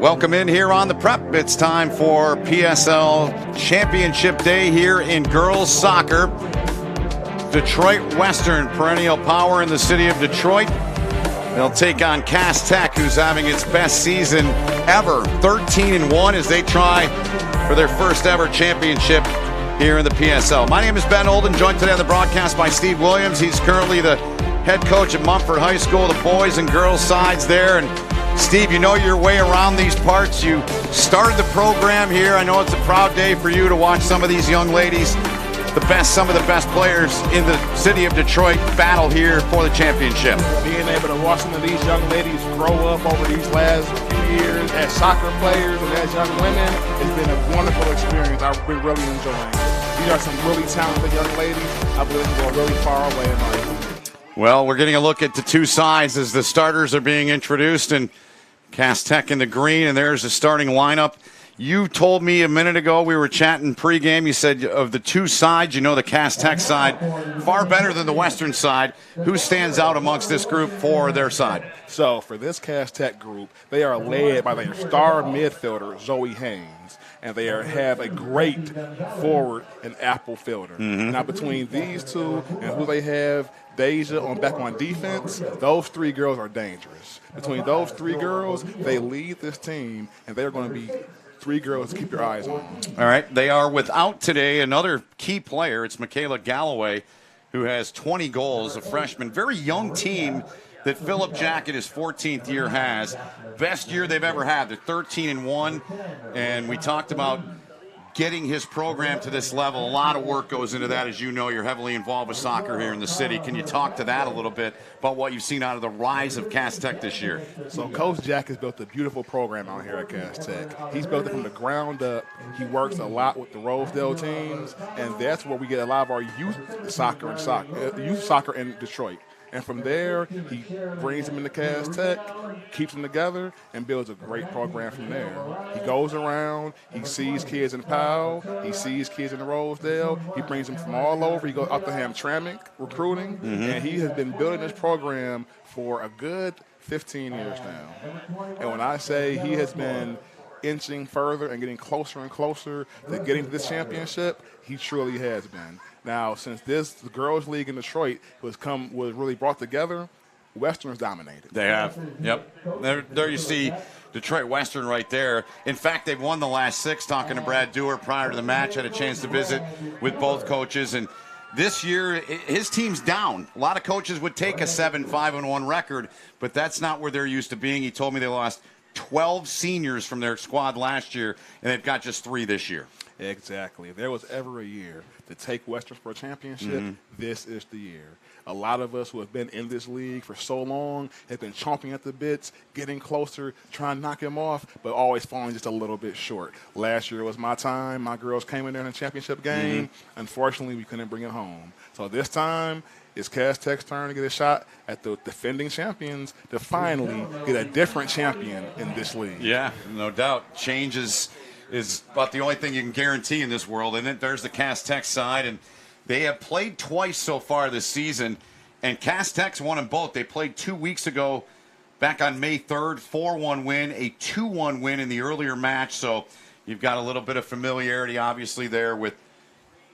Welcome in here on the Prep. It's time for PSL Championship Day here in girls soccer. Detroit Western, perennial power in the city of Detroit. They'll take on Cass Tech, who's having its best season ever, 13-1, as they try for their first ever championship here in the PSL. My name is Ben Olden, joined today on the broadcast by Steve Williams. He's currently the head coach at Mumford High School, the boys and girls sides there. And Steve, you know your way around these parts. You started the program here. I know it's a proud day for you to watch some of these young ladies, some of the best players in the city of Detroit battle here for the championship. Being able to watch some of these young ladies grow up over these last few years as soccer players and as young women, it's been a wonderful experience. I've been really enjoying it. These are some really talented young ladies. I believe they're going really far away in life. Well, we're getting a look at the two sides as the starters are being introduced, and Cass Tech in the green, and there's the starting lineup. You told me a minute ago, we were chatting pregame, you said of the two sides, you know the Cass Tech side far better than the Western side. Who stands out amongst this group for their side? So for this Cass Tech group, they are led by their star midfielder, Zoe Haynes, and they have a great forward and apple fielder. Now between these two and who they have, Deja back on defense, those three girls are dangerous. Between those three girls, they lead this team, and they're going to be three girls to keep your eyes on. All right, they are without today another key player. It's Michaela Galloway, who has 20 goals, a freshman. Very young team that Philip Jack in his 14th year has. Best year they've ever had. They're 13-1, and we talked about getting his program to this level. A lot of work goes into that. As you know, you're heavily involved with soccer here in the city. Can you talk to that a little bit about what you've seen out of the rise of Cass Tech this year? So Coach Jack has built a beautiful program out here at Cass Tech. He's built it from the ground up. He works a lot with the Rosedale teams, and that's where we get a lot of our youth soccer in Detroit. And from there, he brings them into Cass Tech, keeps them together, and builds a great program from there. He goes around, he sees kids in Powell, he sees kids in Rosedale, he brings them from all over. He goes up to Hamtramck recruiting, and he has been building this program for a good 15 years now. And when I say he has been inching further and getting closer and closer to getting to this championship, he truly has been. Now, since the girls' league in Detroit was really brought together, Western's dominated. They have. Yep. There you see Detroit Western right there. In fact, they've won the last 6. Talking to Brad Dewar prior to the match, had a chance to visit with both coaches. And this year, his team's down. A lot of coaches would take a 7-5-1 record, but that's not where they're used to being. He told me they lost 12 seniors from their squad last year, and they've got just 3 this year. Exactly. If there was ever a year to take Western for a championship, this is the year. A lot of us who have been in this league for so long have been chomping at the bits, getting closer, trying to knock him off, but always falling just a little bit short. Last year was my time. My girls came in there in a championship game. Unfortunately, we couldn't bring it home. So this time, it's Cass Tech's turn to get a shot at the defending champions to finally get a different champion in this league. Yeah, no doubt. Change is about the only thing you can guarantee in this world. And then there's the Cass Tech side, and they have played twice so far this season, and Cass Tech's won them both. They played 2 weeks ago back on May 3rd, 4-1 win, a 2-1 win in the earlier match. So you've got a little bit of familiarity, obviously, there with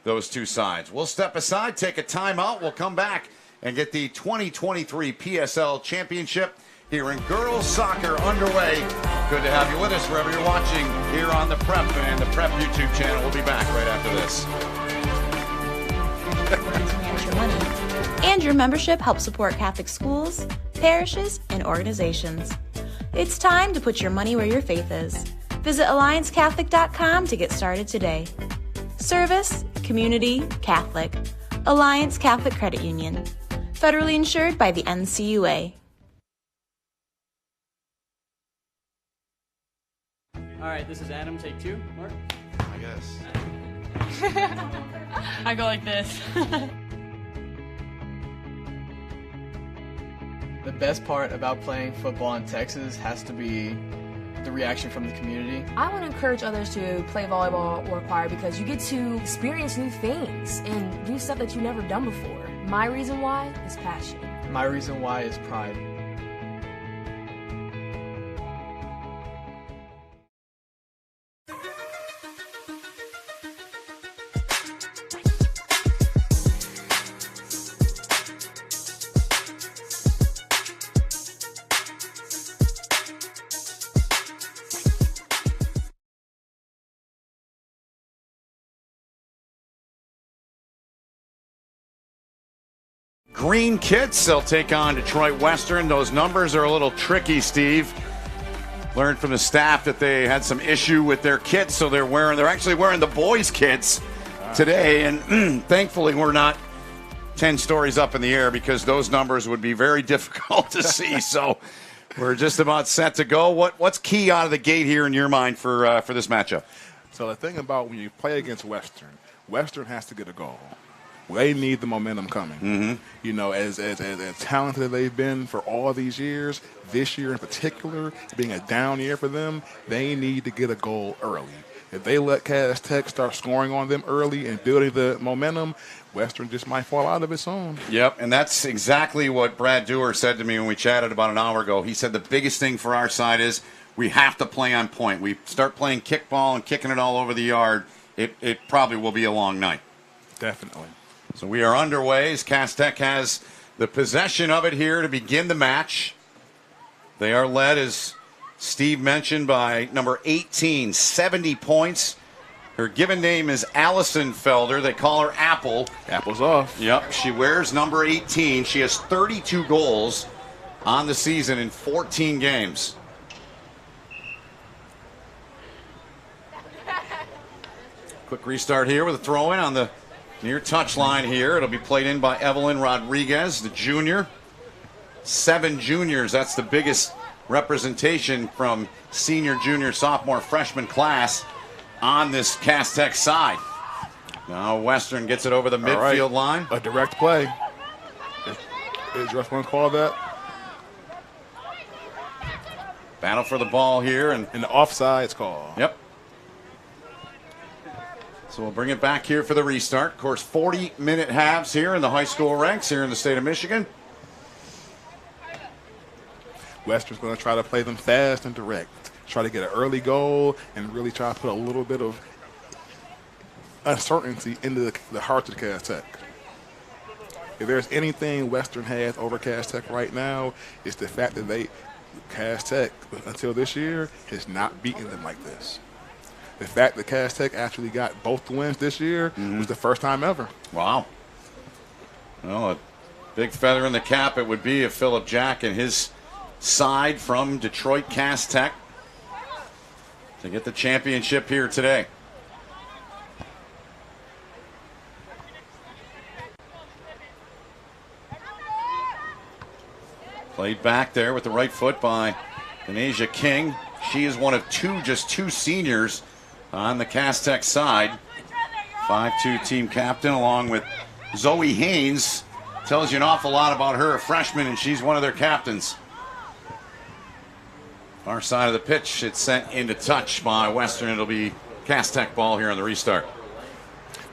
those two sides. We'll step aside, take a timeout. We'll come back and get the 2023 PSL Championship here in girls soccer underway. Good to have you with us wherever you're watching here on the Prep and the Prep YouTube channel. We'll be back right after this. Your money. And your membership helps support Catholic schools, parishes, and organizations. It's time to put your money where your faith is. Visit AllianceCatholic.com to get started today. Service, community, Catholic. Alliance Catholic Credit Union. Federally insured by the NCUA. All right, this is Adam. Take 2. Mark? I guess. I go like this. The best part about playing football in Texas has to be the reaction from the community. I want to encourage others to play volleyball or choir because you get to experience new things and do stuff that you've never done before. My reason why is passion. My reason why is pride. green kits. They'll take on Detroit Western. Those numbers are a little tricky, Steve. Learned from the staff that they had some issue with their kits, so they're actually wearing the boys' kits today, and thankfully we're not 10 stories up in the air because those numbers would be very difficult to see. So we're just about set to go. What's key out of the gate here in your mind for this matchup? So the thing about when you play against Western has to get a goal. They need the momentum coming. Mm-hmm. You know, as talented as they've been for all these years, this year in particular, being a down year for them, they need to get a goal early. If they let Cass Tech start scoring on them early and building the momentum, Western just might fall out of its own. Yep, and that's exactly what Brad Dewar said to me when we chatted about an hour ago. He said the biggest thing for our side is we have to play on point. We start playing kickball and kicking it all over the yard, it probably will be a long night. Definitely. So we are underway as Cass Tech has the possession of it here to begin the match. They are led, as Steve mentioned, by number 18, 70 points. Her given name is Allison Felder. They call her Apple. Apple's off. Yep, she wears number 18. She has 32 goals on the season in 14 games. Quick restart here with a throw-in on the near touchline here. It'll be played in by Evelyn Rodriguez, the junior. 7 juniors, that's the biggest representation from senior, junior, sophomore, freshman class on this Cass Tech side. Now Western gets it over the midfield line. A direct play. Is you want to call that? Battle for the ball here. And the offside's call. Yep. So we'll bring it back here for the restart. Of course, 40-minute halves here in the high school ranks here in the state of Michigan. Western's going to try to play them fast and direct. Try to get an early goal and really try to put a little bit of uncertainty into the heart of Cass Tech. If there's anything Western has over Cass Tech right now, it's the fact that Cass Tech, until this year, has not beaten them like this. The fact that Cass Tech actually got both the wins this year was the first time ever. Wow. Well, a big feather in the cap it would be if Philip Jack and his side from Detroit Cass Tech to get the championship here today. Played back there with the right foot by Denasia King. She is one of just two seniors on the Cass Tech side. 5'2" team captain along with Zoe Haynes. Tells you an awful lot about her, a freshman, and she's one of their captains. Far side of the pitch, it's sent into touch by Western. It'll be Cass Tech ball here on the restart.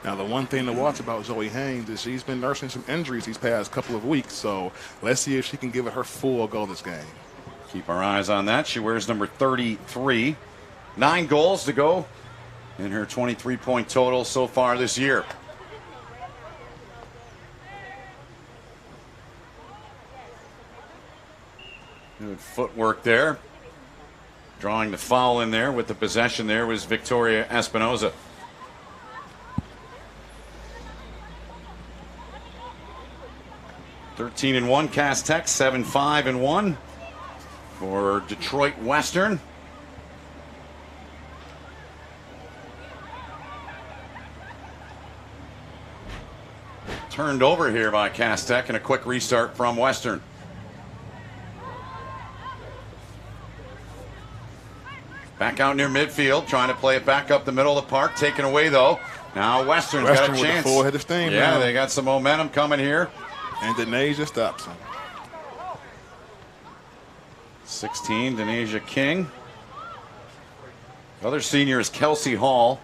Now, the one thing to watch about Zoe Haynes is she's been nursing some injuries these past couple of weeks, so let's see if she can give it her full go this game. Keep our eyes on that. She wears number 33. 9 goals to go in her 23-point total so far this year. Good footwork there. Drawing the foul in there with the possession there was Victoria Espinoza. (13-1) Cass Tech, 7-5-1 for Detroit Western. Turned over here by Cass Tech and a quick restart from Western. Back out near midfield, trying to play it back up the middle of the park. Taken away, though. Now Western's got a chance. With a full head of steam. Yeah, now. They got some momentum coming here. And Denasia stops him. 16, Denasia King. The other senior is Kelsey Hall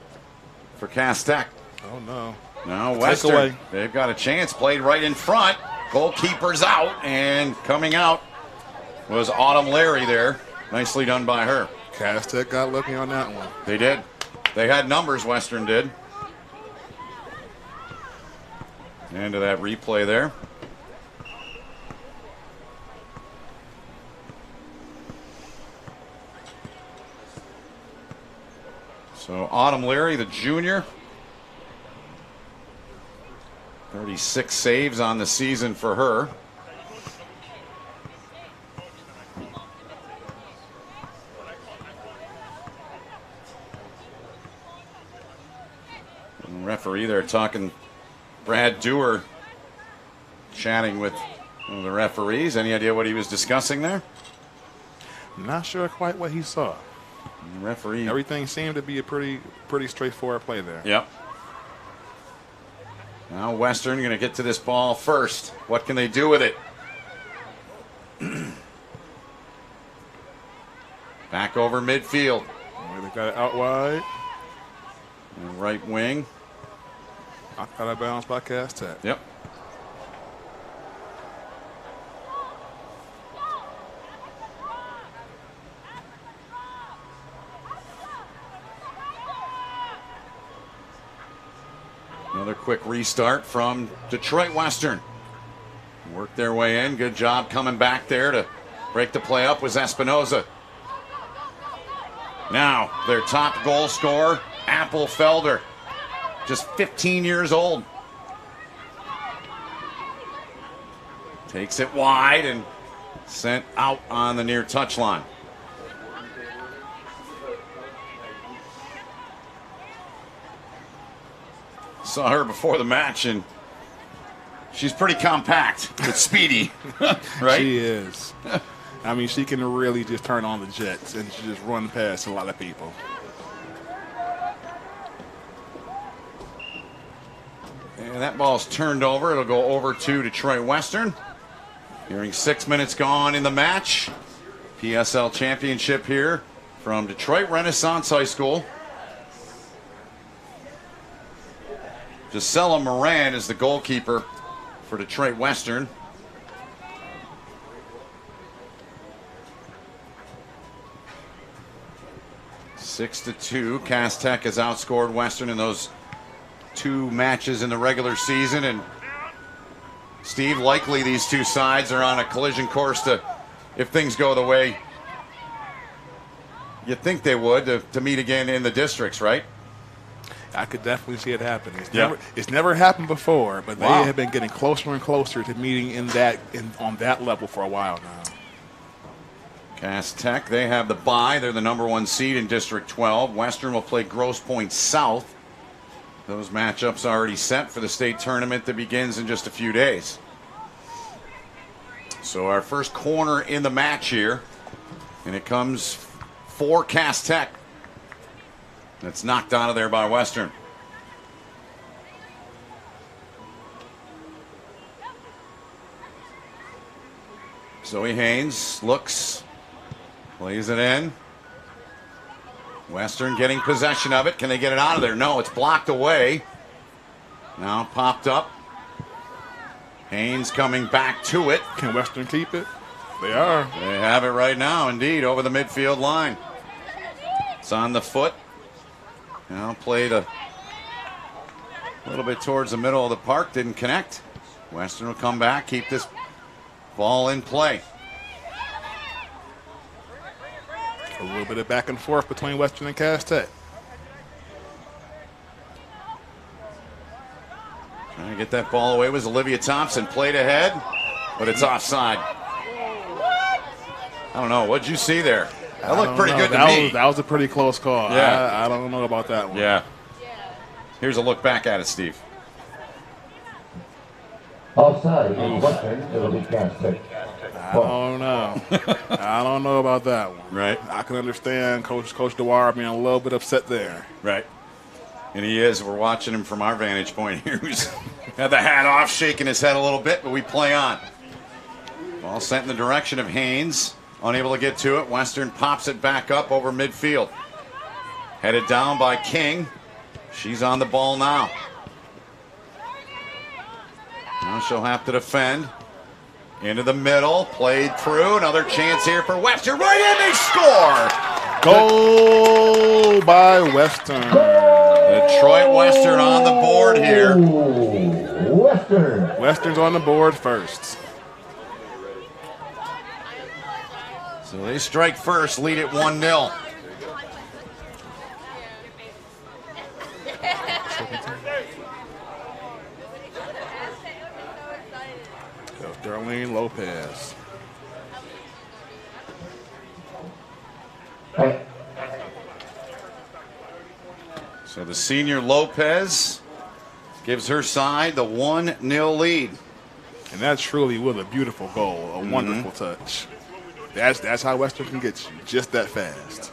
for Cass Tech. Oh, no. Now Western, they've got a chance. Played right in front. Goalkeeper's out, and coming out was Autumn Larry there. Nicely done by her. Cass Tech got lucky on that one. They did. They had numbers, Western did. Into that replay there. So Autumn Leary, the junior. 36 saves on the season for her. And the referee there talking, Brad Dewar chatting with one of the referees. Any idea what he was discussing there? Not sure quite what he saw. The referee. Everything seemed to be a pretty straightforward play there. Yep. Now Western going to get to this ball first. What can they do with it? Back over midfield. They got it out wide. And right wing. Knocked out of bounds by Cass Tech. Yep. Another quick restart from Detroit Western. Worked their way in. Good job coming back there to break the play up was Espinoza. Now their top goal scorer, Apple Felder, just 15 years old. Takes it wide and sent out on the near touchline. Saw her before the match, and she's pretty compact but speedy, right? She is. I mean, she can really just turn on the jets and she just run past a lot of people. And that ball's turned over. It'll go over to Detroit Western. Hearing 6 minutes gone in the match. PSL championship here from Detroit Renaissance High School. Gisela Moran is the goalkeeper for Detroit Western. Six to 2. Cass Tech has outscored Western in those 2 matches in the regular season. And Steve, likely these 2 sides are on a collision course to, if things go the way you think they would, to meet again in the districts, right? I could definitely see it happen. It's never happened before, but they have been getting closer and closer to meeting on that level for a while now. Cass Tech, they have the bye. They're the #1 seed in District 12. Western will play Grosse Pointe South. Those matchups already set for the state tournament that begins in just a few days. So our first corner in the match here, and it comes for Cass Tech. That's knocked out of there by Western. Zoe Haynes looks, plays it in. Western getting possession of it. Can they get it out of there? No, it's blocked away. Now popped up. Haynes coming back to it. Can Western keep it? They are. They have it right now, indeed, over the midfield line. It's on the foot. Now played a little bit towards the middle of the park, didn't connect. Western will come back, keep this ball in play. A little bit of back and forth between Western and Cass Tech. Trying to get that ball away was Olivia Thompson. Played ahead, but it's offside. I don't know. What'd you see there? That looked pretty good to me. That was a pretty close call. Yeah. I don't know about that one. Yeah. Here's a look back at it, Steve. Offside, Western, it'll be Cass Tech. I don't know. I don't know about that one. Right. I can understand Coach Dewar being a little bit upset there. Right. And he is. We're watching him from our vantage point here. He's had the hat off, shaking his head a little bit, but we play on. Ball sent in the direction of Haynes. Unable to get to it. Western pops it back up over midfield. Headed down by King. She's on the ball now. Now she'll have to defend. Into the middle. Played through. Another chance here for Western. Right in, they score! Goal by Western. Detroit Western on the board here. Western. Western's on the board first. So they strike first, lead it 1-0. Darlene Lopez. So the senior Lopez gives her side the 1-0 lead. And that truly was a beautiful goal, a wonderful touch. That's how Western can get you, just that fast.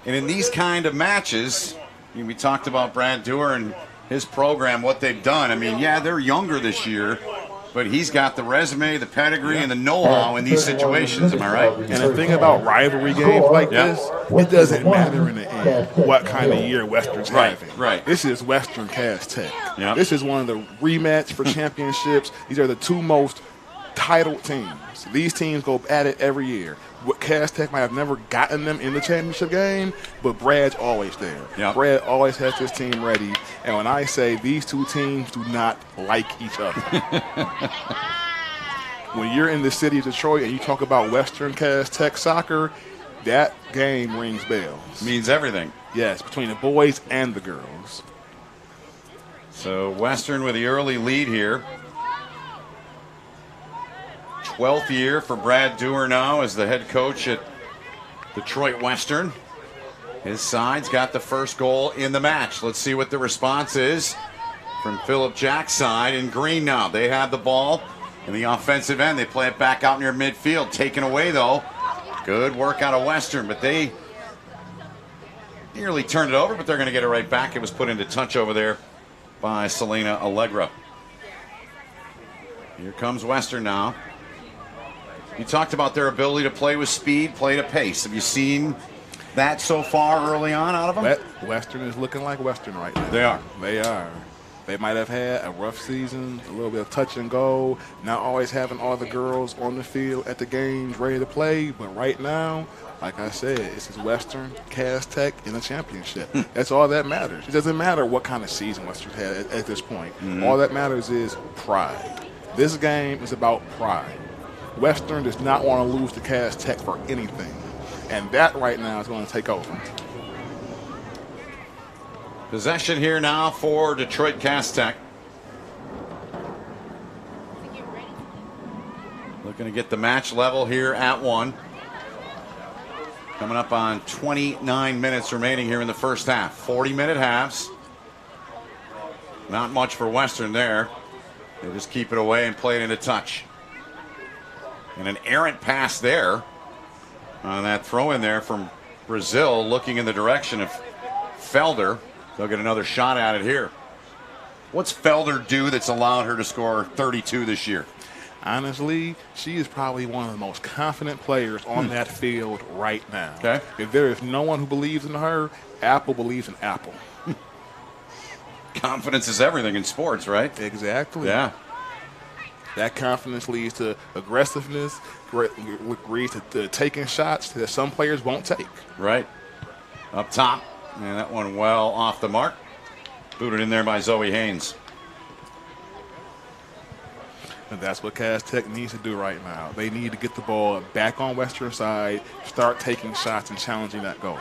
And in these kind of matches, we talked about Brad Dewar and his program, what they've done. I mean, yeah, they're younger this year, but he's got the resume, the pedigree, and the know-how in these situations. Am I right? And the thing about rivalry games like this, it doesn't matter in the end what kind of year Western's having. Right. This is Western Cass Tech. Yep. This is one of the rematch for championships. These are the two most titled teams. These teams go at it every year. Cass Tech might have never gotten them in the championship game, but Brad's always there. Yep. Brad always has his team ready. And when I say these two teams do not like each other, when you're in the city of Detroit and you talk about Western Cass Tech soccer, that game rings bells. Means everything. Yes, between the boys and the girls. So Western with the early lead here. 12th year for Brad Dewar now as the head coach at Detroit Western. His side's got the first goal in the match. Let's see what the response is from Philip Jack's side in green now. They have the ball in the offensive end. They play it back out near midfield. Taken away, though. Good work out of Western, but they nearly turned it over, but they're going to get it right back. It was put into touch over there by Selena Allegra. Here comes Western now. You talked about their ability to play with speed, play to pace. Have you seen that so far early on out of them? Western is looking like Western right now. They are. They are. They might have had a rough season, a little bit of touch and go, not always having all the girls on the field at the games ready to play. But right now, like I said, this is Western Cass Tech in a championship. That's all that matters. It doesn't matter what kind of season Western had at this point. All that matters is pride. This game is about pride. Western does not want to lose to Cass Tech for anything. And that right now is going to take over. Possession here now for Detroit Cass Tech. Looking to get the match level here at 1. Coming up on 29 minutes remaining here in the first half. 40-minute halves. Not much for Western there. They just keep it away and play it into touch. And an errant pass there on that throw in there from Brazil, looking in the direction of Felder. They'll get another shot at it here. What's Felder do that's allowed her to score 32 this year? Honestly, she is probably one of the most confident players on that field right now. Okay. If there is no one who believes in her, Apple believes in Apple. Confidence is everything in sports, right? Exactly. Yeah. That confidence leads to aggressiveness, leads to taking shots that some players won't take. Right. Up top. And that one well off the mark. Booted in there by Zoe Haynes. And that's what Cass Tech needs to do right now. They need to get the ball back on Western side, start taking shots and challenging that goal.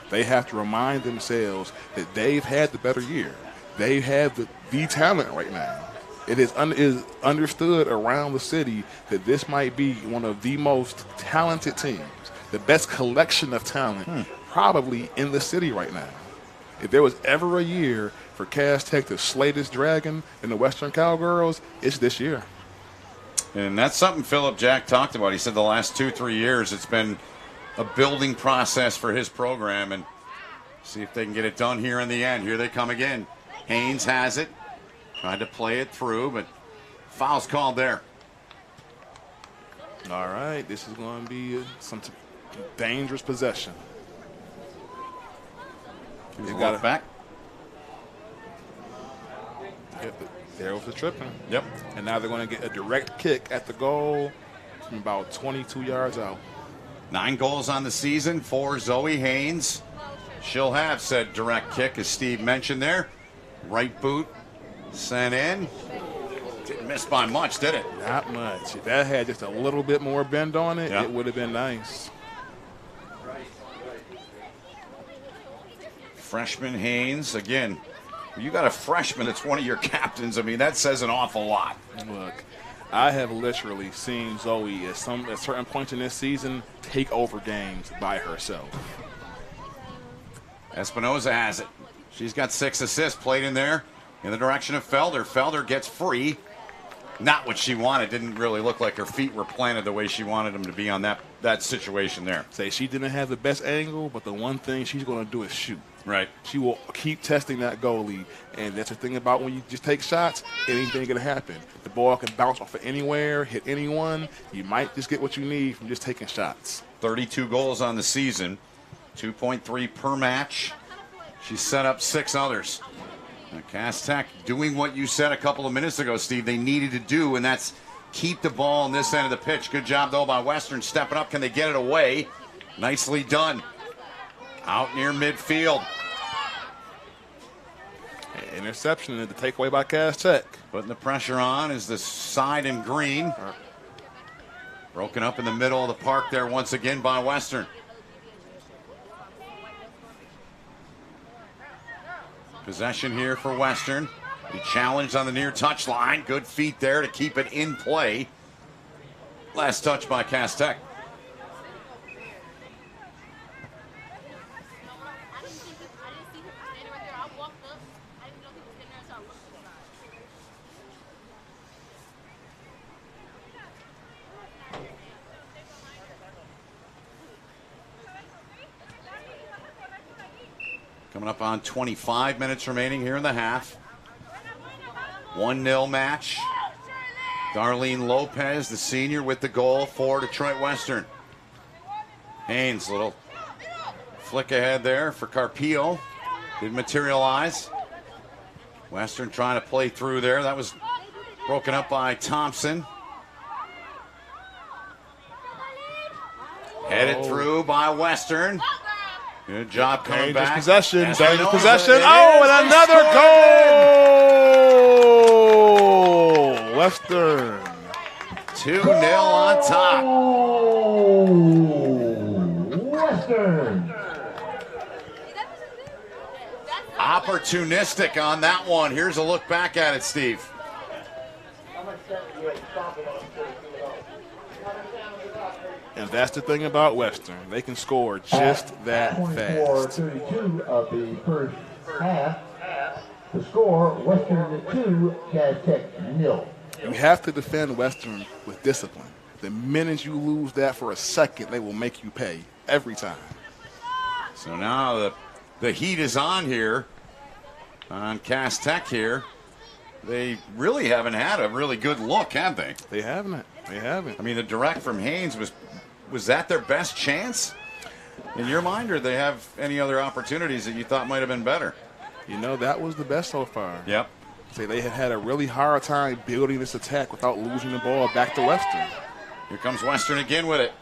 They have to remind themselves that they've had the better year. They have the talent right now. It is understood around the city that this might be one of the most talented teams, the best collection of talent probably in the city right now. If there was ever a year for Cass Tech to slay this dragon in the Western Cowgirls, it's this year. And that's something Philip Jack talked about. He said the last 2-3 years it's been a building process for his program, and see if they can get it done here in the end. Here they come again. Haynes has it. Tried to play it through, but foul's called there. All right, this is going to be some dangerous possession. They've got it back. Yep, there was the tripping. Yep. And now they're going to get a direct kick at the goal from about 22 yards out. 9 goals on the season for Zoe Haynes. She'll have said direct kick, as Steve mentioned there. Right boot sent in. Didn't miss by much, did it? Not much. If that had just a little bit more bend on it, it would have been nice. Freshman Haynes, again, You got a freshman that's one of your captains. I mean, that says an awful lot. Look, I have literally seen Zoe at certain points in this season take over games by herself. Espinoza has it. She's got 6 assists played in there in the direction of Felder. Felder gets free. Not what she wanted. Didn't really look like her feet were planted the way she wanted them to be on that situation there. Say she didn't have the best angle, but the one thing she's going to do is shoot. Right. She will keep testing that goalie, and that's the thing about when you just take shots, anything can happen. The ball can bounce off of anywhere, hit anyone. You might just get what you need from just taking shots. 32 goals on the season, 2.3 per match. She set up 6 others. Cass Tech doing what you said a couple of minutes ago, Steve, they needed to do, and that's keep the ball on this end of the pitch. Good job, though, by Western stepping up. Can they get it away? Nicely done. Out near midfield. Interception and the takeaway by Cass Tech. Putting the pressure on is the side in green. Broken up in the middle of the park there once again by Western. Possession here for Western. He challenged on the near touch line. Good feet there to keep it in play. Last touch by Cass Tech. Coming up on 25 minutes remaining here in the half. 1-0 match. Darlene Lopez, the senior, with the goal for Detroit Western. Haynes, little flick ahead there for Carpio. Didn't materialize. Western trying to play through there. That was broken up by Thompson. Headed through by Western. Good job coming back. Possession. Dangerous possession. Oh, and another goal! Western. 2-0 on top. Western. Opportunistic on that one. Here's a look back at it, Steve. And that's the thing about Western. They can score just that fast. 24-32 of the first half. The score, Western 2, Cass Tech 0. You have to defend Western with discipline. The minute you lose that for a second, they will make you pay every time. So now the heat is on here on Cass Tech here. They really haven't had a really good look, have they? They haven't. They haven't. I mean, the direct from Haynes was that their best chance in your mind, or they have any other opportunities that you thought might have been better? You know, that was the best so far. Yep. Say they had a really hard time building this attack without losing the ball back to Western. Here comes Western again with it.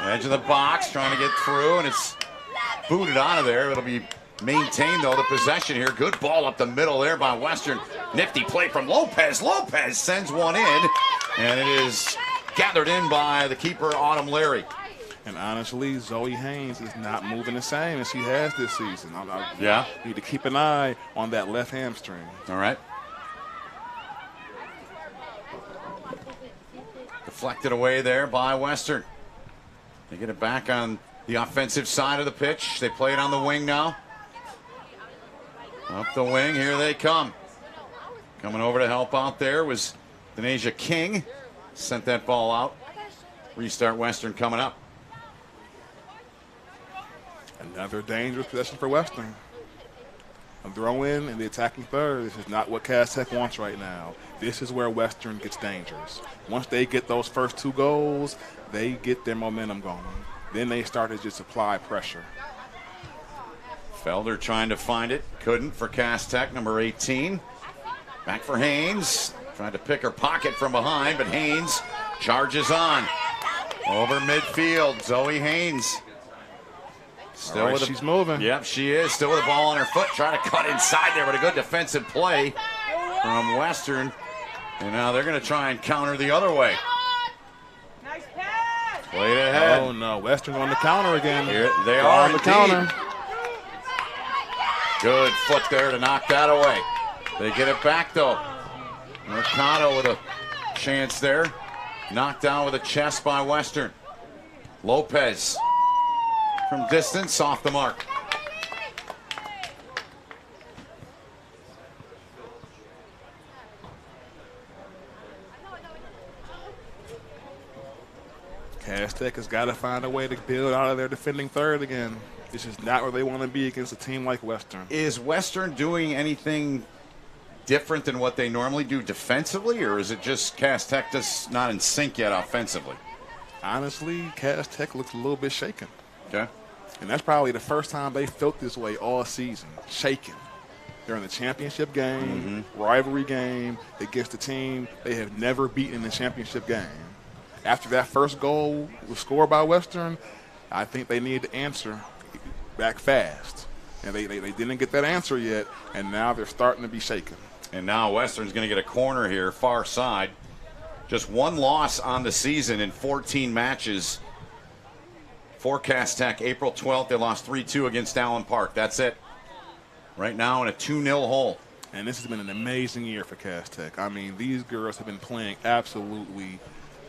Edge of the box, trying to get through, and it's booted out of there. It'll be maintained, though, the possession here. Good ball up the middle there by Western. Nifty play from Lopez. Lopez sends one in, and it is gathered in by the keeper, Autumn Larry. And honestly, Zoe Haynes is not moving the same as she has this season. Yeah. Need to keep an eye on that left hamstring. All right. Deflected away there by Western. They get it back on the offensive side of the pitch. They play it on the wing now. Up the wing, here they come. Coming over to help out there was Denasia King. Sent that ball out. Restart Western coming up. Another dangerous possession for Western. A throw in the attacking third. This is not what Cass Tech wants right now. This is where Western gets dangerous. Once they get those first 2 goals, they get their momentum going. Then they start to just apply pressure. Felder trying to find it. Couldn't for Cass Tech, number 18. Back for Haynes. Tried to pick her pocket from behind, but Haynes charges on. Over midfield, Zoe Haynes. Still All right, with she's moving. Yep, she is. Still with the ball on her foot. Trying to cut inside there, but a good defensive play from Western. And now they're going to try and counter the other way. Nice pass. Played ahead. Oh, no. Western on the counter again. Here they They're are on the indeed. counter. Good foot there to knock that away. They get it back, though. Mercado with a chance there. Knocked down with a chest by Western. Lopez from distance, off the mark. Cass Tech has got to find a way to build out of their defending third again. This is not where they want to be against a team like Western. Is Western doing anything different than what they normally do defensively, or is it just Cass Tech just not in sync yet offensively? Honestly, Cass Tech looks a little bit shaken. Okay. And that's probably the first time they felt this way all season, shaken. They're in the championship game, rivalry game against a team they have never beaten in the championship game. After that first goal was scored by Western, I think they need to answer back fast. And they didn't get that answer yet, and now they're starting to be shaken. And now Western's going to get a corner here, far side. Just one loss on the season in 14 matches for Cass Tech. April 12th, they lost 3-2 against Allen Park. That's it. Right now in a 2-0 hole. And this has been an amazing year for Cass Tech. I mean, these girls have been playing absolutely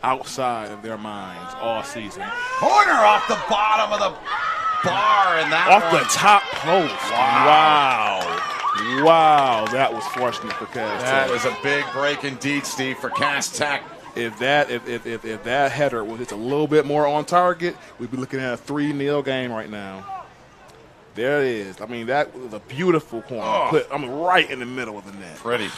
outside of their minds all season. Corner off the bottom of the bar, and that off one. the top post. Wow, that was fortunate for Cass Tech. That is a big break indeed, Steve, for Cass Tech. If that header was just a little bit more on target, we'd be looking at a 3-0 game right now. There it is. I mean, that was a beautiful corner. Right in the middle of the net. Pretty.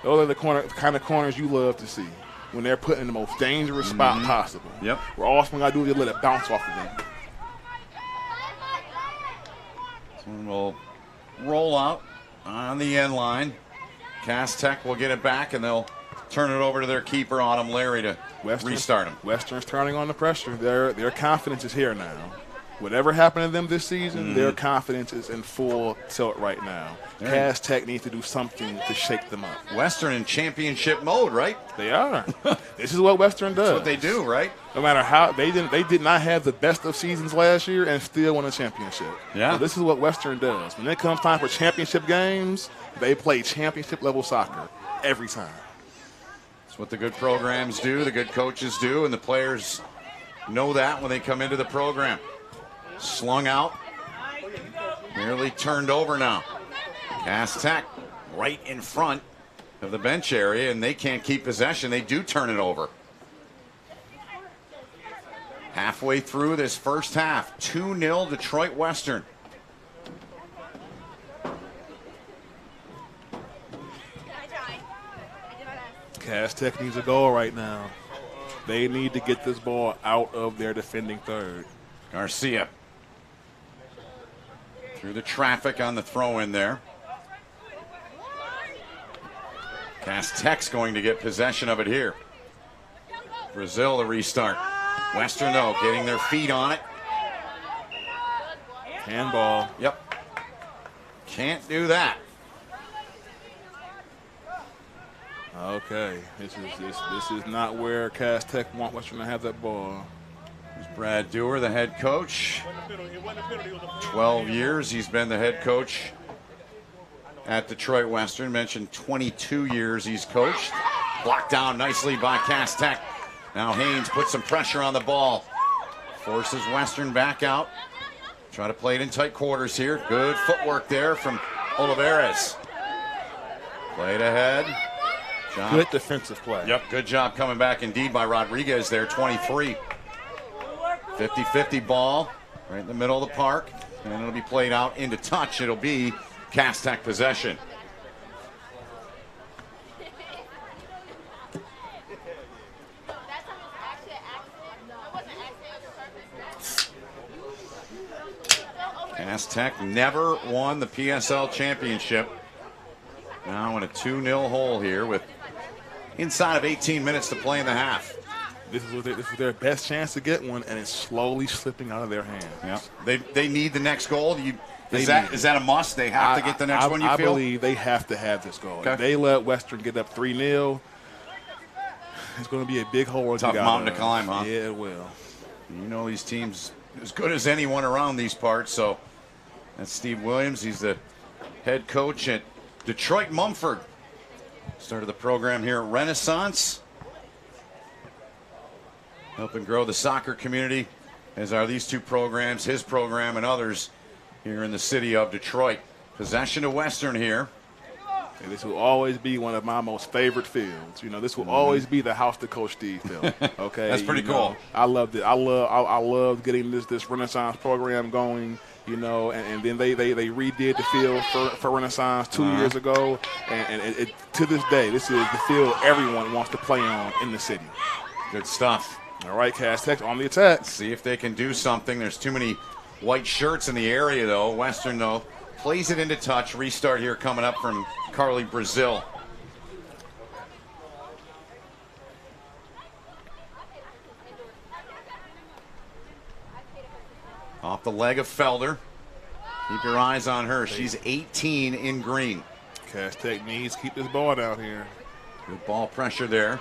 Those are the kind of corners you love to see when they're put in the most dangerous spot possible. Yep. Where all someone got to do is let it bounce off of them. Someone will roll out on the end line. Cass Tech will get it back, and they'll turn it over to their keeper, Autumn Larry, to restart him. Western's turning on the pressure. Their confidence is here now. Whatever happened to them this season, their confidence is in full tilt right now. Yeah. Cass Tech needs to do something to shake them up. Western in championship mode, right? They are. This is what Western does. That's what they do, right? No matter how they did not have the best of seasons last year and still won a championship. Yeah. So this is what Western does. When it comes time for championship games, they play championship level soccer every time. That's what the good programs do, the good coaches do, and the players know that when they come into the program. Slung out, nearly turned over now. Cass Tech right in front of the bench area, and they can't keep possession. They do turn it over. Halfway through this first half, 2-0 Detroit Western. Cass Tech needs a goal right now. They need to get this ball out of their defending third. Garcia through the traffic on the throw in there. Cass Tech's going to get possession of it here. Brazil the restart. Western, though, getting their feet on it. Handball. Yep. Can't do that. Okay, this is not where Cass Tech want Western to have that ball. There's Brad Dewar, the head coach. 12 years he's been the head coach at Detroit Western. Mentioned 22 years he's coached. Blocked down nicely by Cass Tech. Now Haynes puts some pressure on the ball. Forces Western back out. Try to play it in tight quarters here. Good footwork there from Olivares. Played ahead. Good defensive play. Yep, good job coming back indeed by Rodriguez there, 23. 50-50 ball right in the middle of the park. And it'll be played out into touch. It'll be Cass Tech possession. Cass Tech never won the PSL championship. Now in a 2-0 hole here with inside of 18 minutes to play in the half. This was their best chance to get one, and it's slowly slipping out of their hands. Yeah. They need the next goal. Is that a must? They have to get the next one, you feel? I believe they have to have this goal. Okay. If they let Western get up 3-0, it's going to be a big hole. Tough mountain to climb, huh? Yeah, it will. You know these teams as good as anyone around these parts, so That's Steve Williams. He's the head coach at Detroit Mumford. Started the program here at Renaissance. Helping grow the soccer community, as are these two programs, his program and others here in the city of Detroit. Possession to Western here. And this will always be one of my most favorite fields. You know, this will always be the house to Coach Steve field. Okay, That's pretty cool. I loved it. I love getting this Renaissance program going. You know, and then they redid the field for Renaissance 2 years ago, and it to this day, this is the field everyone wants to play on in the city. Good stuff. All right, Cass Tech on the attack. See if they can do something. There's too many white shirts in the area, though. Western, though, plays it into touch. Restart here coming up from Carly Brazil. Off the leg of Felder. Keep your eyes on her. She's 18 in green. Cass Tech needs to keep this ball down here. Good ball pressure there.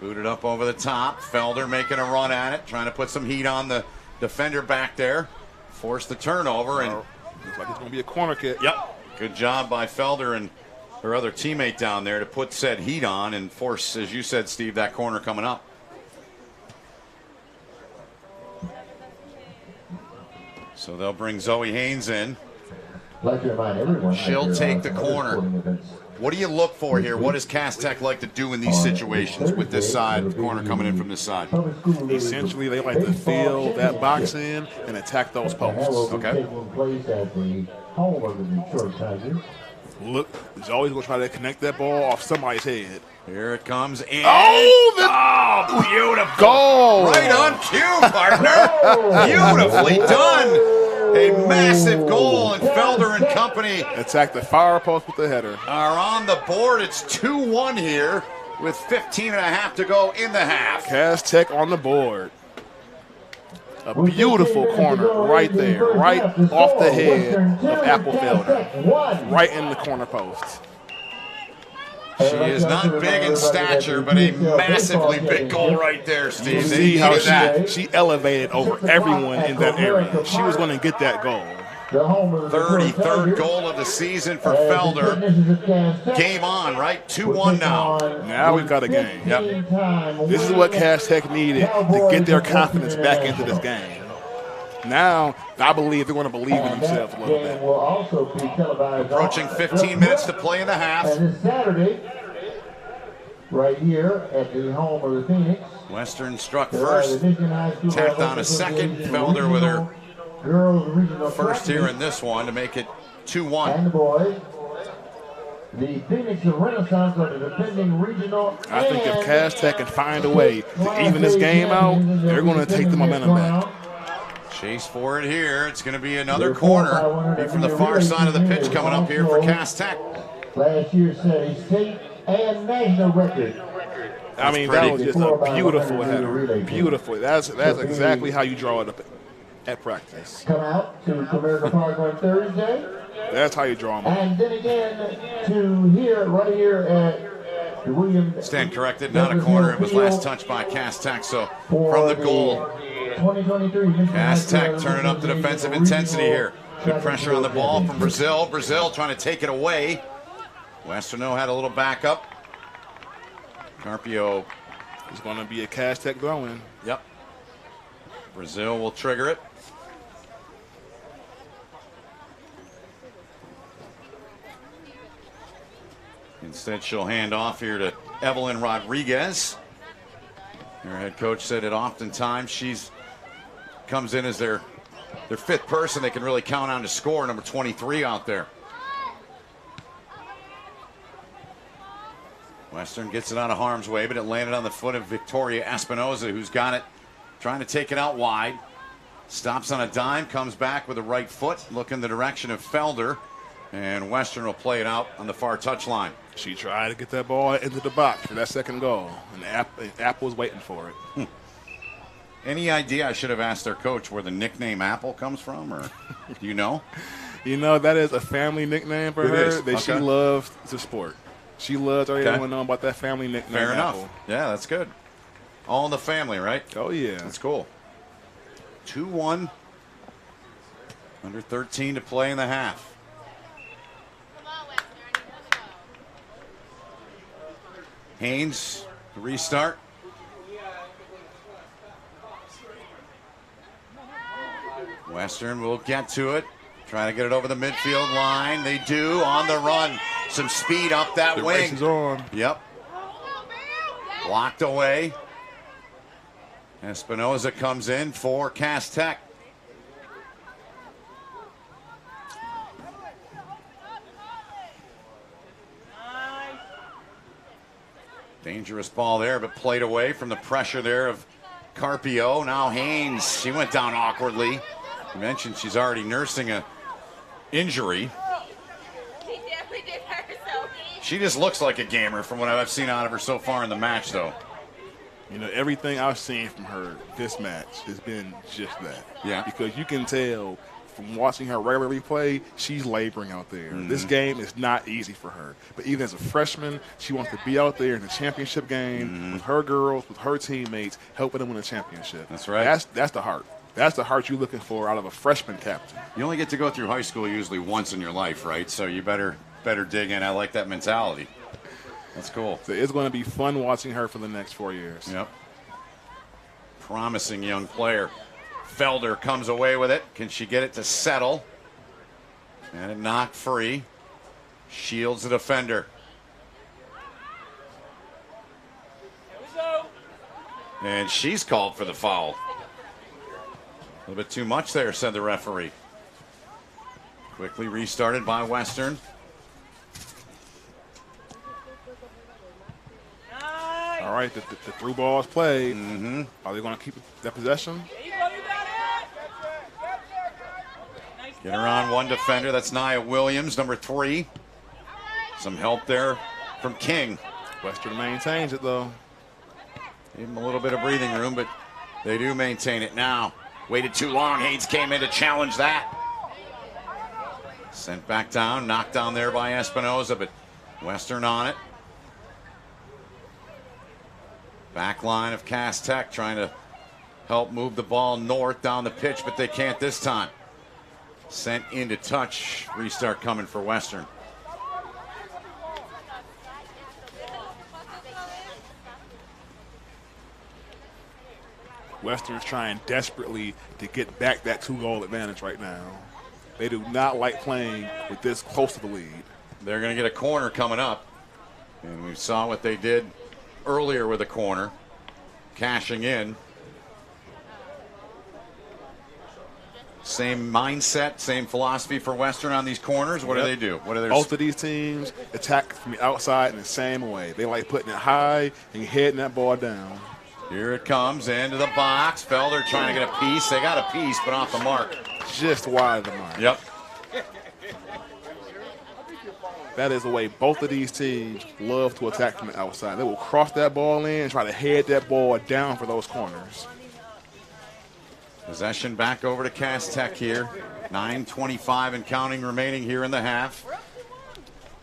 Booted up over the top. Felder making a run at it, trying to put some heat on the defender back there. Force the turnover. And looks like it's going to be a corner kick. Yep. Good job by Felder and her other teammate down there to put said heat on and force, as you said, Steve, that corner coming up. So they'll bring Zoe Haynes in. I'd like to remind everyone. She'll take the corner. What do you look for here? What does Cass Tech like to do in these situations with this side, corner coming in from this side? Essentially, they like to fill that box in and attack those posts. Okay. Look, he's always going to try to connect that ball off somebody's head. Here it comes in. Oh, beautiful. Goal. Right on cue, partner. Beautifully done. A massive goal, and Felder and company attack the far post with the header. Are on the board. It's 2-1 here with 15 and a half to go in the half. Cass Tech on the board. A beautiful corner right there, right off the head of Apple Felder, right in the corner post. She is not big in stature, but a massively big goal right there, Steve. You see how she elevated over everyone in that area. She was going to get that goal. 33rd goal of the season for Felder. Game on, right? 2-1 now. Now we've got a game. Yep. This is what Cass Tech needed to get their confidence back into this game. Now, I believe they're going to believe in themselves a little bit. Approaching 15 minutes to play in the half. And this Saturday, right here at the home of the Phoenix. Western struck first, tapped on a second. Felder with her first here in this one to make it 2-1. And the boys, the Phoenix Renaissance are the defending regional. I think if Cass Tech can find a way to even this game out, they're going to take the momentum back. Chase for it here. It's going to be another corner. Be from the far side of the pitch coming up here for Cass Tech. Last year set a state and national record. I mean, that was just a beautiful header. Beautiful. That's exactly how you draw it up at practice. Come out to Comerica Park on Thursday. That's how you draw them up. And then again to here, right here at the William. Stand corrected, not a corner. It was last touched by Cass Tech. So from the goal, 2023. Cass Tech turning up the defensive intensity here. Good pressure on the ball from Brazil. Brazil trying to take it away. Western had a little backup. Carpio is going to be a Cass Tech throw-in. Yep. Brazil will trigger it. Instead, she'll hand off here to Evelyn Rodriguez. Her head coach said that oftentimes she's comes in as their fifth person they can really count on to score, number 23 out there. Western gets it out of harm's way, but it landed on the foot of Victoria Espinoza, who's got it, trying to take it out wide. Stops on a dime, comes back with the right foot, looking the direction of Felder, and Western will play it out on the far touchline. She tried to get that ball into the box for that second goal, and Apple was waiting for it. Any idea? I should have asked their coach where the nickname Apple comes from, or do you know? You know, that is a family nickname for her that she loves to sport. She loves everyone knowing about that family nickname. Fair enough. Apple. Yeah, that's good. All in the family, right? Oh, yeah. That's cool. 2-1. Under 13 to play in the half. Haynes, the restart. Western will get to it. Trying to get it over the midfield line. They do on the run. Some speed up that The wing. race is on. Yep. Blocked away. Espinoza comes in for Cass Tech. Dangerous ball there, but played away from the pressure there of Carpio. Now Haynes, she went down awkwardly. You mentioned she's already nursing a injury. She just looks like a gamer from what I've seen out of her so far in the match, though. You know, everything I've seen from her this match has been just that. Yeah. Because you can tell from watching her regularly play, she's laboring out there. This game is not easy for her. But even as a freshman, she wants to be out there in the championship game with her girls, with her teammates, helping them win a championship. That's right. That's the heart. That's the heart you're looking for out of a freshman captain. You only get to go through high school usually once in your life, right? So you better dig in. I like that mentality. That's cool. So it's going to be fun watching her for the next 4 years. Yep. Promising young player. Felder comes away with it. Can she get it to settle? And it knocked free. Shields the defender. And she's called for the foul. A little bit too much there, said the referee. Quickly restarted by Western. All right, the through ball is played. Are they going to keep that possession? Get her on one defender. That's Nia Williams, number 3. Some help there from King. Western maintains it, though. Give them a little bit of breathing room, but they do maintain it now. Waited too long. Haynes came in to challenge that. Sent back down, knocked down there by Espinoza, but Western on it. Back line of Cass Tech trying to help move the ball north down the pitch, but they can't this time. Sent into touch. Restart coming for Western. Western's trying desperately to get back that 2-goal advantage right now. They do not like playing with this close to the lead. They're going to get a corner coming up. And we saw what they did earlier with a corner. Cashing in. Same mindset, same philosophy for Western on these corners. What do they do? What are their Both of these teams attack from the outside in the same way. They like putting it high and heading that ball down. Here it comes into the box. Felder trying to get a piece. They got a piece, but off the mark. Just wide of the mark. Yep. That is the way both of these teams love to attack from the outside. They will cross that ball in and try to head that ball down for those corners. Possession back over to Cass Tech here. 9:25 and counting remaining here in the half.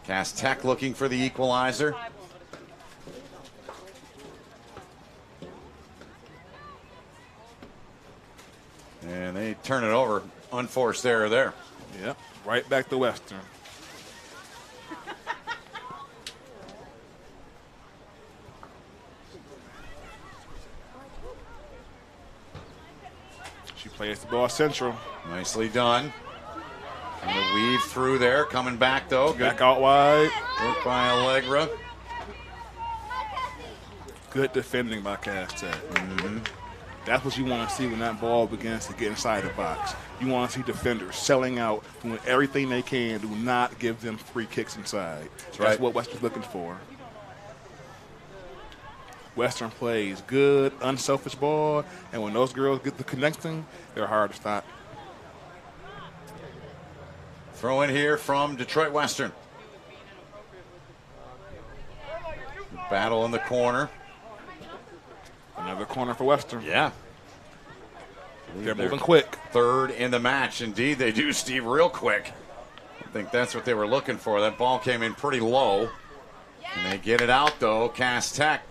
Cass Tech looking for the equalizer. And they turn it over. Unforced error there. Yep, right back to Western. She plays the ball central. Nicely done. And the weave through there. Coming back, though. Good Back out wide. work by Allegra. Good defending by Cass Tech. That's what you want to see when that ball begins to get inside the box. You want to see defenders selling out, doing everything they can. Do not give them free kicks inside. That's what Western's looking for. Western plays good, unselfish ball, and when those girls get the connection, they're hard to stop. Throw in here from Detroit Western. Battle in the corner. Another corner for Western. Yeah. They're moving quick. Third in the match. Indeed, they do, Steve, real quick. I think that's what they were looking for. That ball came in pretty low. And they get it out, though. Cass Tech.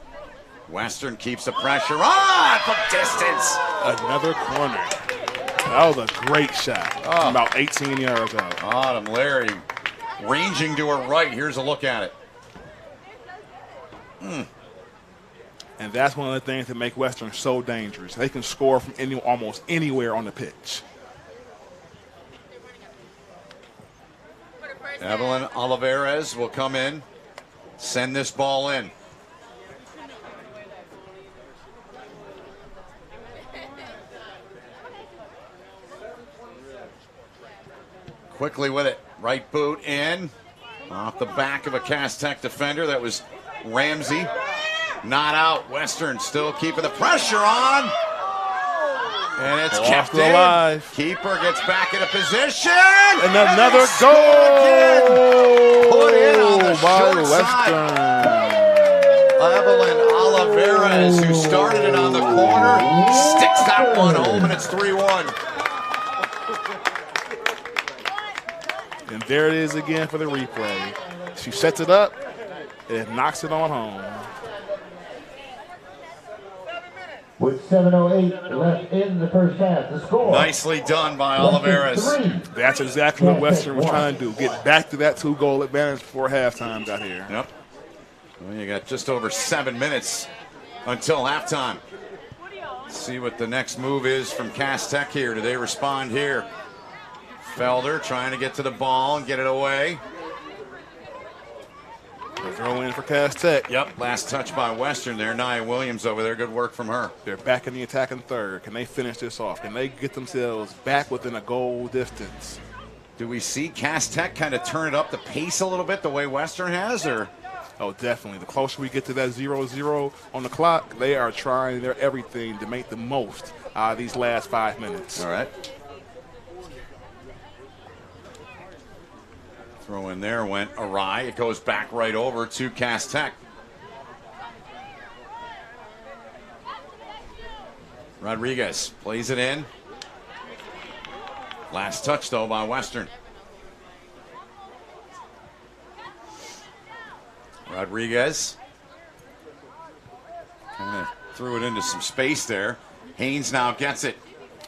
Western keeps the pressure on from distance. Another corner. That was a great shot. Oh. About 18 yards out. Autumn Larry ranging to her right. Here's a look at it. And that's one of the things that make Western so dangerous. They can score from almost anywhere on the pitch. Evelyn Olivares will come in, send this ball in. Quickly with it, right boot in, off the back of a Cass Tech defender. That was Ramsey. Not out. Western still keeping the pressure on. And it's kept in. Alive. Keeper gets back into position. And another goal. Put in on the by short Western. side. Evelyn Olivares, who started it on the corner, sticks that one home, and it's 3-1. And there it is again for the replay. She sets it up and knocks it on home. With 7:08 left in the first half, the score. Nicely done by Olivares. That's exactly what Western was trying to do. Get back to that 2-goal advantage before halftime got here. Yep. Well, you got just over 7 minutes until halftime. Let's see what the next move is from Cass Tech here. Do they respond here? Felder trying to get to the ball and get it away. A throw in for Cass Tech. Yep, last touch by Western there. Nia Williams over there. Good work from her. They're back in the attacking third. Can they finish this off? Can they get themselves back within a goal distance? Do we see Cass Tech kind of turn it up the pace a little bit the way Western has, or? Oh, definitely. The closer we get to that 0-0 on the clock, they are trying their everything to make the most out of these last 5 minutes. All right. Throw in there went awry. It goes back right over to Cass Tech. Rodriguez plays it in. Last touch, though, by Western. Rodriguez kind of threw it into some space there. Haynes now gets it.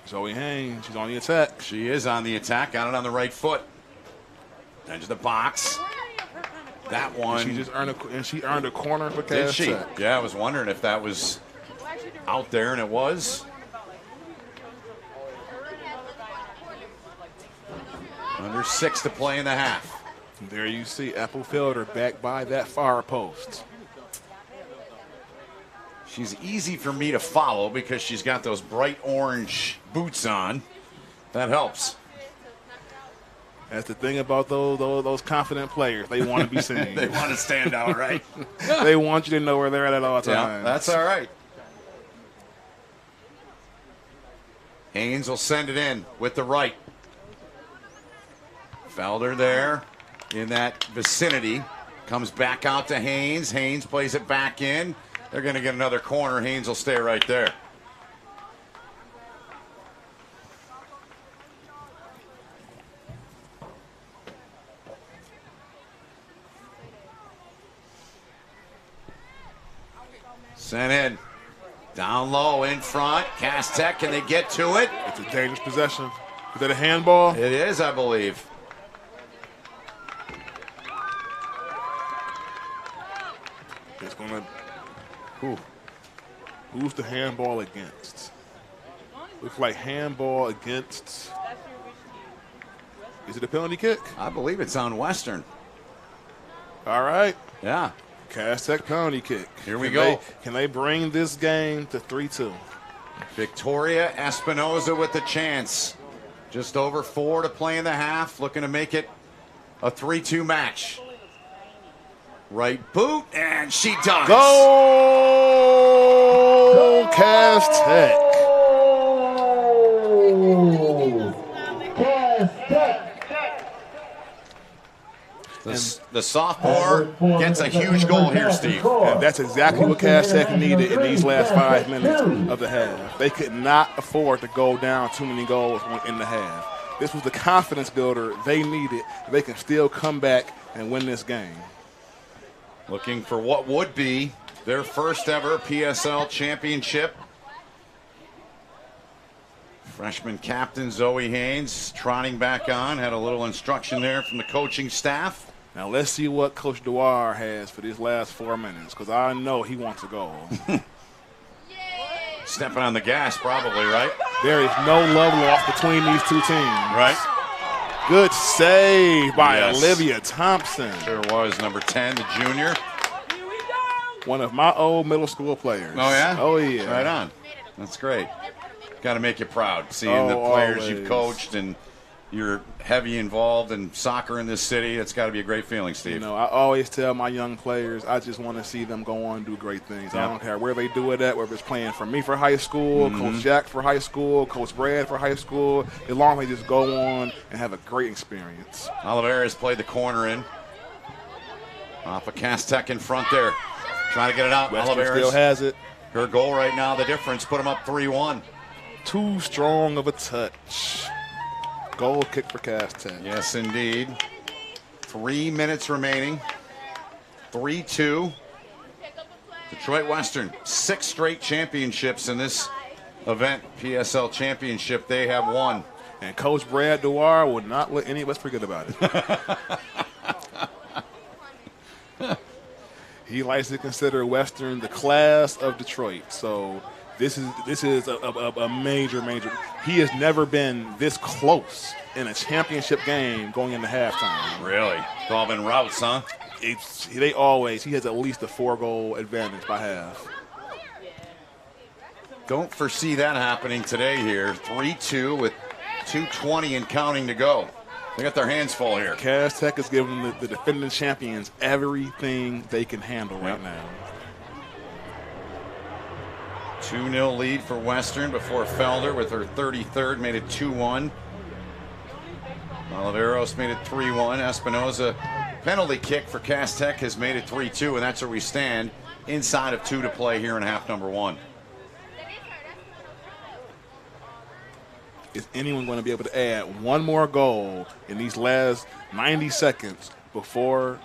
Zoe Haynes, she's on the attack. She is on the attack. Got it on the right foot. Edge of the box. That one. She just earned a corner for Did Cass she? Tech. Yeah, I was wondering if that was out there, and it was. Under 6 to play in the half. And there you see Applefelder back by that far post. She's easy for me to follow because she's got those bright orange boots on. That helps. That's the thing about those confident players. They want to be seen. They want to stand out, right? They want you to know where they're at all times. Yeah, that's all right. Haynes will send it in with the right. Felder there in that vicinity. Comes back out to Haynes. Haynes plays it back in. They're going to get another corner. Haynes will stay right there. Sent in. Down low in front. Cass Tech, can they get to it? It's a dangerous possession. Is that a handball? It is, I believe. It's going to... Who's the handball against? Looks like handball against... Is it a penalty kick? I believe it's on Western. All right. Yeah. Cass Tech penalty kick. Here we go. Can they bring this game to 3-2? Victoria Espinoza with the chance. Just over 4 to play in the half. Looking to make it a 3-2 match. Right boot, and she does. Go! Cass Tech. Cass Tech. The sophomore gets a huge goal here, Steve. And that's exactly what Cass Tech needed in these last 5 minutes of the half. They could not afford to go down too many goals in the half. This was the confidence builder they needed. They can still come back and win this game. Looking for what would be their first ever PSL championship. Freshman captain Zoe Haynes trotting back on. Had a little instruction there from the coaching staff. Now let's see what Coach Dwyer has for these last 4 minutes, because I know he wants a goal. Stepping on the gas probably, right? There is no love lost between these two teams. Right. Good save by Yes. Olivia Thompson. Sure was. Number 10, the junior. One of my old middle school players. Oh, yeah? Oh, yeah. Right on. That's great. Got to make you proud seeing the players you've always. coached, and you're heavy involved in soccer in this city. It's got to be a great feeling, Steve. You know, I always tell my young players, I just want to see them go on and do great things. Yeah. I don't care where they do it at, whether it's playing for me for high school, Coach Jack for high school, Coach Brad for high school, as long as they just go on and have a great experience. Oliveira's played the corner in. Off of Cass Tech in front there. Trying to get it out. Western Oliveira's still has it. her goal right now, the difference. Put them up 3-1. Too strong of a touch. Goal kick for Cass Tech. Yes, indeed. 3 minutes remaining. 3-2. Detroit Western, 6 straight championships in this event. PSL championship, they have won. And Coach Brad Dwyer would not let any of us forget about it. He likes to consider Western the class of Detroit. So this is a major. He has never been this close in a championship game going into halftime. Really? It's all been routes, huh? He has at least a 4-goal advantage by half. Don't foresee that happening today here. 3-2 with 2:20 and counting to go. They got their hands full here. Cass Tech is giving the defending champions everything they can handle right now. 2-0 lead for Western before Felder with her 33rd made it 2-1. Oliveros made it 3-1. Espinoza penalty kick for Cass Tech has made it 3-2, and that's where we stand inside of 2 to play here in half number 1. Is anyone going to be able to add one more goal in these last 90 seconds before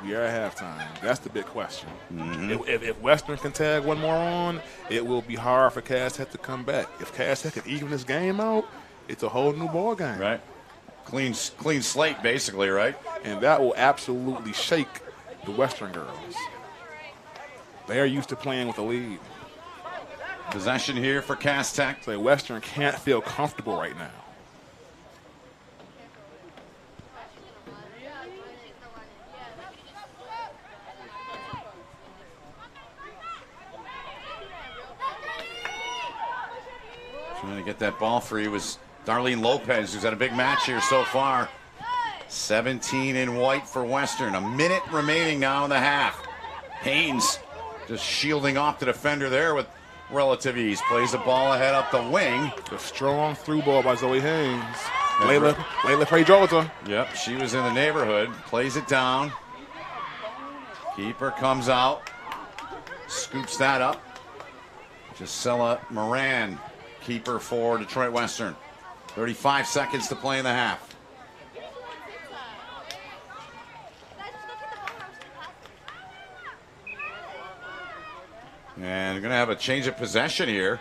we are at halftime? That's the big question. If Western can tag one more on, it will be hard for Cass Tech to come back. If Cass Tech can even this game out, it's a whole new ball game. Right. Clean slate, basically, right? And that will absolutely shake the Western girls. They are used to playing with a lead. Possession here for Cass Tech. So Western can't feel comfortable right now. Trying to get that ball free was Darlene Lopez, who's had a big match here so far. 17 in white for Western. A minute remaining now in the half. Haynes just shielding off the defender there with relative ease. Plays the ball ahead up the wing. A strong through ball by Zoe Haynes. Layla Pedroza. Yep, she was in the neighborhood. Plays it down. Keeper comes out. Scoops that up. Gisela Moran, keeper for Detroit Western. 35 seconds to play in the half. And we're going to have a change of possession here.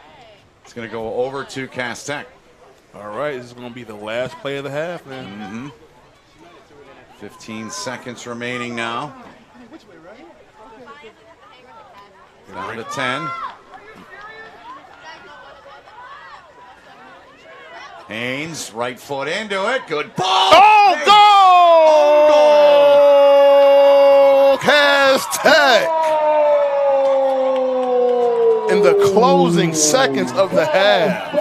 It's going to go over to Cass Tech. All right, this is going to be the last play of the half, man. 15 seconds remaining now. Down to 10. Haynes, right foot into it. Good ball. Oh, goal! Cass Tech. In the closing seconds of the half.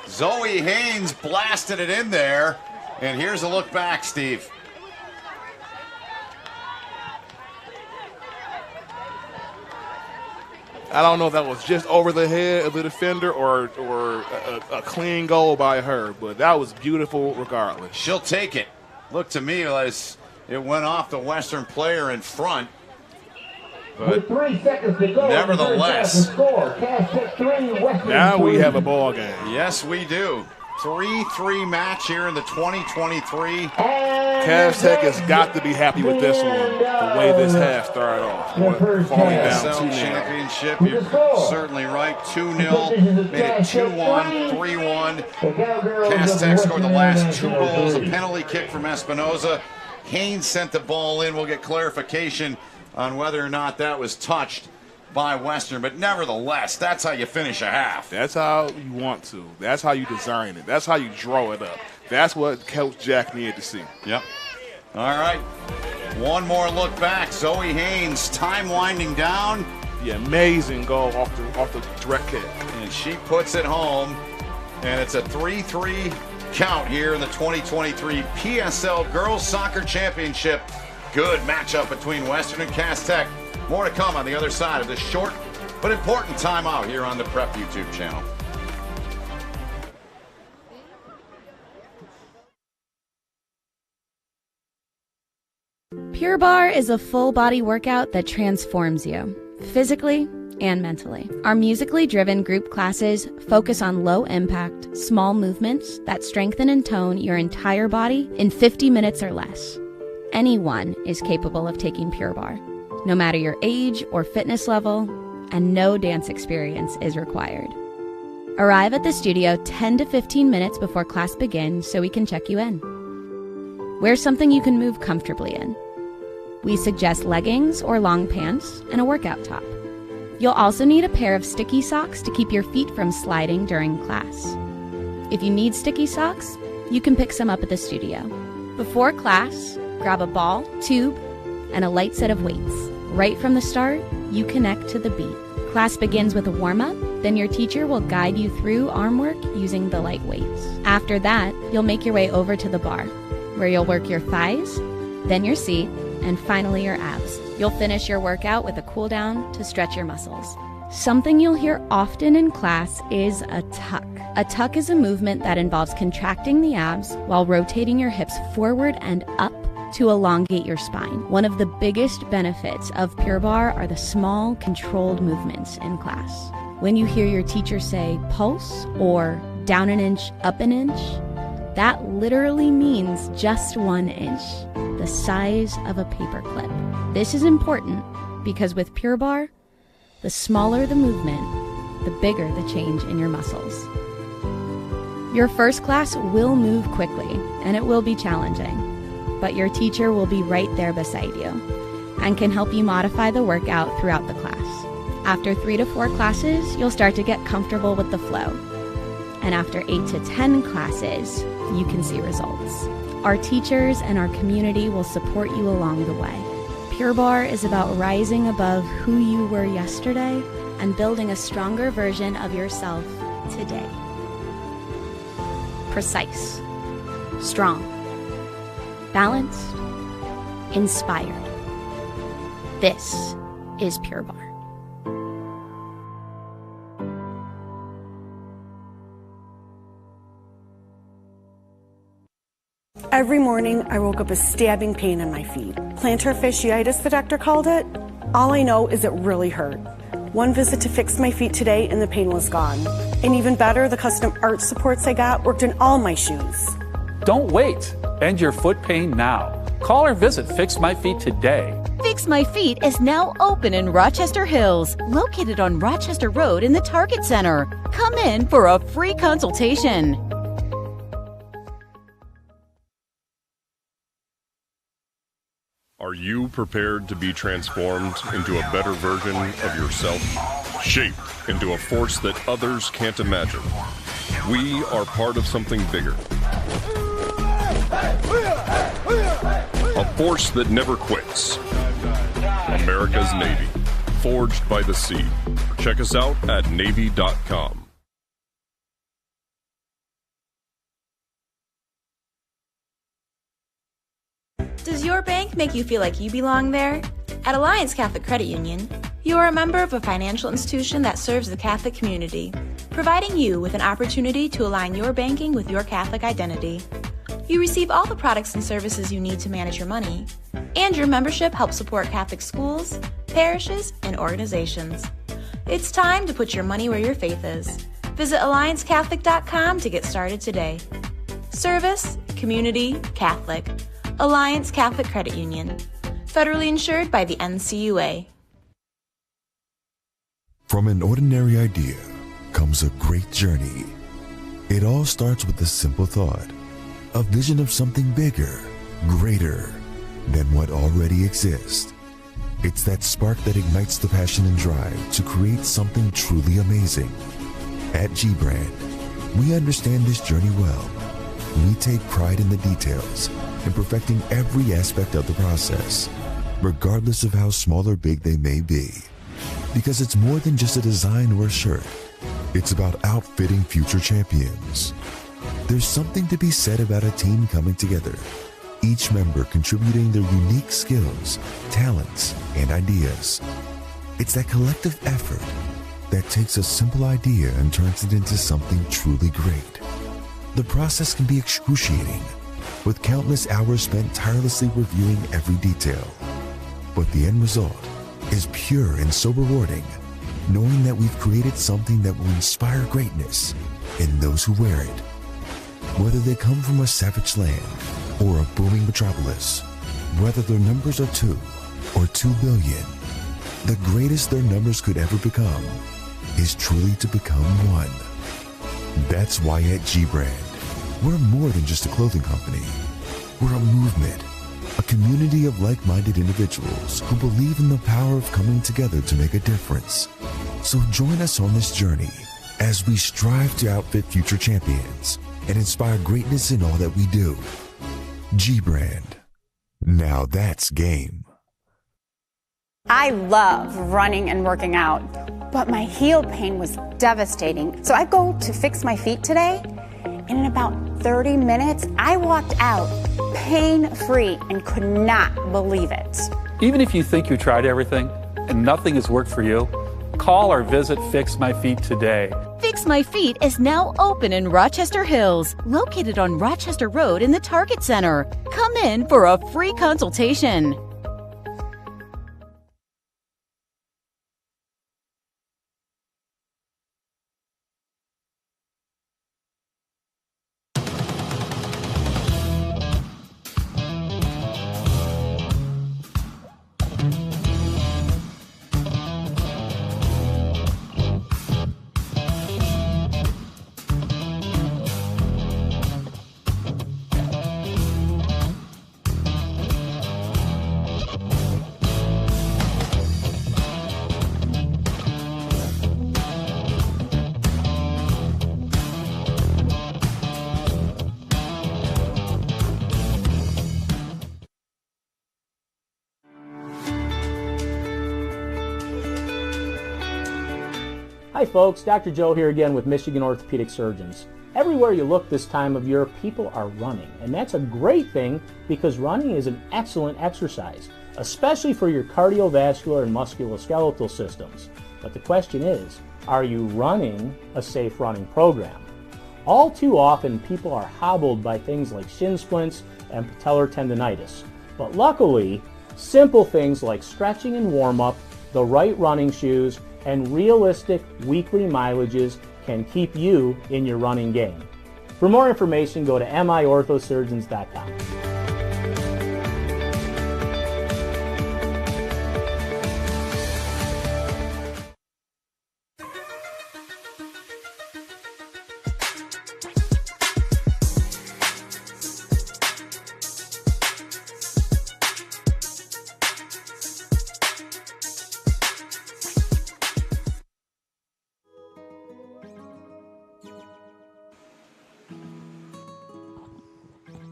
Zoe Haynes blasted it in there. And here's a look back, Steve. I don't know if that was just over the head of the defender or a clean goal by her, but that was beautiful regardless. She'll take it. Looked to me as it went off the Western player in front. With 3 seconds to go, nevertheless, score. Cass Tech 3, Western Now 3. we have a ball game. Yes, we do. 3-3 match here in the 2023 Cass Tech has got to be happy with this one, the way this half started off. Falling down PSL 2-0. championship, you're certainly right. 2-0, made it 2-1, 3-1. Cass Tech scored the last 2 goals, a penalty kick from Espinoza. Haynes sent the ball in. We'll get clarification on whether or not that was touched by Western, but nevertheless, that's how you finish a half. That's how you want to. That's how you design it. That's how you draw it up. That's what Coach Jack needed to see. Yep. All right. One more look back. Zoe Haynes, time winding down. The amazing goal off the direct kick. And she puts it home, and it's a 3-3 count here in the 2023 PSL Girls Soccer Championship. Good matchup between Western and Cass Tech. More to come on the other side of this short but important timeout here on the Prep YouTube channel. Pure Barre is a full body workout that transforms you, physically and mentally. Our musically driven group classes focus on low impact, small movements that strengthen and tone your entire body in 50 minutes or less. Anyone is capable of taking Pure Barre, no matter your age or fitness level, and no dance experience is required. Arrive at the studio 10 to 15 minutes before class begins so we can check you in. Wear something you can move comfortably in. We suggest leggings or long pants and a workout top. You'll also need a pair of sticky socks to keep your feet from sliding during class. If you need sticky socks, you can pick some up at the studio. Before class, grab a ball, tube, and a light set of weights. Right from the start, you connect to the beat. Class begins with a warm-up, then your teacher will guide you through arm work using the light weights. After that, you'll make your way over to the bar, where you'll work your thighs, then your seat, and finally your abs. You'll finish your workout with a cool down to stretch your muscles. Something you'll hear often in class is a tuck. A tuck is a movement that involves contracting the abs while rotating your hips forward and up to elongate your spine. One of the biggest benefits of Pure Barre are the small, controlled movements in class. When you hear your teacher say pulse or down an inch, up an inch, that literally means just 1 inch, the size of a paperclip. This is important because with Pure Barre, the smaller the movement, the bigger the change in your muscles. Your first class will move quickly, and it will be challenging. But your teacher will be right there beside you and can help you modify the workout throughout the class. After 3 to 4 classes, you'll start to get comfortable with the flow. And after 8 to 10 classes, you can see results. Our teachers and our community will support you along the way. Pure Barre is about rising above who you were yesterday and building a stronger version of yourself today. Precise, strong, balanced, inspired. This is Pure Barre. Every morning, I woke up with stabbing pain in my feet. Plantar fasciitis, the doctor called it. All I know is it really hurt. One visit to fix my feet today and the pain was gone. And even better, the custom arch supports I got worked in all my shoes. Don't wait. End your foot pain now. Call or visit Fix My Feet today. Fix My Feet is now open in Rochester Hills, located on Rochester Road in the Target Center. Come in for a free consultation. Are you prepared to be transformed into a better version of yourself? Shaped into a force that others can't imagine. We are part of something bigger. A force that never quits. America's Navy. Forged by the sea. Check us out at Navy.com. Does your bank make you feel like you belong there? At Alliance Catholic Credit Union, you are a member of a financial institution that serves the Catholic community, providing you with an opportunity to align your banking with your Catholic identity. You receive all the products and services you need to manage your money, and your membership helps support Catholic schools, parishes, and organizations. It's time to put your money where your faith is. Visit AllianceCatholic.com to get started today. Service, community, Catholic. Alliance Catholic Credit Union. Federally insured by the NCUA. From an ordinary idea comes a great journey. It all starts with a simple thought, a vision of something bigger, greater than what already exists. It's that spark that ignites the passion and drive to create something truly amazing. At G-Brand, we understand this journey well. We take pride in the details and perfecting every aspect of the process, regardless of how small or big they may be. Because it's more than just a design or a shirt. It's about outfitting future champions. There's something to be said about a team coming together, each member contributing their unique skills, talents, and ideas. It's that collective effort that takes a simple idea and turns it into something truly great. The process can be excruciating, with countless hours spent tirelessly reviewing every detail. But the end result is pure and so rewarding, knowing that we've created something that will inspire greatness in those who wear it. Whether they come from a savage land or a booming metropolis, whether their numbers are 2 or 2 billion, the greatest their numbers could ever become is truly to become one. That's why at G-Brand, we're more than just a clothing company. We're a movement, a community of like-minded individuals who believe in the power of coming together to make a difference. So join us on this journey as we strive to outfit future champions and inspire greatness in all that we do. G-Brand. Now that's game. I love running and working out, but my heel pain was devastating. So I go to fix my feet today, and in about 30 minutes, I walked out pain-free and could not believe it. Even if you think you tried everything and nothing has worked for you, call or visit Fix My Feet today. Fix My Feet is now open in Rochester Hills, located on Rochester Road in the Target Center. Come in for a free consultation. Hi folks, Dr. Joe here again with Michigan Orthopedic Surgeons. Everywhere you look this time of year, people are running, and that's a great thing because running is an excellent exercise, especially for your cardiovascular and musculoskeletal systems. But the question is, are you running a safe running program? All too often, people are hobbled by things like shin splints and patellar tendonitis. But luckily, simple things like stretching and warm-up, the right running shoes, and realistic weekly mileages can keep you in your running game. For more information, go to miorthosurgeons.com.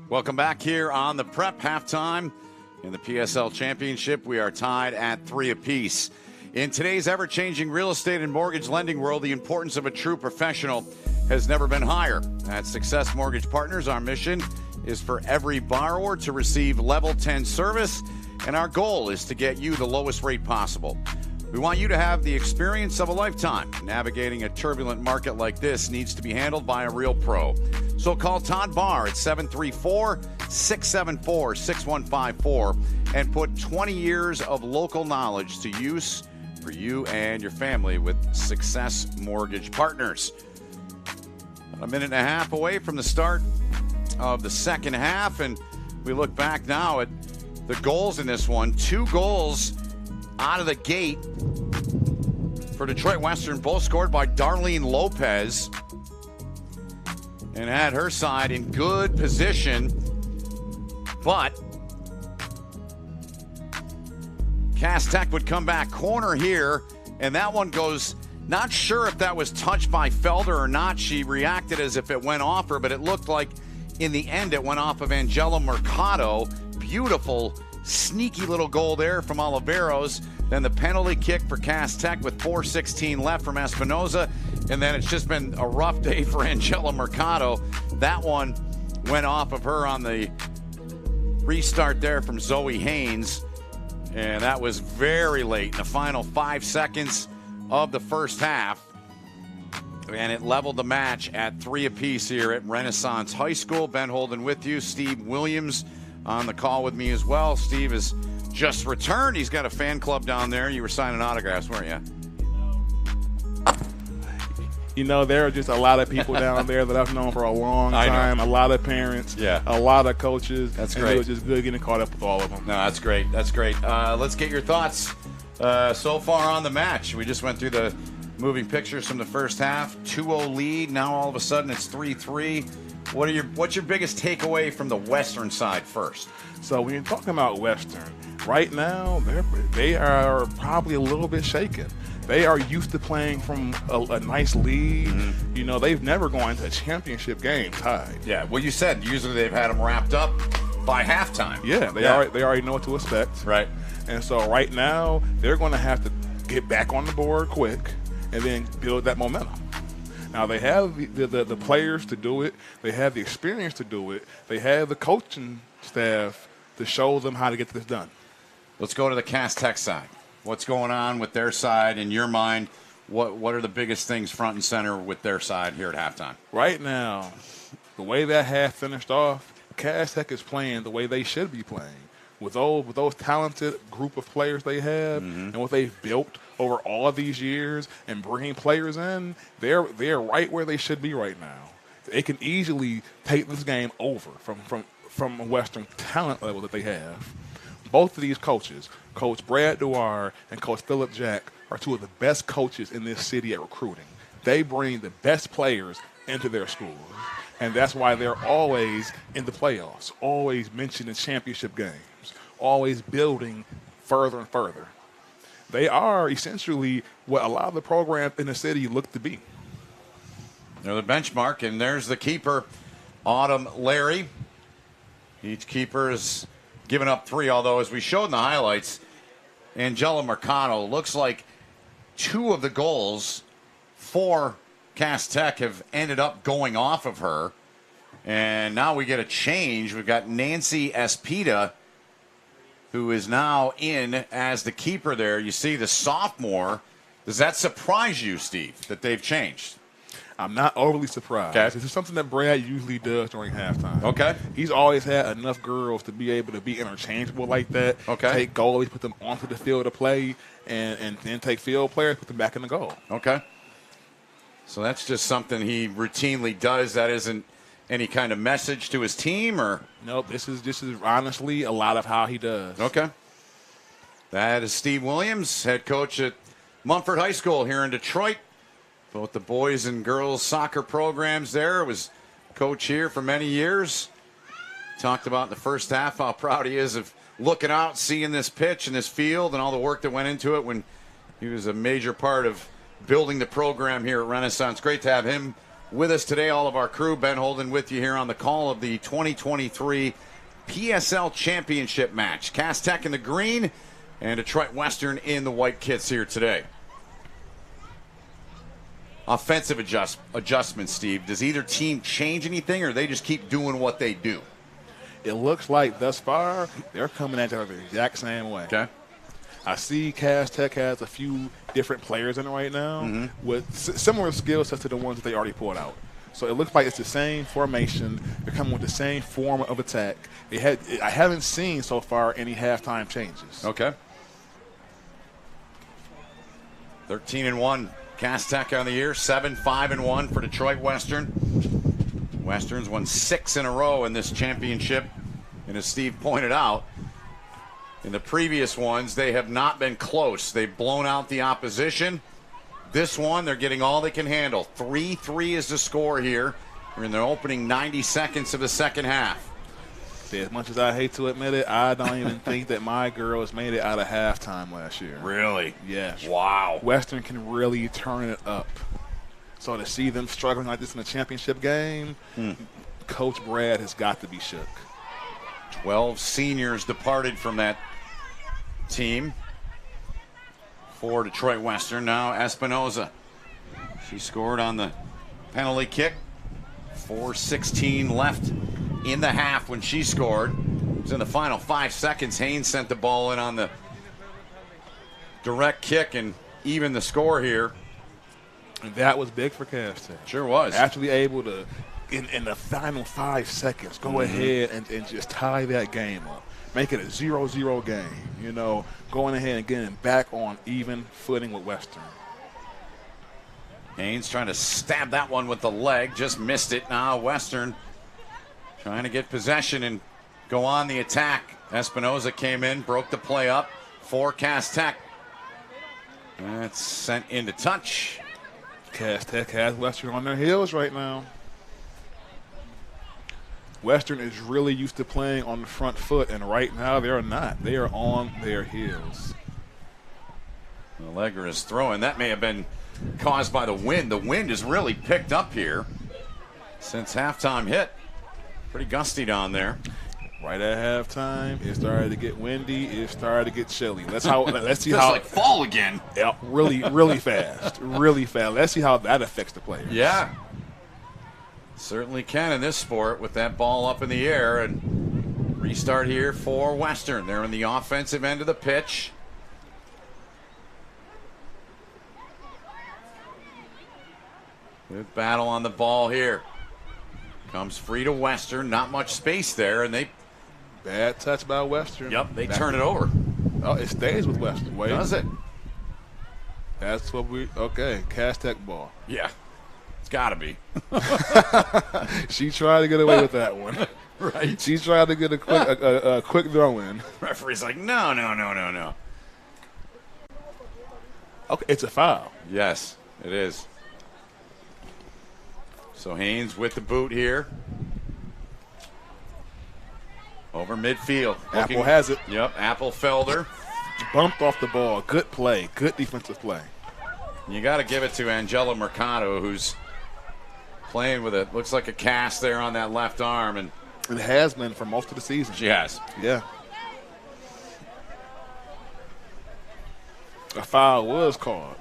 Welcome back here on the Prep halftime in the PSL Championship. We are tied at 3 apiece. In today's ever-changing real estate and mortgage lending world, the importance of a true professional has never been higher. At Success Mortgage Partners, our mission is for every borrower to receive level 10 service, and our goal is to get you the lowest rate possible. We want you to have the experience of a lifetime. Navigating a turbulent market like this needs to be handled by a real pro. So call Todd Barr at 734-674-6154 and put 20 years of local knowledge to use for you and your family with Success Mortgage Partners. A minute and a half away from the start of the second half, and we look back now at the goals in this one. 2 goals out of the gate for Detroit Western, both scored by Darlene Lopez, and had her side in good position. But Cass Tech would come back corner here, and that one goes, not sure if that was touched by Felder or not. She reacted as if it went off her, but it looked like in the end it went off of Angela Mercado. Beautiful, sneaky little goal there from Oliveros. Then the penalty kick for Cass Tech with 4:16 left from Espinoza. And then it's just been a rough day for Angela Mercado. That one went off of her on the restart there from Zoe Haynes. And that was very late in the final 5 seconds of the first half. And it leveled the match at 3 apiece here at Renaissance High School. Ben Holden with you. Steve Williams on the call with me as well. Steve has just returned. He's got a fan club down there. You were signing autographs, weren't you? You know, there are just a lot of people down there that I've known for a long time. A lot of parents, a lot of coaches. That's great. It was just good getting caught up with all of them. No, that's great. That's great. Let's get your thoughts so far on the match. We just went through the moving pictures from the first half. 2-0 lead. Now all of a sudden it's 3-3. What's your biggest takeaway from the Western side first? So when you're talking about Western, right now they are probably a little bit shaken. They are used to playing from a nice lead. Mm-hmm. You know, they've never gone to a championship game tied. Yeah, well, you said usually they've had them wrapped up by halftime. Yeah, they already know what to expect. Right. And so right now they're going to have to get back on the board quick and then build that momentum. Now they have the players to do it. They have the experience to do it. They have the coaching staff to show them how to get this done. Let's go to the Cass Tech side. What's going on with their side in your mind? What are the biggest things front and center with their side here at halftime? Right now, the way that half finished off, Cass Tech is playing the way they should be playing. With those talented group of players they have and what they've built over all of these years and bringing players in, they're right where they should be right now. They can easily take this game over from a Western talent level that they have. Both of these coaches, Coach Brad Dewar and Coach Philip Jack, are two of the best coaches in this city at recruiting. They bring the best players into their schools, and that's why they're always in the playoffs, always mentioned in championship games, always building further and further. They are essentially what a lot of the programs in the city look to be. They're the benchmark, and there's the keeper, Autumn Larry. Each keeper is giving up 3, although as we showed in the highlights, Angela Mercado, looks like 2 of the goals for Cass Tech have ended up going off of her. And now we get a change. We've got Nancy Espita, who is now in as the keeper there. You see the sophomore. Does that surprise you, Steve, that they've changed? I'm not overly surprised. Okay. This is something that Brad usually does during halftime. Okay. He's always had enough girls to be able to be interchangeable like that. Okay. Take goalies, put them onto the field to play, and then take field players, put them back in the goal. Okay. So that's just something he routinely does. That isn't any kind of message to his team, or? Nope. This is honestly a lot of how he does. Okay. That is Steve Williams, head coach at Mumford High School here in Detroit. Both the boys and girls soccer programs there. Was coach here for many years. Talked about in the first half how proud he is of looking out, seeing this pitch and this field and all the work that went into it when he was a major part of building the program here at Renaissance. Great to have him with us today. All of our crew, Ben Holden with you here on the call of the 2023 PSL Championship match. Cass Tech in the green and Detroit Western in the white kits here today. Offensive adjustments, Steve. Does either team change anything, or they just keep doing what they do? It looks like thus far they're coming at it the exact same way. Okay. I see Cass Tech has a few different players in it right now with similar skill sets to the ones that they already pulled out. So it looks like it's the same formation. They're coming with the same form of attack. I haven't seen so far any halftime changes. Okay. 13-1. Cass Tech on the year, 7-5-1 for Detroit Western. Westerns won 6 in a row in this championship And as Steve pointed out, in the previous ones, they have not been close. They've blown out the opposition. This one, they're getting all they can handle. 3-3 is the score here. We're in the opening 90 seconds of the second half. See, as much as I hate to admit it, I don't even think that my girls made it out of halftime last year. Really? Yes. Wow. Western can really turn it up. So to see them struggling like this in a championship game, Coach Brad has got to be shook. 12 seniors departed from that team for Detroit Western. Now Espinoza. She scored on the penalty kick. 4:16 left in the half when she scored. It was in the final 5 seconds. Haynes sent the ball in on the direct kick and even the score here. And that was big for Cass Tech. Sure was. Actually able to, in the final 5 seconds, go ahead and just tie that game up. Make it a 0-0 game, you know, going ahead and getting back on even footing with Western. Haynes trying to stab that one with the leg, just missed it. Now Western trying to get possession and go on the attack. Espinoza came in, broke the play up for Cass Tech. That's sent into touch. Cass Tech has Western on their heels right now. Western is really used to playing on the front foot, and right now they're not. They are on their heels. Allegra is throwing. That may have been caused by the wind. The wind has really picked up here since halftime hit. Pretty gusty down there. Right at halftime, it started to get windy. It started to get chilly. Let's see how. It's like fall again. Yep, really fast, really fast. Let's see how that affects the players. Yeah, certainly can in this sport with that ball up in the air. And restart here for Western. They're in the offensive end of the pitch. Good battle on the ball here. Comes free to Western. Not much space there, and they. Bad touch by Western. Yep, they turn it over. Oh, it stays with Western. Wait. Does it? That's what we. Okay, Cass Tech ball. Yeah, it's got to be. She tried to get away with that one. Right. She tried to get a quick throw in. Referee's like, no. Okay, it's a foul. Yes, it is. So Haynes with the boot here. Over midfield. Apple has it. Yep, Apple Felder. Bumped off the ball. Good play. Good defensive play. You got to give it to Angela Mercado, who's playing with it. Looks like a cast there on that left arm. And it has been for most of the season. She has. Yeah. A foul was called.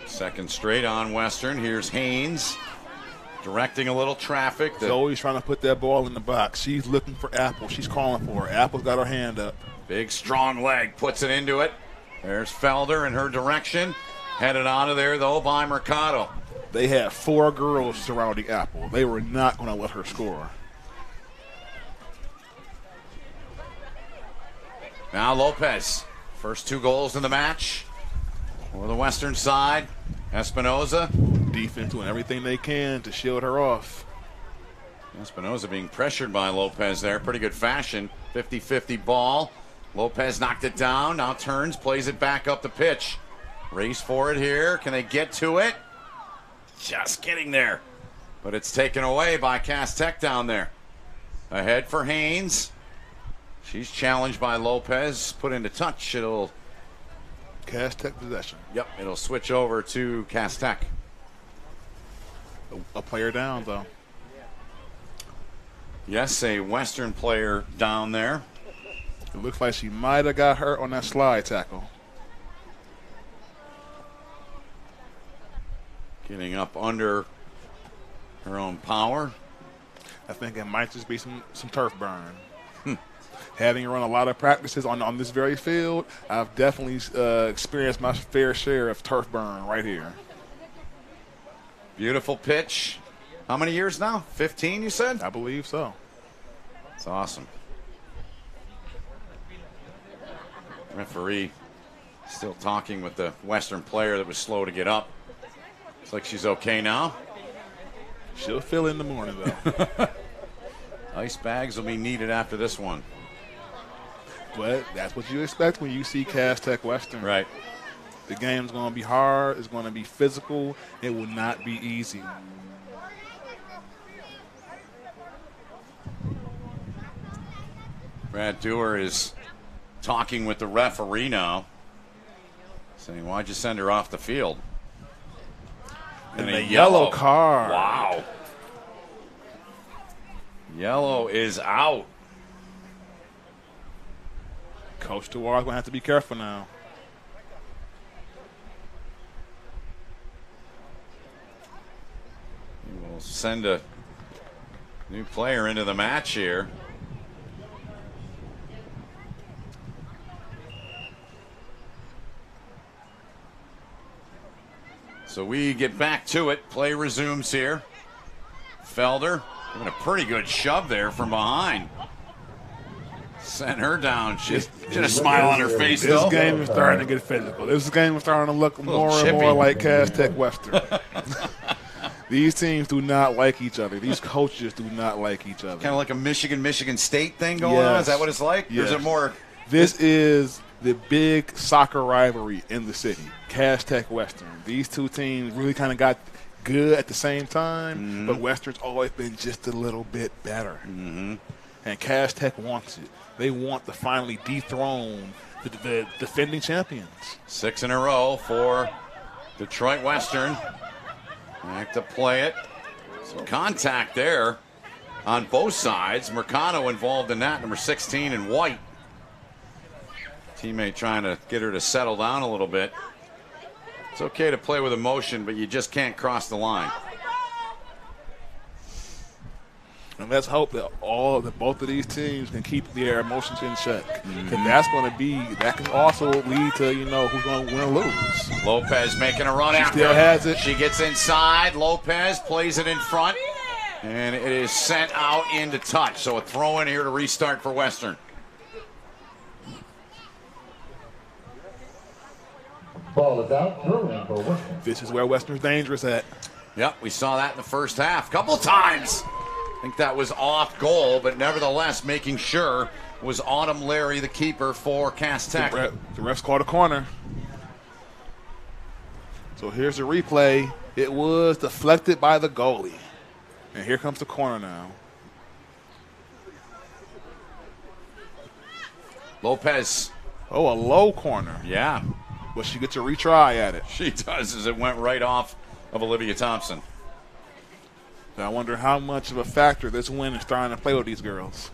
Second straight on Western. Here's Haynes directing a little traffic. Zoe's trying to put that ball in the box. She's looking for Apple. She's calling for her. Apple's got her hand up. Big, strong leg puts it into it. There's Felder in her direction. Headed out of there, though, by Mercado. They had 4 girls surrounding Apple. They were not going to let her score. Now Lopez. First 2 goals in the match for the Western side. Espinoza. Defense doing everything they can to shield her off. Espinoza being pressured by Lopez there. Pretty good fashion. 50-50 ball. Lopez knocked it down. Now turns, plays it back up the pitch. Race for it here. Can they get to it? Just getting there. But it's taken away by Cass Tech down there. Ahead for Haynes. She's challenged by Lopez. Put into touch. It'll. Cass Tech possession. Yep, it'll switch over to Cass Tech. A player down, though. Yes, a Western player down there. It looks like she might have got hurt on that slide tackle. Getting up under her own power. I think it might just be some turf burn. Having run a lot of practices on this very field, I've definitely experienced my fair share of turf burn right here. Beautiful pitch. How many years now? 15, you said? I believe so. That's awesome. Referee still talking with the Western player that was slow to get up. Looks like she's okay now. She'll feel in the morning, though. Ice bags will be needed after this one. But that's what you expect when you see Cass Tech Western. Right. The game's going to be hard. It's going to be physical. It will not be easy. Brad Dewar is talking with the referee now, saying, why'd you send her off the field? And a yellow card. Wow. Yellow is out. Coach Dewar's going to have to be careful now. He will send a new player into the match here. So we get back to it. Play resumes here. Felder giving a pretty good shove there from behind. Sent her down. She's got a smile on her face, though. This game is starting to get physical. This game is starting to look more and more like Cass Tech Western. These teams do not like each other. These coaches do not like each other. Kind of like a Michigan State thing going on? Is that what it's like? Yes. Or is it more? This is the big soccer rivalry in the city. Cass Tech Western. These two teams really kind of got good at the same time, but Western's always been just a little bit better. And Cass Tech wants it. They want to finally dethrone the defending champions. 6 in a row for Detroit Western. Back to play it. Some contact there on both sides. Mercado involved in that, number 16 in white. Teammate trying to get her to settle down a little bit. It's okay to play with emotion, but you just can't cross the line. And let's hope that both of these teams can keep their emotions in check. Because that can also lead to, who's going to win or lose. Lopez making a run after. She still has it. She gets inside. Lopez plays it in front. And it is sent out into touch. So a throw in here to restart for Western. Ball is out, throwing for Western. This is where Western's dangerous at. Yep, we saw that in the first half. Couple times. I think that was off goal, but nevertheless making sure was Autumn Larry, the keeper for Cass Tech. The refs called a corner. So here's the replay. It was deflected by the goalie. And here comes the corner now. Lopez. Oh, a low corner. Yeah. But she gets a retry at it. She does, as it went right off of Olivia Thompson. I wonder how much of a factor this win is starting to play with these girls.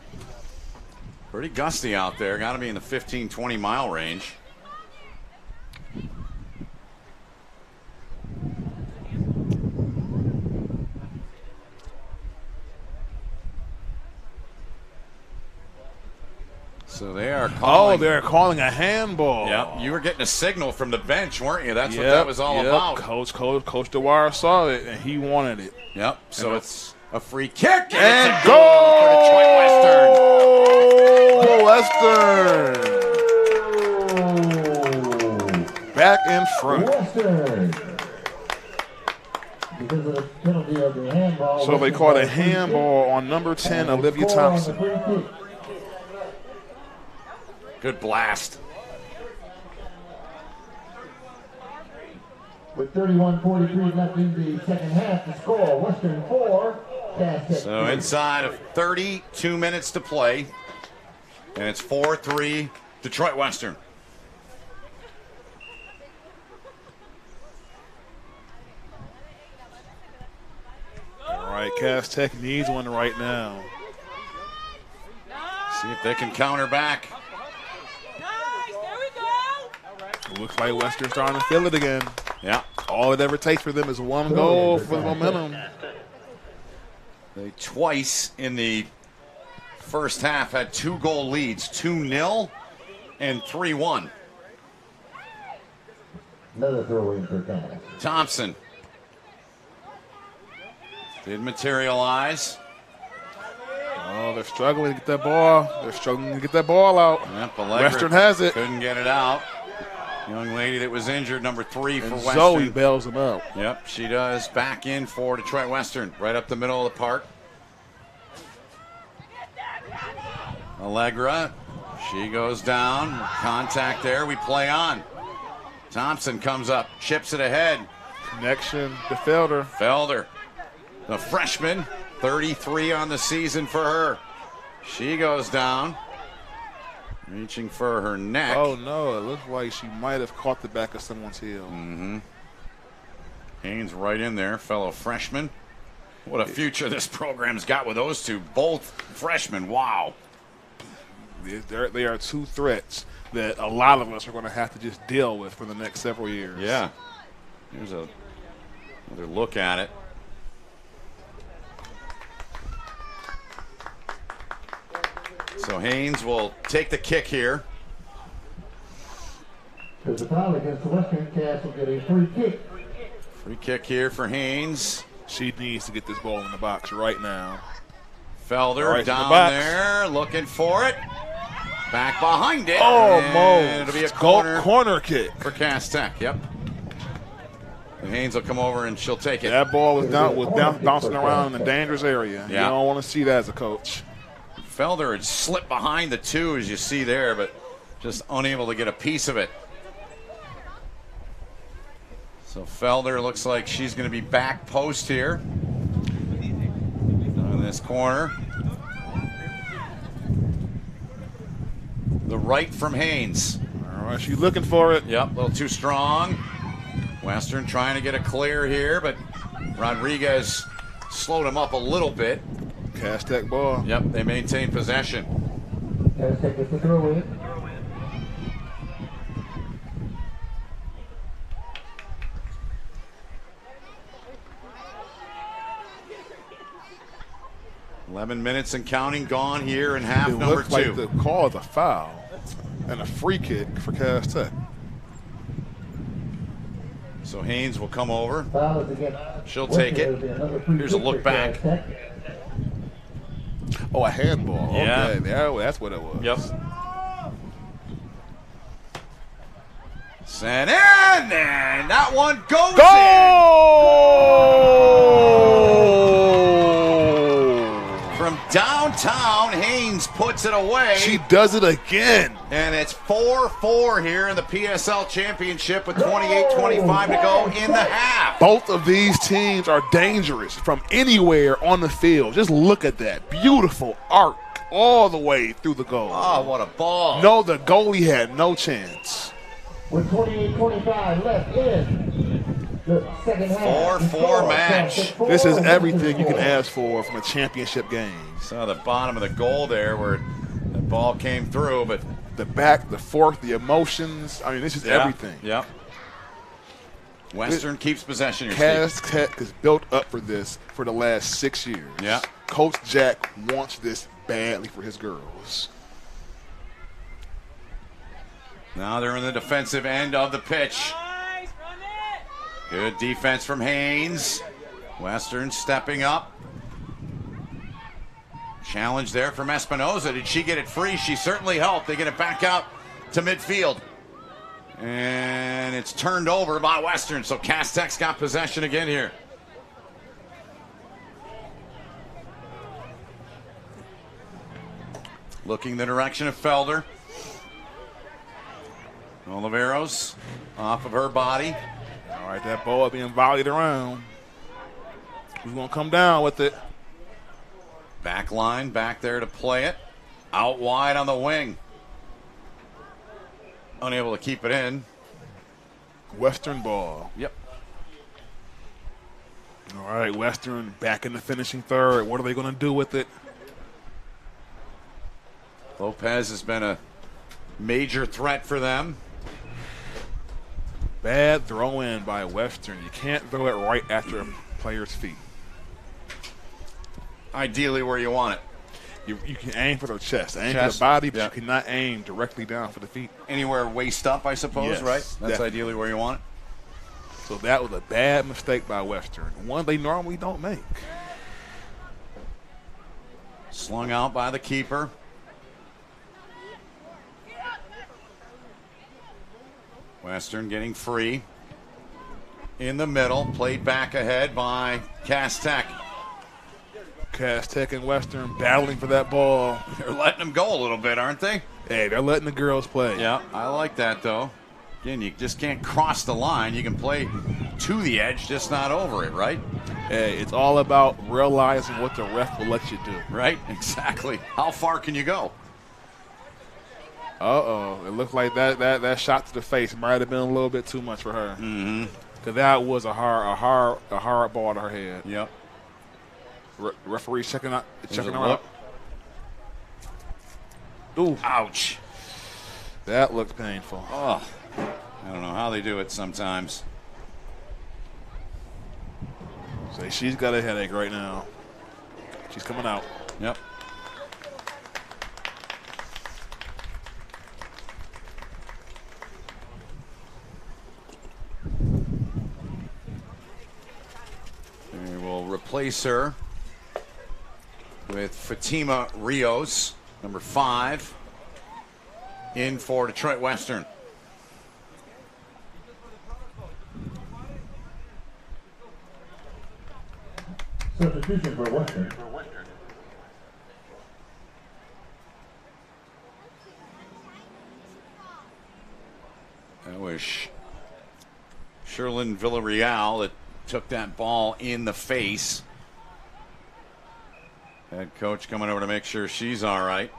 Pretty gusty out there. Got to be in the 15, 20-mile range. So they are calling. Oh, they're calling a handball. Yep, you were getting a signal from the bench, weren't you? That's what that was all about. Coach Dewar saw it, and he wanted it. Yep, so it's a free kick. And it's a goal for Detroit Western. Back in front. Western. Because of the penalty of the handball. So they called a handball on number 10, Olivia Thompson. Good blast. With 31:43 left in the second half, the score, Western 4, Cass Tech 3. So inside of 32 minutes to play, and it's 4-3 Detroit Western. All right, Cass Tech needs one right now. See if they can counter back. Looks like Western's starting to feel it again. Yeah. All it ever takes for them is one goal for the momentum. They twice in the first half had 2-goal leads, 2-0 and 3-1. Another throw in for Cass. Thompson did materialize. Oh, they're struggling to get that ball. They're struggling to get that ball out. Yep, Western has it. Couldn't get it out. Young lady that was injured, number 3 for Western. Zoe bails him out. Yep, she does. Back in for Detroit Western, right up the middle of the park. Allegra, she goes down. Contact there. We play on. Thompson comes up, chips it ahead. Connection to Felder. Felder, the freshman, 33 on the season for her. She goes down, reaching for her neck. Oh, no, it looks like she might have caught the back of someone's heel. Haynes right in there, fellow freshman. What a future this program's got with those two, both freshmen. Wow. They are two threats that a lot of us are going to have to just deal with for the next several years. Yeah. Here's another look at it. So Haynes will take the kick here. There's a foul against the Western Cast will get a free kick. Free kick here for Haynes. She needs to get this ball in the box right now. Felder right down there, looking for it. Back behind it. Almost. It'll be a corner kick for Cass Tech. Yep. And Haynes will come over and she'll take it. That ball was bouncing around in the dangerous area. Yeah. You don't want to see that as a coach. Felder had slipped behind the two, as you see there, but just unable to get a piece of it. So Felder looks like she's going to be back post here in this corner. The right from Haynes. All right, she's looking for it. Yep, a little too strong. Western trying to get a clear here, but Rodriguez slowed him up a little bit. Cass Tech ball. Yep, they maintain possession. Cass Tech gets the throw in. $11 minutes and counting gone here in half number 2. It looks like the call is a foul and a free kick for Cass Tech. So Haynes will come over. Foul is against She'll take it. Here's a look back. Oh, a handball. Yeah. Okay, that's what it was. Yep. Sent in, and that one goes in. From downtown, Haynes puts it away. She does it again. And it's 4-4 here in the PSL Championship with 28-25 to go in the half. Both of these teams are dangerous from anywhere on the field. Just look at that. Beautiful arc all the way through the goal. Oh, what a ball. No, the goalie had no chance. With 28-25 left in the second half. 4-4 match. This is everything you can ask for from a championship game. Saw the bottom of the goal there where the ball came through, but the back, the forth, the emotions. I mean, this is everything. Yep. Western keeps possession. Cass Tech is built up for this for the last 6 years. Yeah. Coach Jack wants this badly for his girls. Now they're in the defensive end of the pitch. Good defense from Haynes. Western stepping up. Challenge there from Espinoza. Did she get it free? She certainly helped. They get it back out to midfield. And it's turned over by Western. So Cass Tech's got possession again here. Looking the direction of Felder. Oliveros off of her body. All right, that ball being volleyed around. Who's going to come down with it? Back line back there to play it. Out wide on the wing. Unable to keep it in. Western ball. Yep. All right, Western back in the finishing third. What are they going to do with it? Lopez has been a major threat for them. Bad throw in by Western. You can't throw it right after a player's feet. Ideally where you want it. You can aim for the chest, aim for the body, but you cannot aim directly down for the feet. Anywhere waist up, I suppose, yes, right? That's definitely. ideally where you want it. So that was a bad mistake by Western, one they normally don't make. Slung out by the keeper. Western getting free. In the middle, played back ahead by Cass Tech. Cass Tech and Western battling for that ball. They're letting them go a little bit, aren't they? Hey, they're letting the girls play. Yeah, I like that, though. Again, you just can't cross the line. You can play to the edge, just not over it, right? Hey, it's all about realizing what the ref will let you do. Right, exactly. How far can you go? Uh-oh, it looked like that shot to the face might have been a little bit too much for her. Mm-hmm. Because that was a hard ball to her head. Yep. Referee checking her look. out. Ooh. Ouch. That looked painful. Oh, I don't know how they do it sometimes. So she's got a headache right now. She's coming out. Yep. We will replace her with Fatima Rios, number 5, in for Detroit Western. Substitution for Western. That was Sherlyn Villarreal that took that ball in the face. Head coach coming over to make sure she's all right.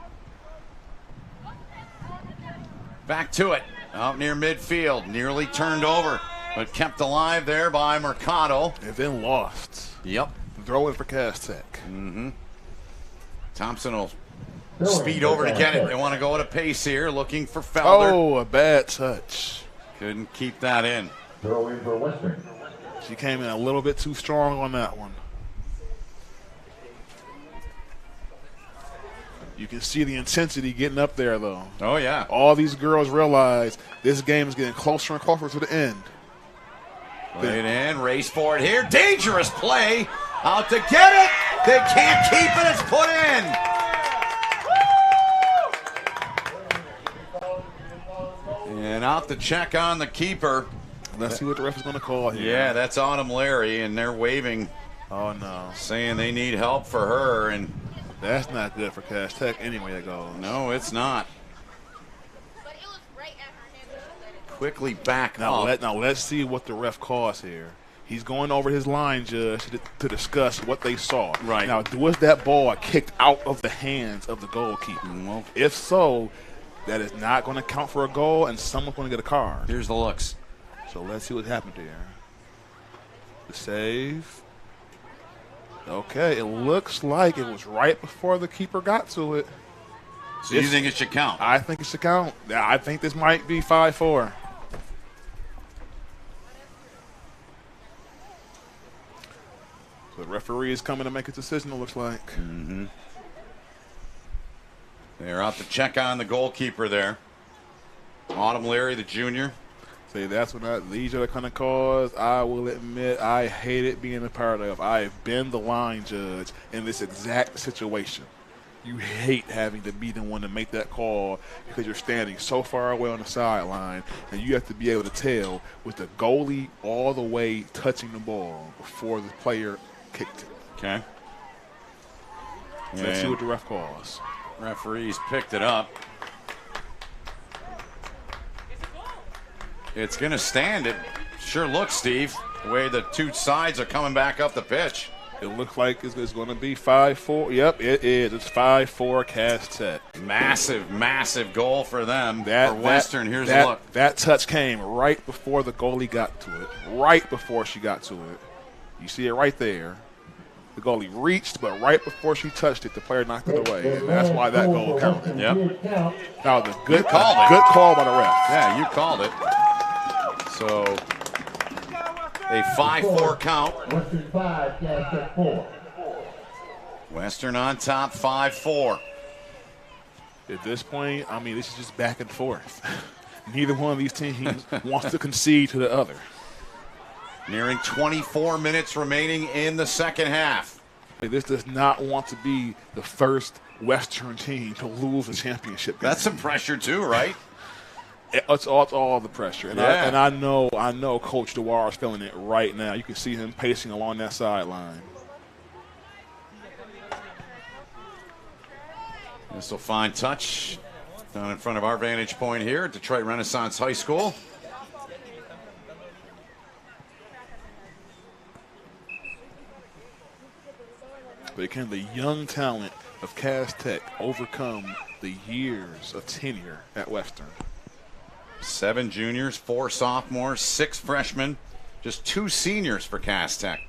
Back to it, out near midfield, nearly turned over, but kept alive there by Mercado. And then lost. Yep. Throw it for Cass Tech. Mm-hmm. Thompson will speed over to get it. They want to go at a pace here, looking for Felder. Oh, a bad touch. Couldn't keep that in. Throw in for Western. She came in a little bit too strong on that one. You can see the intensity getting up there, though. Oh, yeah. All these girls realize this game is getting closer and closer to the end. Play it in, race for it here. Dangerous play. Out to get it. They can't keep it. It's put in. And out to check on the keeper. Let's see what the ref is going to call here. Yeah, that's Autumn Larry, and they're waving. Oh, no. Saying they need help for her. And that's not good for Cass Tech anyway it goes. No, it's not. Quickly back up. up. Now let's see what the ref calls here. He's going over his line judge to discuss what they saw. Right. Now, was that ball kicked out of the hands of the goalkeeper? Well, if so, that is not going to count for a goal, and someone's going to get a card. Here's the looks. So let's see what happened here. The save. Okay, it looks like it was right before the keeper got to it. So you think it should count? I think it should count. I think this might be 5-4. So the referee is coming to make a decision, it looks like. Mm-hmm. They're out to check on the goalkeeper there. Autumn Leary, the junior. See, that's what these are the kind of calls I will admit I hated being a part of. I've been the line judge in this exact situation. You hate having to be the one to make that call because you're standing so far away on the sideline, and you have to be able to tell with the goalie all the way touching the ball before the player kicked it. Okay. So let's see what the ref calls. Referees picked it up. It's going to stand. It sure looks, Steve, the way the two sides are coming back up the pitch. It looks like it's going to be 5-4. Yep, it is. It's 5-4 Cass Tech. Massive, massive goal for them. For Western, here's a look. That touch came right before the goalie got to it. Right before she got to it. You see it right there. The goalie reached, but right before she touched it, the player knocked it away. And that's why that goal counted. Yep. That was a good call. Good call by the ref. Yeah, you called it. So a 5-4 count. Western 5, Cass Tech 4. Western on top, 5-4. At this point, I mean, this is just back and forth. Neither one of these teams wants to concede to the other. Nearing 24 minutes remaining in the second half. This does not want to be the first Western team to lose a championship game. That's some pressure too, right? It's all the pressure. And, yeah. I know Coach DeWar is feeling it right now. You can see him pacing along that sideline. This will find touch down in front of our vantage point here at Detroit Renaissance High School. But can the young talent of Cass Tech overcome the years of tenure at Western? 7 juniors, 4 sophomores, 6 freshmen, just 2 seniors for Cass Tech.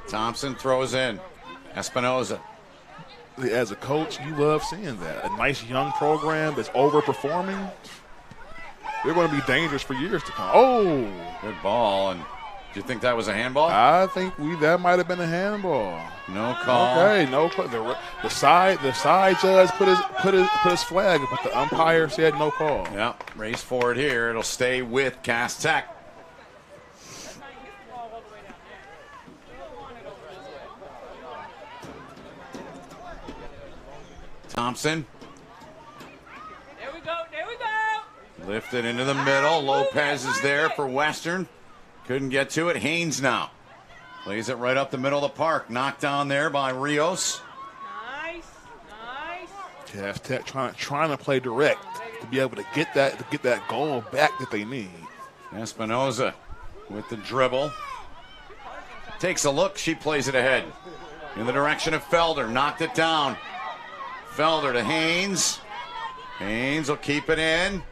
Thompson throws in. Espinoza. As a coach, you love seeing that. A nice young program that's overperforming. They're going to be dangerous for years to come. Oh! Good ball. And do you think that was a handball? I think that might have been a handball. No call. Okay, no call. The side judge put his flag, but the umpire said no call. Yeah, race forward here. It'll stay with Cass Tech. Thompson. There we go. Lifted into the middle. Lopez is there for Western. Couldn't get to it. Haynes now. Plays it right up the middle of the park. Knocked down there by Rios. Nice. Cass Tech trying to play direct to be able to get that goal back that they need. Espinoza with the dribble. Takes a look. She plays it ahead. In the direction of Felder. Knocked it down. Felder to Haynes. Haynes will keep it in.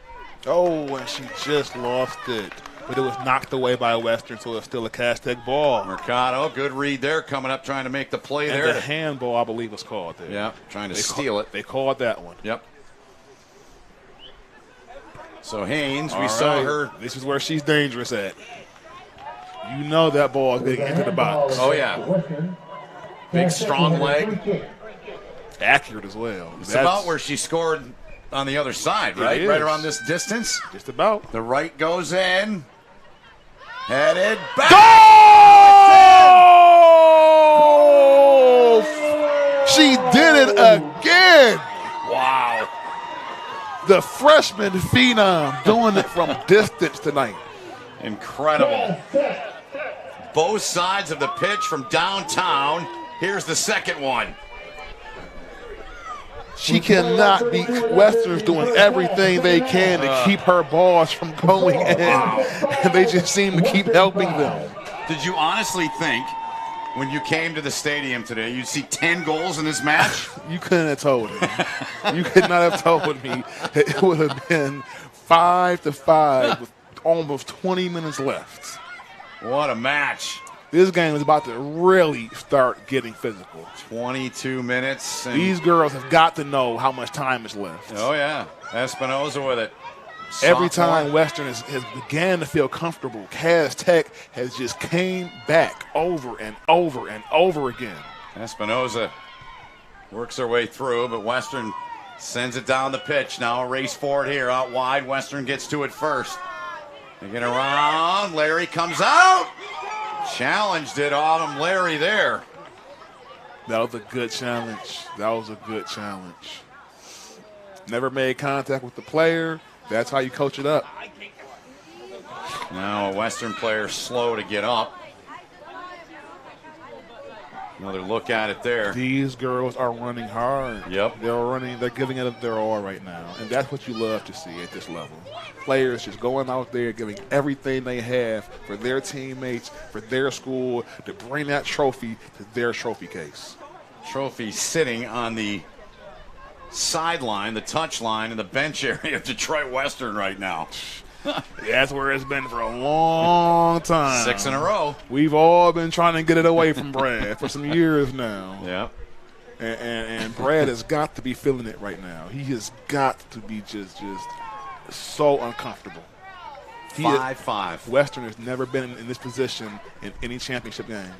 Oh, and she just lost it. But it was knocked away by Western, so it's still a Cass Tech ball. Mercado, good read there, coming up trying to make the play and there. The handball, I believe, was called there. Yeah, trying to steal it. They called that one. Yep. So Haynes, we saw her. This is where she's dangerous at. You know that ball is getting into the box. Oh, yeah. Big, strong leg. Accurate as well. It's about where she scored on the other side, right? Right around this distance. Just about. The right goes in. Headed back. Goal! She did it again. Wow. The freshman phenom doing it from distance tonight. Incredible. Both sides of the pitch from downtown. Here's the second one. She cannot beat Western's doing everything they can to keep her balls from going in. And they just seem to keep helping them. Did you honestly think when you came to the stadium today you'd see 10 goals in this match? You couldn't have told me. You could not have told me it would have been 5-5 with almost 20 minutes left. What a match. This game is about to really start getting physical. 22 minutes. These girls have got to know how much time is left. Oh, yeah. Espinoza with it. Every time Western has began to feel comfortable, Cass Tech has just came back over and over and over again. Espinoza works her way through, but Western sends it down the pitch. Now a race forward here. Out wide, Western gets to it first. They get around. Larry comes out. Challenged it, Autumn Larry there. That was a good challenge. Never made contact with the player. That's how you coach it up. Now a Western player slow to get up. Another look at it there. These girls are running hard. Yep. They're giving it their all right now. And that's what you love to see at this level. Players just going out there, giving everything they have for their teammates, for their school, to bring that trophy to their trophy case. Trophy sitting on the sideline, the touch line, in the bench area of Detroit Western right now. That's where it's been for a long time. 6 in a row. We've all been trying to get it away from Brad for some years now. Yeah. And Brad has got to be feeling it right now. He has got to be just so uncomfortable. 5-5. Western has never been in this position in any championship game.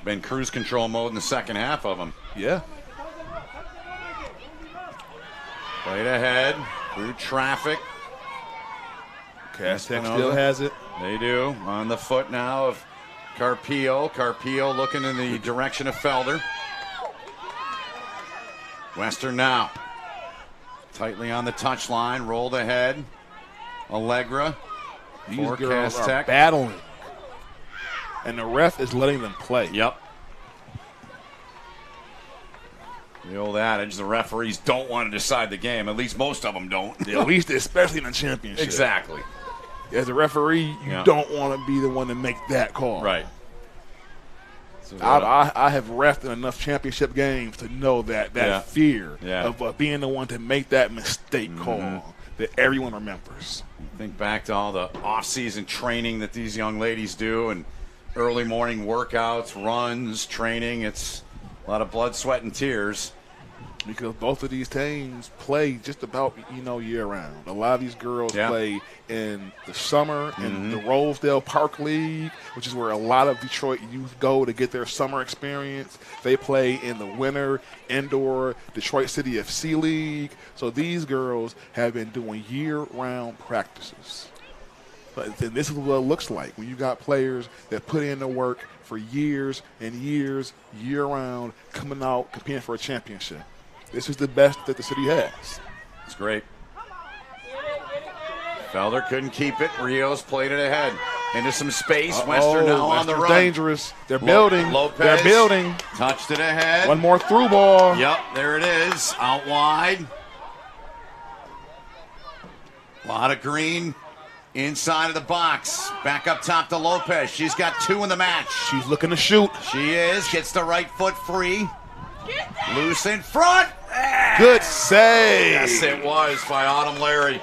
Been cruise control mode in the second half of them. Yeah. Played ahead through traffic. Cass Tech still has it. They do. On the foot now of Carpio. Carpio looking in the direction of Felder. Western now. Tightly on the touchline. Rolled ahead. Allegra. These girls are battling. And the ref is letting them play. Yep. The old adage, the referees don't want to decide the game. At least most of them don't. At least, especially in a championship. Exactly. As a referee, you don't want to be the one to make that call. Right. So I have reffed in enough championship games to know that fear of being the one to make that mistake call that everyone remembers. Think back to all the off-season training that these young ladies do and early morning workouts, runs, training. It's a lot of blood, sweat, and tears. Because both of these teams play just about, year-round. A lot of these girls play in the summer in the Rosedale Park League, which is where a lot of Detroit youth go to get their summer experience. They play in the winter indoor Detroit City FC League. So these girls have been doing year-round practices. But this is what it looks like when you got players that put in the work for years and years, year-round, coming out, competing for a championship. This is the best that the city has. It's great. Felder couldn't keep it. Rios played it ahead. Into some space. Western now on the run. Dangerous. They're building. Lopez They're building. Touched it ahead. One more through ball. Yep, there it is. Out wide. A lot of green inside of the box. Back up top to Lopez. She's got 2 in the match. She's looking to shoot. She is. Gets the right foot free. Loose in front. Good save. Yes, it was by Autumn Larry.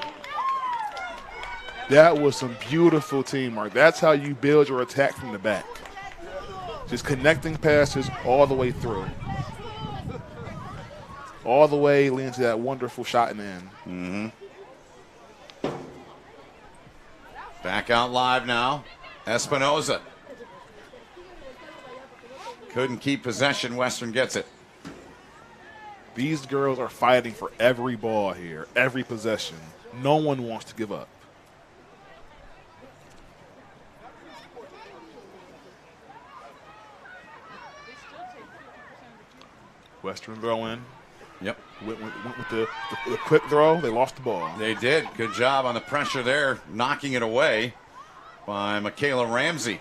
That was some beautiful teamwork. That's how you build your attack from the back. Just connecting passes all the way through. All the way leading to that wonderful shot in the end. Back out live now. Espinoza. Couldn't keep possession. Western gets it. These girls are fighting for every ball here, every possession. No one wants to give up. Western throw in. Yep. Went with the quick throw. They lost the ball. They did. Good job on the pressure there, knocking it away by Michaela Ramsey.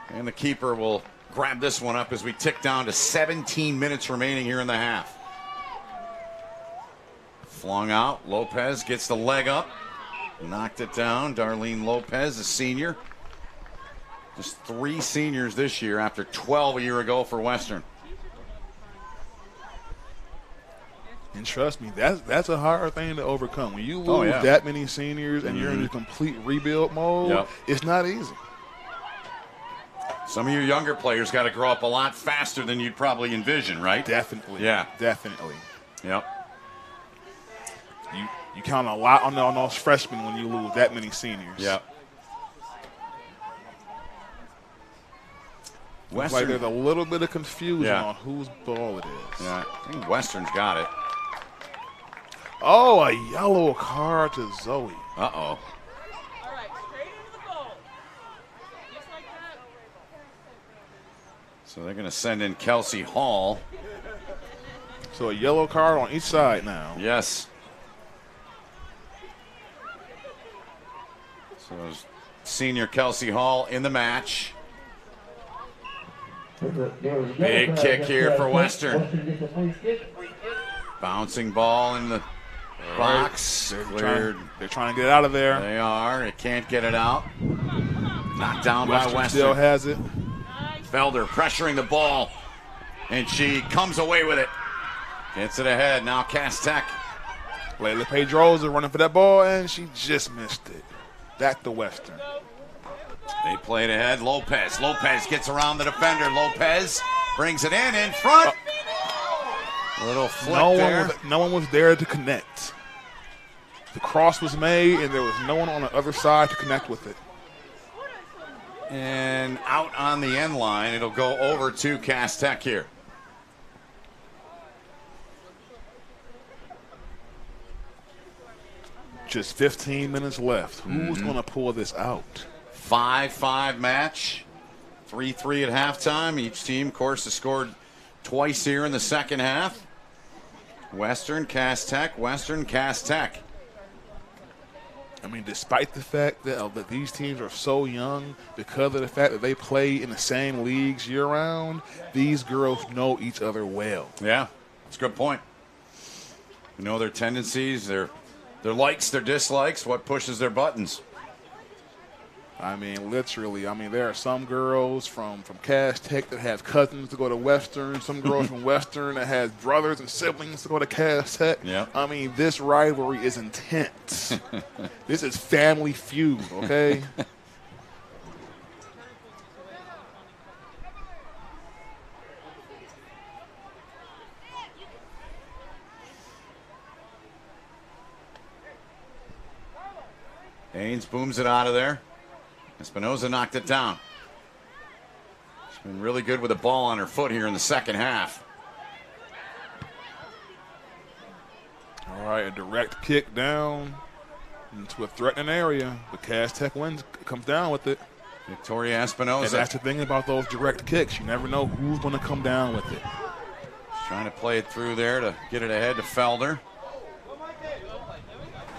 And the keeper will grab this one up as we tick down to 17 minutes remaining here in the half. Flung out. Lopez gets the leg up. Knocked it down. Darlene Lopez, a senior. Just 3 seniors this year after 12 a year ago for Western. And trust me, that's a hard thing to overcome. When you lose that many seniors and you're in a complete rebuild mode, it's not easy. Some of your younger players got to grow up a lot faster than you'd probably envision, right? Definitely. Yeah. Definitely. Yep. You count a lot on those freshmen when you lose that many seniors. Yep. Western, like there's a little bit of confusion on whose ball it is. Yeah, I think Western's got it. Oh, a yellow card to Zoe. Uh-oh. So they're going to send in Kelsey Hall. So a yellow card on each side now. Yes. So senior Kelsey Hall in the match. Big kick here for Western. Bouncing ball in the box. They're trying to get it out of there. They are. They can't get it out. Knocked down by Western. Still has it. Felder pressuring the ball, and she comes away with it. Gets it ahead. Now Cass Tech. Layla Pedroza running for that ball, and she just missed it. Back to Western. They play it ahead. Lopez. Lopez gets around the defender. Lopez brings it in front. A little flick there. No one was there to connect. The cross was made, and there was no one on the other side to connect with it. And out on the end line, it'll go over to Cass Tech here. Just 15 minutes left. Who's going to pull this out? 5-5 match. 3-3 at halftime. Each team, of course, has scored twice here in the second half. Western, Cass Tech, Western, Cass Tech. I mean, despite the fact that these teams are so young, because of the fact that they play in the same leagues year-round, these girls know each other well. Yeah, that's a good point. You know their tendencies, their likes, their dislikes, what pushes their buttons. I mean, literally. I mean, there are some girls from Cass Tech that have cousins to go to Western. Some girls from Western that has brothers and siblings to go to Cass Tech. Yeah. I mean, this rivalry is intense. This is family feud, okay? Haynes booms it out of there. Espinoza knocked it down. She's been really good with the ball on her foot here in the second half. All right, a direct kick down into a threatening area. But Cass Tech wins, comes down with it. Victoria Espinoza. And that's the thing about those direct kicks. You never know who's going to come down with it. Trying to play it through there to get it ahead to Felder.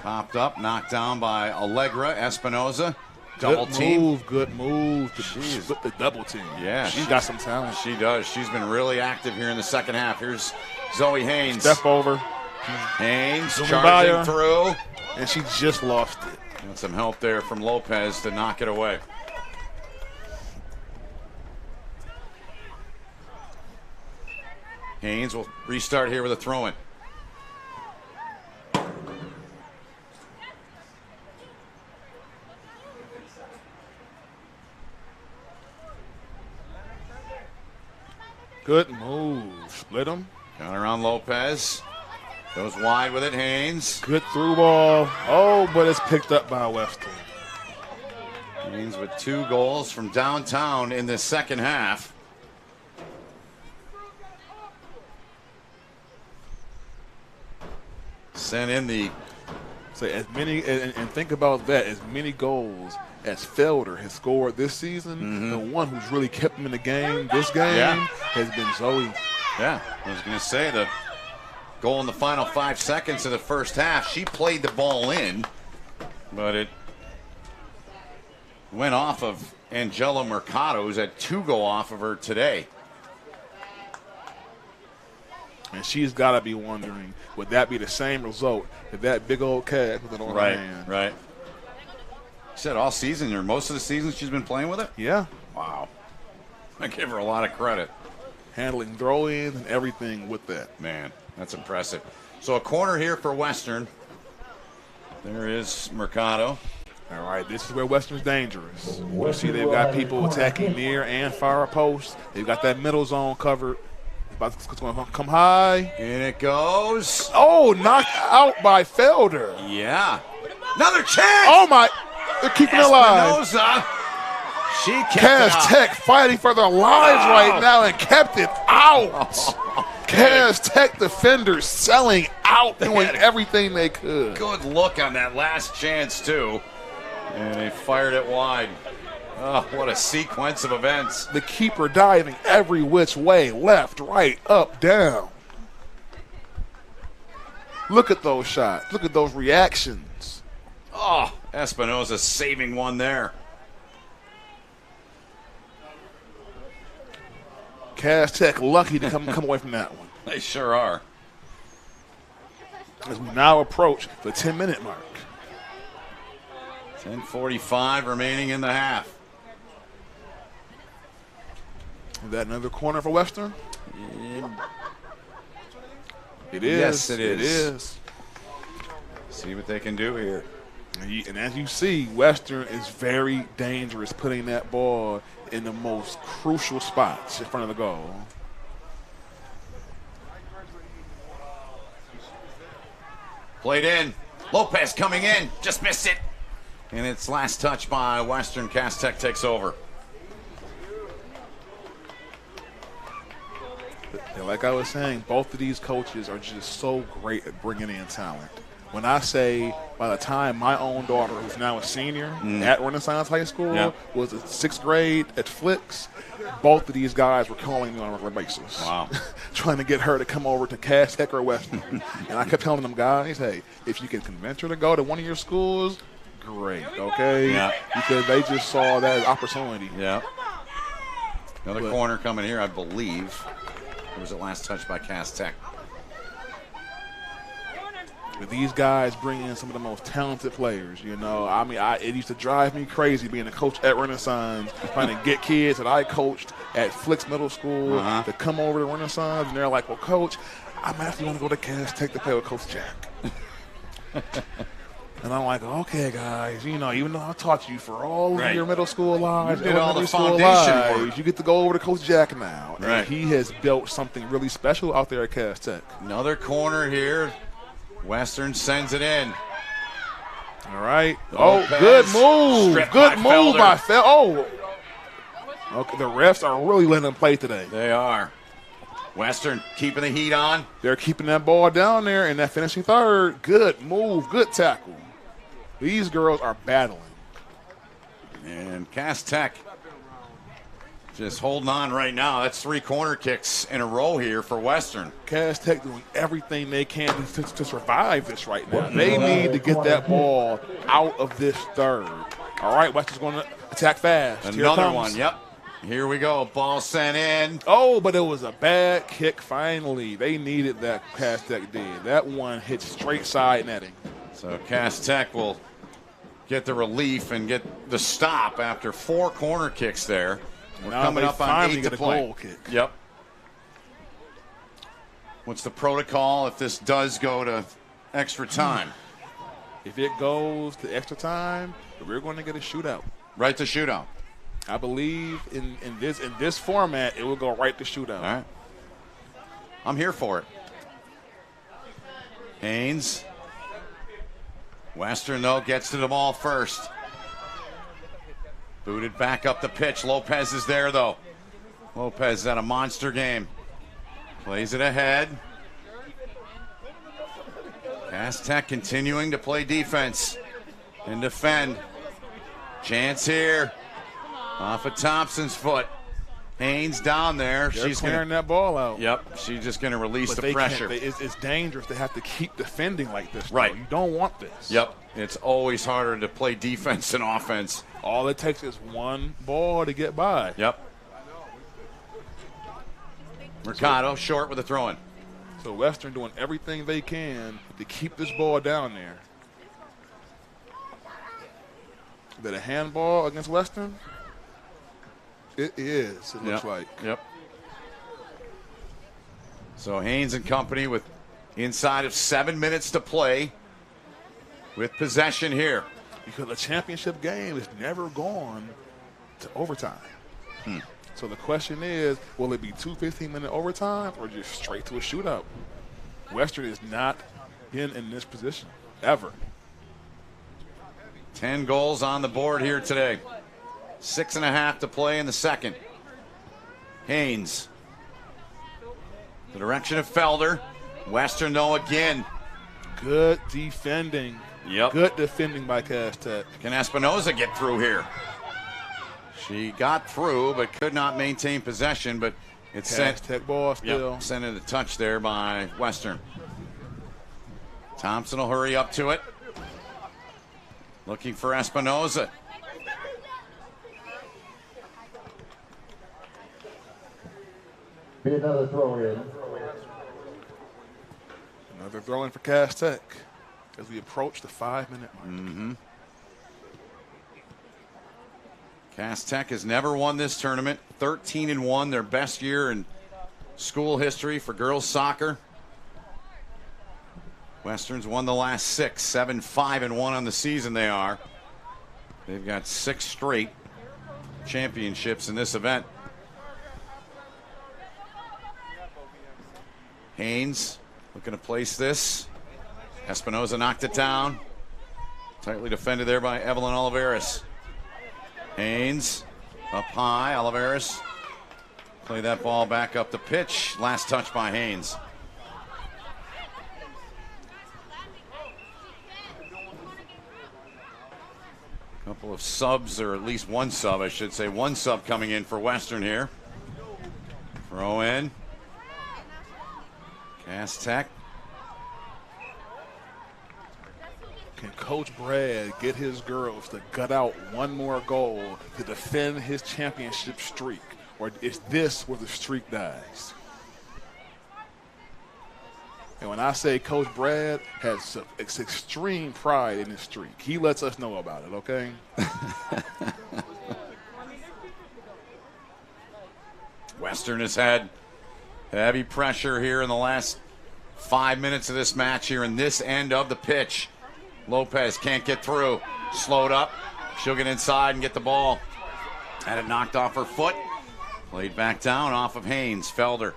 Popped up, knocked down by Allegra Espinoza. Double team. Good move to split the double team. Yeah. She's got some talent. She does. She's been really active here in the second half. Here's Zoe Haynes. Step over. Haynes Zooming charging through. And she just lost it. And some help there from Lopez to knock it away. Haynes will restart here with a throw-in. Good move. Split him. Counter on Lopez. Goes wide with it, Haynes. Good through ball. Oh, but it's picked up by Western. Haynes with 2 goals from downtown in the second half. Sent in the... So as many, and think about that, as many goals as Felder has scored this season, the one who's really kept him in the game, this game, has been Zoe. Yeah, I was going to say the goal in the final 5 seconds of the first half. She played the ball in, but it went off of Angela Mercado, who's had 2 go off of her today. And she's got to be wondering, would that be the same result if that big old cat with it on her hand? Right. She said all season, or most of the season, she's been playing with it? Yeah. Wow. I give her a lot of credit. Handling throw-ins and everything with that. Man, that's impressive. So a corner here for Western. There is Mercado. All right, this is where Western's dangerous. You see they've got people attacking near and far posts. They've got that middle zone covered. It's going to come high. And it goes. Oh, knocked out by Felder. Yeah. Another chance. Oh, my. They're keeping it alive. Espinoza. She kept Cass Tech fighting for their lives right now and kept it out. Cass Tech defenders selling out, doing everything they could. Good look on that last chance, too. And they fired it wide. Oh, what a sequence of events. The keeper diving every which way, left, right, up, down. Look at those shots. Look at those reactions. Oh, Espinoza saving one there. Cass Tech lucky to come away from that one. They sure are. As we now approach the 10-minute mark. 10:45 remaining in the half. Is that another corner for Western? It is. Yes, it is. It is. See what they can do here. And as you see, Western is very dangerous putting that ball in the most crucial spots in front of the goal. Played in. Lopez coming in. Just missed it. And it's last touch by Western. Cass Tech takes over. Like I was saying, both of these coaches are just so great at bringing in talent. When I say by the time my own daughter, who's now a senior at Renaissance High School, was in 6th grade at Flicks, both of these guys were calling me on a regular basis. Wow. Trying to get her to come over to Cass Tech or Western. And I kept telling them guys, hey, if you can convince her to go to one of your schools, great, okay? Yeah. Because they just saw that as opportunity. Yeah. Another corner coming here, I believe. Or was it last touch by Cass Tech? But these guys bring in some of the most talented players, you know. I mean, it used to drive me crazy being a coach at Renaissance, trying to get kids that I coached at Flicks Middle School to come over to Renaissance, and they're like, well, Coach, I'm actually going to go to Cass Tech to play with Coach Jack. And I'm like, okay, guys, you know, even though I taught you for all of your middle school lives, you did all the foundation work. You get to go over to Coach Jack now. Right. And he has built something really special out there at Cass Tech. Another corner here. Western sends it in. All right. Lopez, oh, good move. stripped Good by move Felder. by Felder. Oh. Okay, the refs are really letting them play today. They are. Western keeping the heat on. They're keeping that ball down there in that finishing third. Good move. Good tackle. These girls are battling. And Cass Tech just holding on right now. That's 3 corner kicks in a row here for Western. Cass Tech doing everything they can to survive this right now. They need to get that ball out of this third. All right, Western's going to attack fast. Another one, yep. Here we go. Ball sent in. Oh, but it was a bad kick finally. They needed that, Cass Tech did. That one hit straight side netting. So Cass Tech will get the relief and get the stop after 4 corner kicks there. We're now coming up on 8 to play. Goal kick. Yep. What's the protocol if this does go to extra time? If it goes to extra time, we're going to get a shootout. Right to shootout. I believe in this format, it will go right to shootout. All right. I'm here for it. Haynes. Western, though, gets to the ball first. Booted back up the pitch. Lopez is there, though. Lopez had a monster game. Plays it ahead. Cass Tech continuing to play defense and defend. Chance here. Off of Thompson's foot. Haynes down there. They're She's clearing that ball out. Yep. She's just going to release But the pressure. It's dangerous to have to keep defending like this. Right. Though. You don't want this. Yep. It's always harder to play defense than offense. All it takes is one ball to get by. Yep. Mercado short with a throw-in. So Western doing everything they can to keep this ball down there. Is that a handball against Western? It is, it looks like. Yep. So Haynes and company with inside of 7 minutes to play with possession here. Because a championship game is never gone to overtime. So the question is, will it be 2 15-minute overtime or just straight to a shootout? Western has not been in this position ever. 10 goals on the board here today. 6.5 to play in the second. Haynes. The direction of Felder. Western, though, again. Good defending. Yep. Good defending by Cass Tech. Can Espinoza get through here? She got through, but could not maintain possession, but it's Cass Tech ball still. Yep, sent in a touch there by Western. Thompson will hurry up to it. Looking for Espinoza. Be another throw in. Another throw in for Cass Tech as we approach the 5-minute mark. Cass Tech has never won this tournament. 13-1, their best year in school history for girls soccer. Western's won the last 6, 7-5-1 on the season they are. They've got 6 straight championships in this event. Haynes looking to place this. Espinoza knocked it down. Tightly defended there by Evelyn Olivares. Haynes up high. Olivares play that ball back up the pitch. Last touch by Haynes. Couple of subs, or at least one sub, I should say. One sub coming in for Western here. Throw in. Cass Tech. Can Coach Brad get his girls to gut out one more goal to defend his championship streak? Or is this where the streak dies? And when I say Coach Brad has extreme pride in his streak, he lets us know about it, okay? Western has had heavy pressure here in the last 5 minutes of this match here in this end of the pitch. Lopez can't get through. Slowed up. She'll get inside and get the ball. Had it knocked off her foot. Played back down off of Haynes. Felder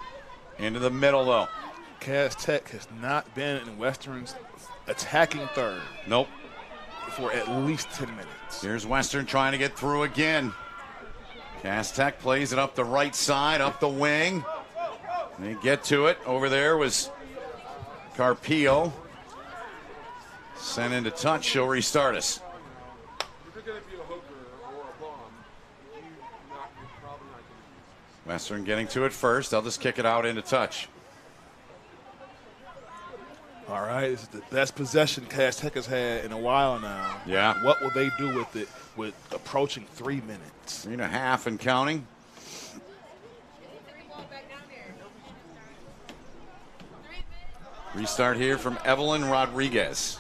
into the middle, though. Cass Tech has not been in Western's attacking third. Nope. For at least 10 minutes. Here's Western trying to get through again. Cass Tech plays it up the right side, up the wing. They get to it. Over there was Carpio. Sent into touch. She'll restart us. Western getting to it first. They'll just kick it out into touch. All right, this is the best possession Cass Tech has had in a while now. Yeah. What will they do with it with approaching 3 minutes? 3.5 and counting. Restart here from Evelyn Rodriguez.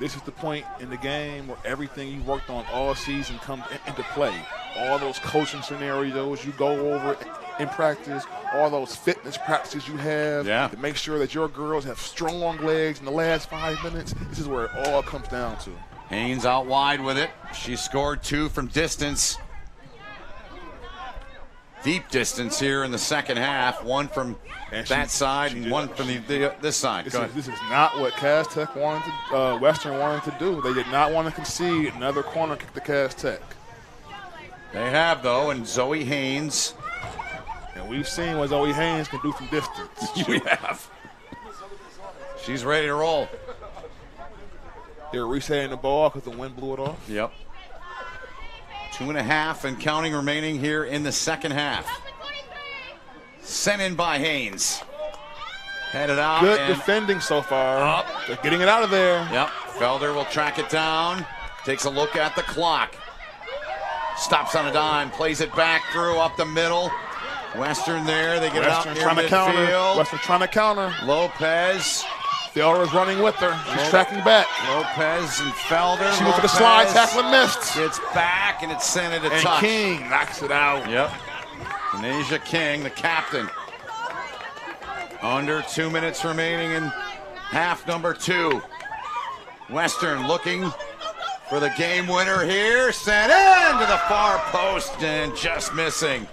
This is the point in the game where everything you worked on all season comes into play. All those coaching scenarios you go over in practice, all those fitness practices you have to make sure that your girls have strong legs in the last 5 minutes. This is where it all comes down to. Haynes out wide with it. She scored 2 from distance. Deep distance here in the second half. 1 from that side and 1 from this side. This is not what Cass Tech wanted to, Western wanted to do. They did not want to concede another corner kick to Cass Tech. They have, though, and Zoe Haynes. And we've seen what Zoe Haynes can do from distance. We have. She's ready to roll. They're resetting the ball because the wind blew it off. Yep. 2.5 and counting remaining here in the second half. Sent in by Haynes. Headed out. Good defending so far. Up. They're getting it out of there. Yep. Felder will track it down. Takes a look at the clock. Stops on a dime. Plays it back through up the middle. Western there. They get Western it out near midfield. Western trying to counter. Lopez. Felder's running with her. She's tracking back. Lopez and Felder. She went for the slide tackle and missed. Gets back and it's sent into and touch. King knocks it out. Yep. Nasia King, the captain. Under 2 minutes remaining in half number 2. Western looking for the game winner here. Sent in to the far post and just missing.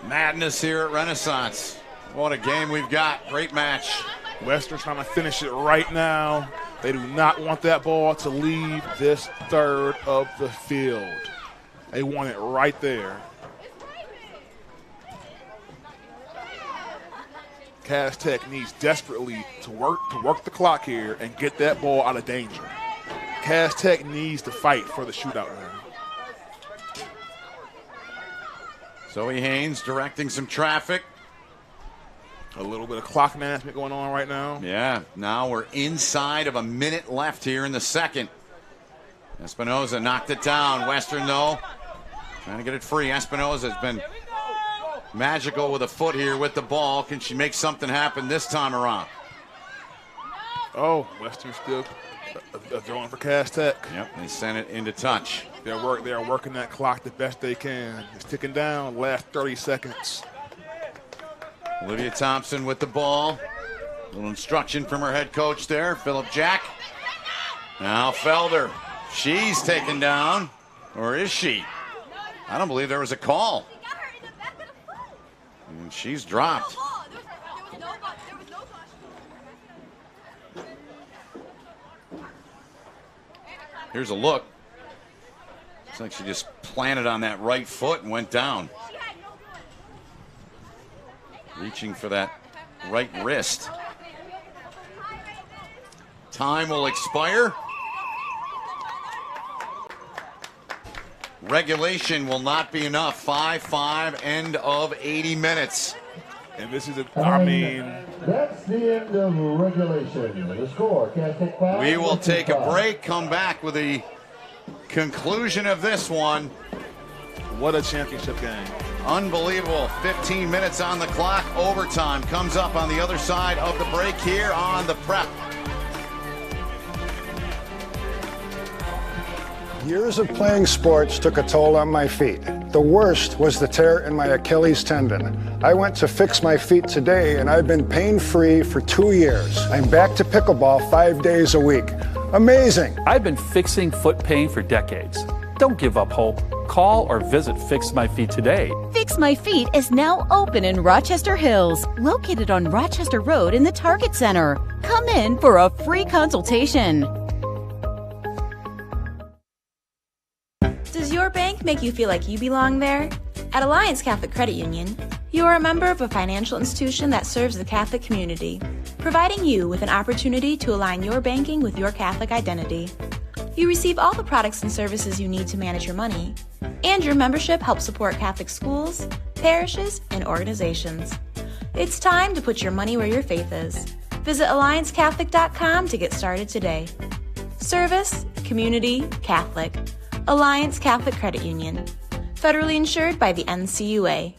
Madness here at Renaissance. What a game we've got. Great match. Western trying to finish it right now. They do not want that ball to leave this third of the field. They want it right there. Cass Tech needs desperately to work the clock here and get that ball out of danger. Cass Tech needs to fight for the shootout now. Zoe Haynes directing some traffic. A little bit of clock management going on right now. Yeah, now we're inside of a minute left here in the second. Espinoza knocked it down. Western, though, trying to get it free. Espinoza has been magical with a foot here with the ball. Can she make something happen this time around? Oh, Western still throwing for Cass Tech. Yep, they sent it into touch. They are working that clock the best they can. It's ticking down, last 30 seconds. Olivia Thompson with the ball. A little instruction from her head coach there, Philip Jack. Now Felder. She's taken down. Or is she? I don't believe there was a call. And she's dropped. Here's a look. Looks like she just planted on that right foot and went down. Reaching for that right wrist. Time will expire. Regulation will not be enough. 5-5, end of 80 minutes. And this is, That's the end of regulation. The score, Catholic 5. We will take a break, come back with the conclusion of this one. What a championship game. Unbelievable. 15 minutes on the clock. Overtime comes up on the other side of the break here on the Prep. Years of playing sports took a toll on my feet. The worst was the tear in my Achilles tendon. I went to Fix My Feet today, and I've been pain-free for 2 years. I'm back to pickleball 5 days a week. Amazing. I've been fixing foot pain for decades. Don't give up hope. Call or visit Fix My Feet today. Fix My Feet is now open in Rochester Hills, located on Rochester Road in the Target Center. Come in for a free consultation. Does your bank make you feel like you belong there? At Alliance Catholic Credit Union, you are a member of a financial institution that serves the Catholic community, providing you with an opportunity to align your banking with your Catholic identity. You receive all the products and services you need to manage your money, and your membership helps support Catholic schools, parishes, and organizations. It's time to put your money where your faith is. Visit AllianceCatholic.com to get started today. Service, community, Catholic. Alliance Catholic Credit Union. Federally insured by the NCUA.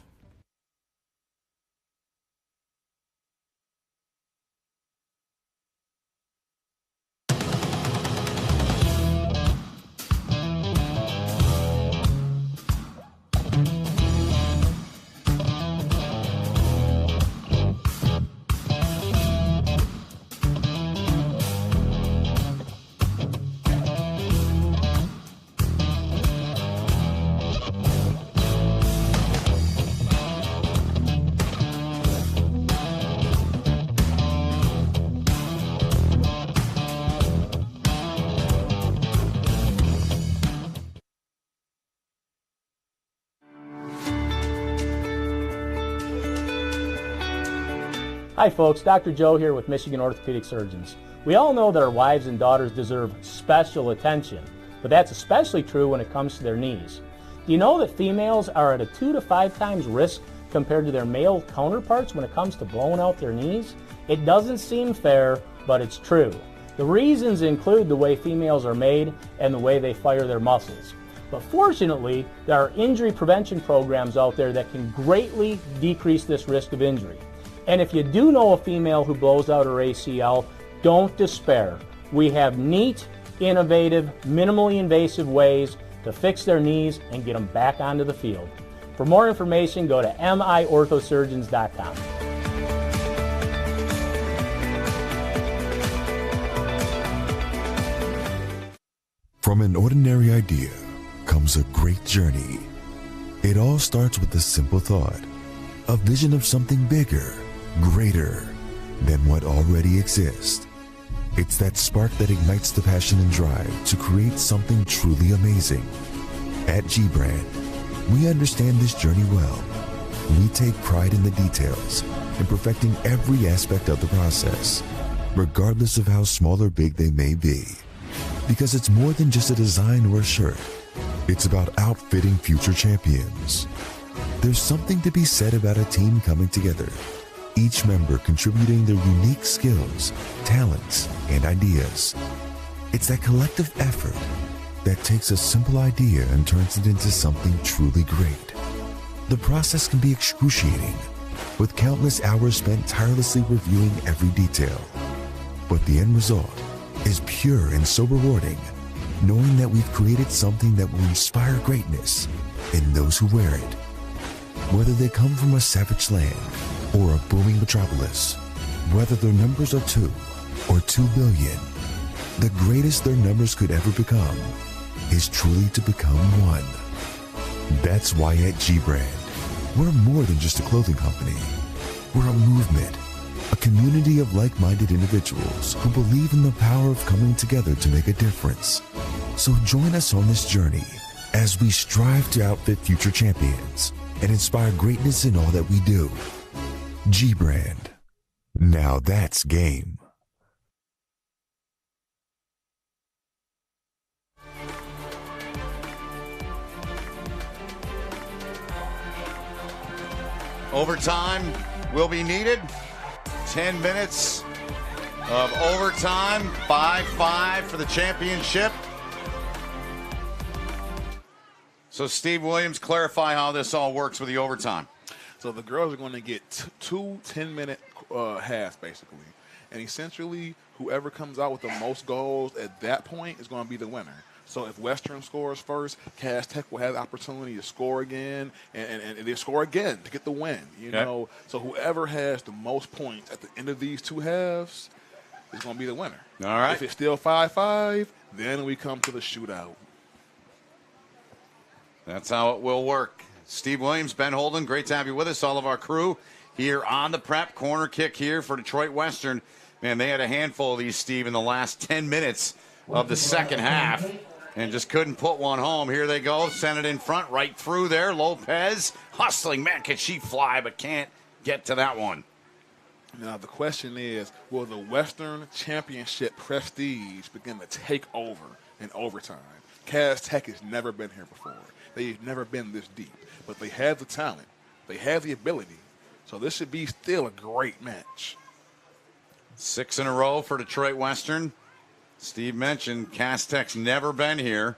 Hi folks, Dr. Joe here with Michigan Orthopedic Surgeons. We all know that our wives and daughters deserve special attention, but that's especially true when it comes to their knees. Do you know that females are at a 2 to 5 times risk compared to their male counterparts when it comes to blowing out their knees? It doesn't seem fair, but it's true. The reasons include the way females are made and the way they fire their muscles. But fortunately, there are injury prevention programs out there that can greatly decrease this risk of injury. And if you do know a female who blows out her ACL, don't despair. We have neat, innovative, minimally invasive ways to fix their knees and get them back onto the field. For more information, go to miorthosurgeons.com. From an ordinary idea comes a great journey. It all starts with a simple thought, a vision of something bigger, greater than what already exists. It's that spark that ignites the passion and drive to create something truly amazing. At G-Brand, we understand this journey well. We take pride in the details and perfecting every aspect of the process, regardless of how small or big they may be. Because it's more than just a design or a shirt. It's about outfitting future champions. There's something to be said about a team coming together, each member contributing their unique skills, talents, and ideas. It's that collective effort that takes a simple idea and turns it into something truly great. The process can be excruciating, with countless hours spent tirelessly reviewing every detail. But the end result is pure and so rewarding, knowing that we've created something that will inspire greatness in those who wear it. Whether they come from a savage land or a booming metropolis, whether their numbers are 2 or 2 billion, the greatest their numbers could ever become is truly to become one. That's why at G-Brand, we're more than just a clothing company. We're a movement, a community of like-minded individuals who believe in the power of coming together to make a difference. So join us on this journey as we strive to outfit future champions and inspire greatness in all that we do. G-Brand. Now that's game. Overtime, will be needed. 10 minutes of overtime. 5-5 for the championship. So, Steve Williams, clarify how this all works with the overtime. So the girls are going to get two 10-minute halves, basically. And essentially, whoever comes out with the most goals at that point is going to be the winner. So if Western scores first, Cass Tech will have the opportunity to score again, and they score again to get the win. You know, so whoever has the most points at the end of these two halves is going to be the winner. All right. If it's still 5-5, then we come to the shootout. That's how it will work. Steve Williams, Ben Holden, great to have you with us. All of our crew here on the prep. Corner kick here for Detroit Western. Man, they had a handful of these, Steve, in the last 10 minutes of the second half and just couldn't put one home. Here they go. Sent it in front, right through there. Lopez hustling. Man, can she fly, but can't get to that one. Now, the question is, will the Western Championship prestige begin to take over in overtime? Cass Tech has never been here before. They've never been this deep, but they have the talent. They have the ability. So this should be still a great match. 6 in a row for Detroit Western. Steve mentioned Cass Tech's never been here.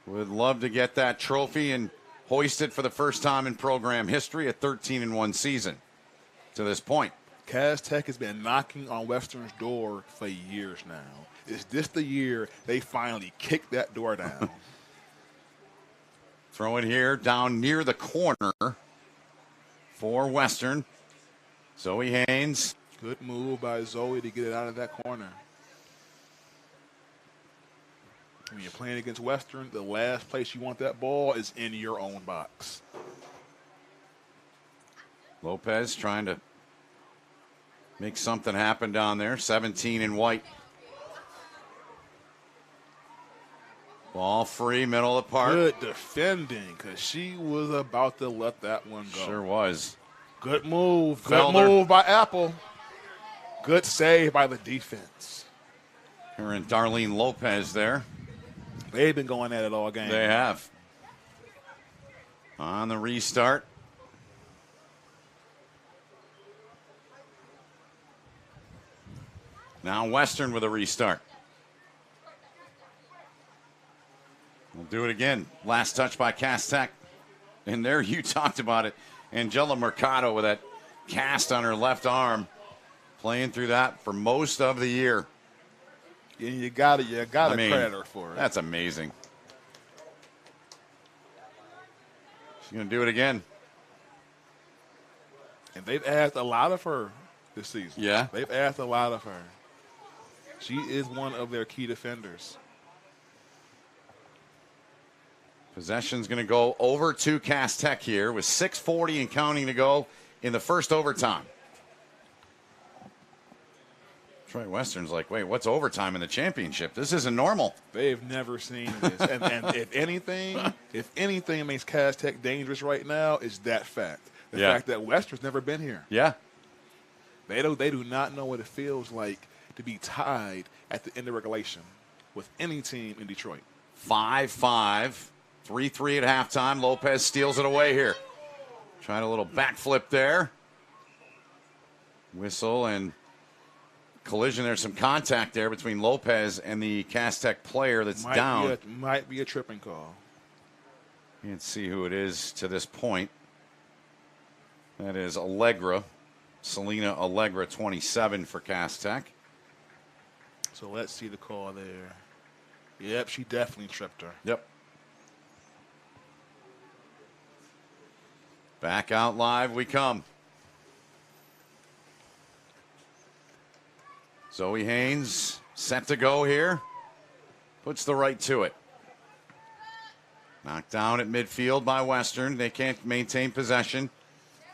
Would love to get that trophy and hoist it for the first time in program history, a 13-1 season to this point. Cass Tech has been knocking on Western's door for years now. Is this the year they finally kick that door down? Throw it here down near the corner for Western. Zoe Haynes. Good move by Zoe to get it out of that corner. When you're playing against Western, the last place you want that ball is in your own box. Lopez trying to make something happen down there. 17 in white. Ball free, middle of the park. Good defending, because she was about to let that one go. Sure was. Good move. Felder. Good move by Apple. Good save by the defense. Her and Darlene Lopez there. They've been going at it all game. They have. On the restart. Now Western with a restart. We'll do it again. Last touch by Cass Tech. And there you talked about it. Angela Mercado with that cast on her left arm. Playing through that for most of the year. And you got credit her for it. That's amazing. She's going to do it again. And they've asked a lot of her this season. Yeah. They've asked a lot of her. She is one of their key defenders. Possession's going to go over to Cass Tech here with 6:40 and counting to go in the first overtime. Detroit Western's like, wait, what's overtime in the championship? This isn't normal. They've never seen this. and if anything makes Cass Tech dangerous right now, is that fact. The fact that Western's never been here. Yeah. They do not know what it feels like to be tied at the end of regulation with any team in Detroit. 5-5. 3-3 at halftime. Lopez steals it away here. Trying a little backflip there. Whistle and collision. There's some contact there between Lopez and the Cass Tech player that's down. Might be a tripping call. Can't see who it is to this point. That is Allegra. Selena Allegra, 27 for Cass Tech. So let's see the call there. Yep, she definitely tripped her. Yep. Back out live we come. Zoe Haynes set to go here. Puts the right to it. Knocked down at midfield by Western. They can't maintain possession.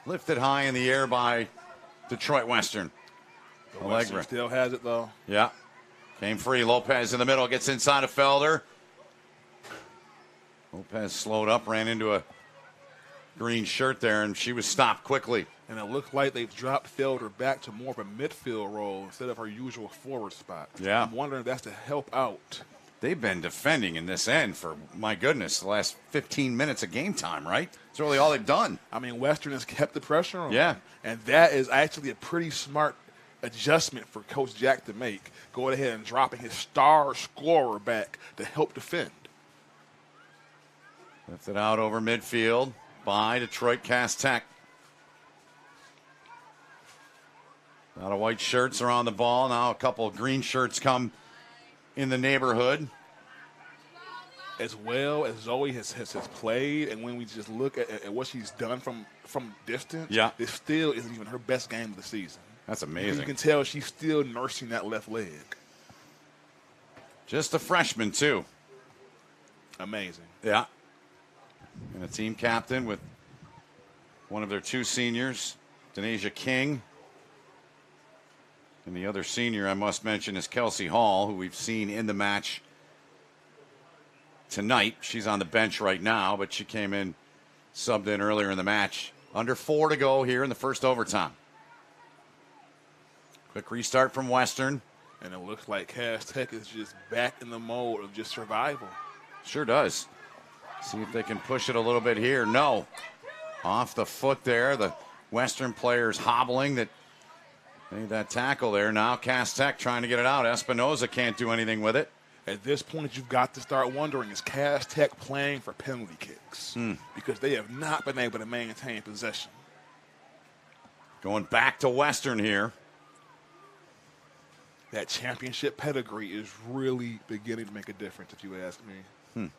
Lifted high in the air by Detroit Western. Western still has it, though. Yeah. Came free. Lopez in the middle. Gets inside of Felder. Lopez slowed up, ran into a green shirt there, and she was stopped quickly. And it looked like they've dropped Felder back to more of a midfield role instead of her usual forward spot. Yeah. I'm wondering if that's to help out They've been defending in this end for, my goodness, the last 15 minutes of game time, right? That's really all they've done. I mean, Western has kept the pressure on. Yeah. And that is actually a pretty smart adjustment for Coach Jack to make. Going ahead and dropping his star scorer back to help defend. Lifted out over midfield by Detroit Cass Tech. A lot of white shirts are on the ball. Now a couple of green shirts come in the neighborhood. As well as Zoe has played, and when we just look at what she's done from distance, it still isn't even her best game of the season. That's amazing. You can tell she's still nursing that left leg. Just a freshman, too. Amazing. Yeah. And a team captain with one of their 2 seniors, Denasia King. And the other senior I must mention is Kelsey Hall, who we've seen in the match tonight. She's on the bench right now, but she came in, subbed in earlier in the match. Under 4 to go here in the first overtime. Quick restart from Western. And it looks like Cass Tech is just back in the mode of just survival. Sure does. See if they can push it a little bit here. No. Off the foot there. The Western players hobbling that made that tackle there. Now Cass Tech trying to get it out. Espinoza can't do anything with it. At this point, you've got to start wondering, is Cass Tech playing for penalty kicks? Because they have not been able to maintain possession. Going back to Western here. That championship pedigree is really beginning to make a difference, if you ask me.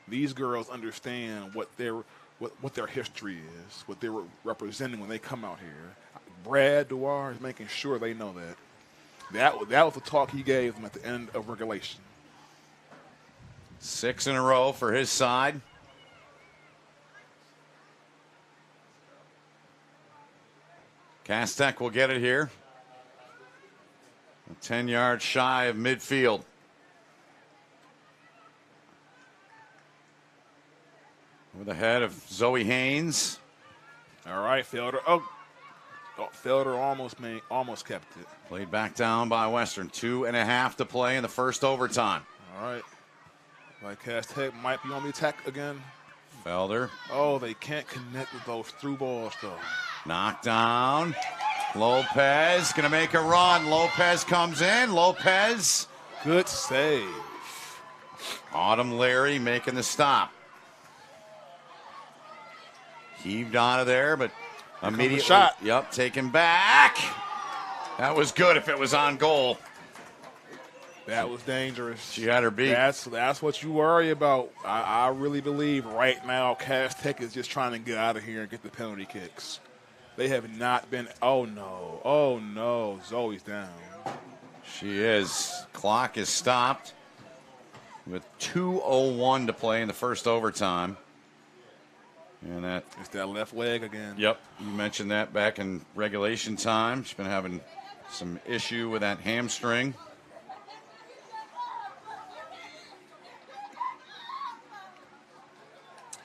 These girls understand what their history is, what they're representing when they come out here. Brad Dewar is making sure they know that. That was the talk he gave them at the end of regulation. 6 in a row for his side. Cass Tech will get it here. 10 yards shy of midfield. With the head of Zoe Haynes. All right, Felder. Oh, Felder almost kept it. Played back down by Western. 2.5 to play in the first overtime. All right. Like Cass Tech might be on the attack again. Felder. Oh, they can't connect with those through balls, though. Knocked down. Lopez going to make a run. Lopez comes in. Lopez. Good save. Autumn Larry making the stop. Heaved out of there, but immediately. Shot. Yep, taken back. That was good if it was on goal. That was dangerous. She had her beat. That's what you worry about. I really believe right now Cass Tech is just trying to get out of here and get the penalty kicks. They have not been. Oh no, Zoe's down. She is. Clock is stopped with 2:01 to play in the first overtime. And it's that left leg again. Yep, you mentioned that back in regulation time. She's been having some issue with that hamstring.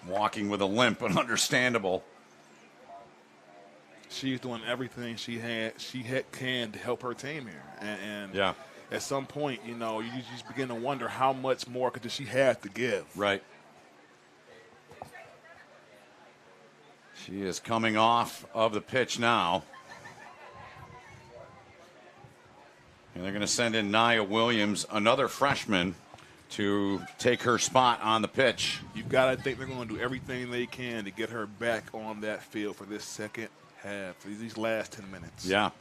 Walking with a limp, but understandable. She's doing everything she can to help her team here, and yeah. At some point, you just begin to wonder how much more does she have to give. Right. She is coming off of the pitch now. And they're going to send in Nia Williams, another freshman, to take her spot on the pitch. You've got to think they're going to do everything they can to get her back on that field for this second half, for these last 10 minutes. Yeah.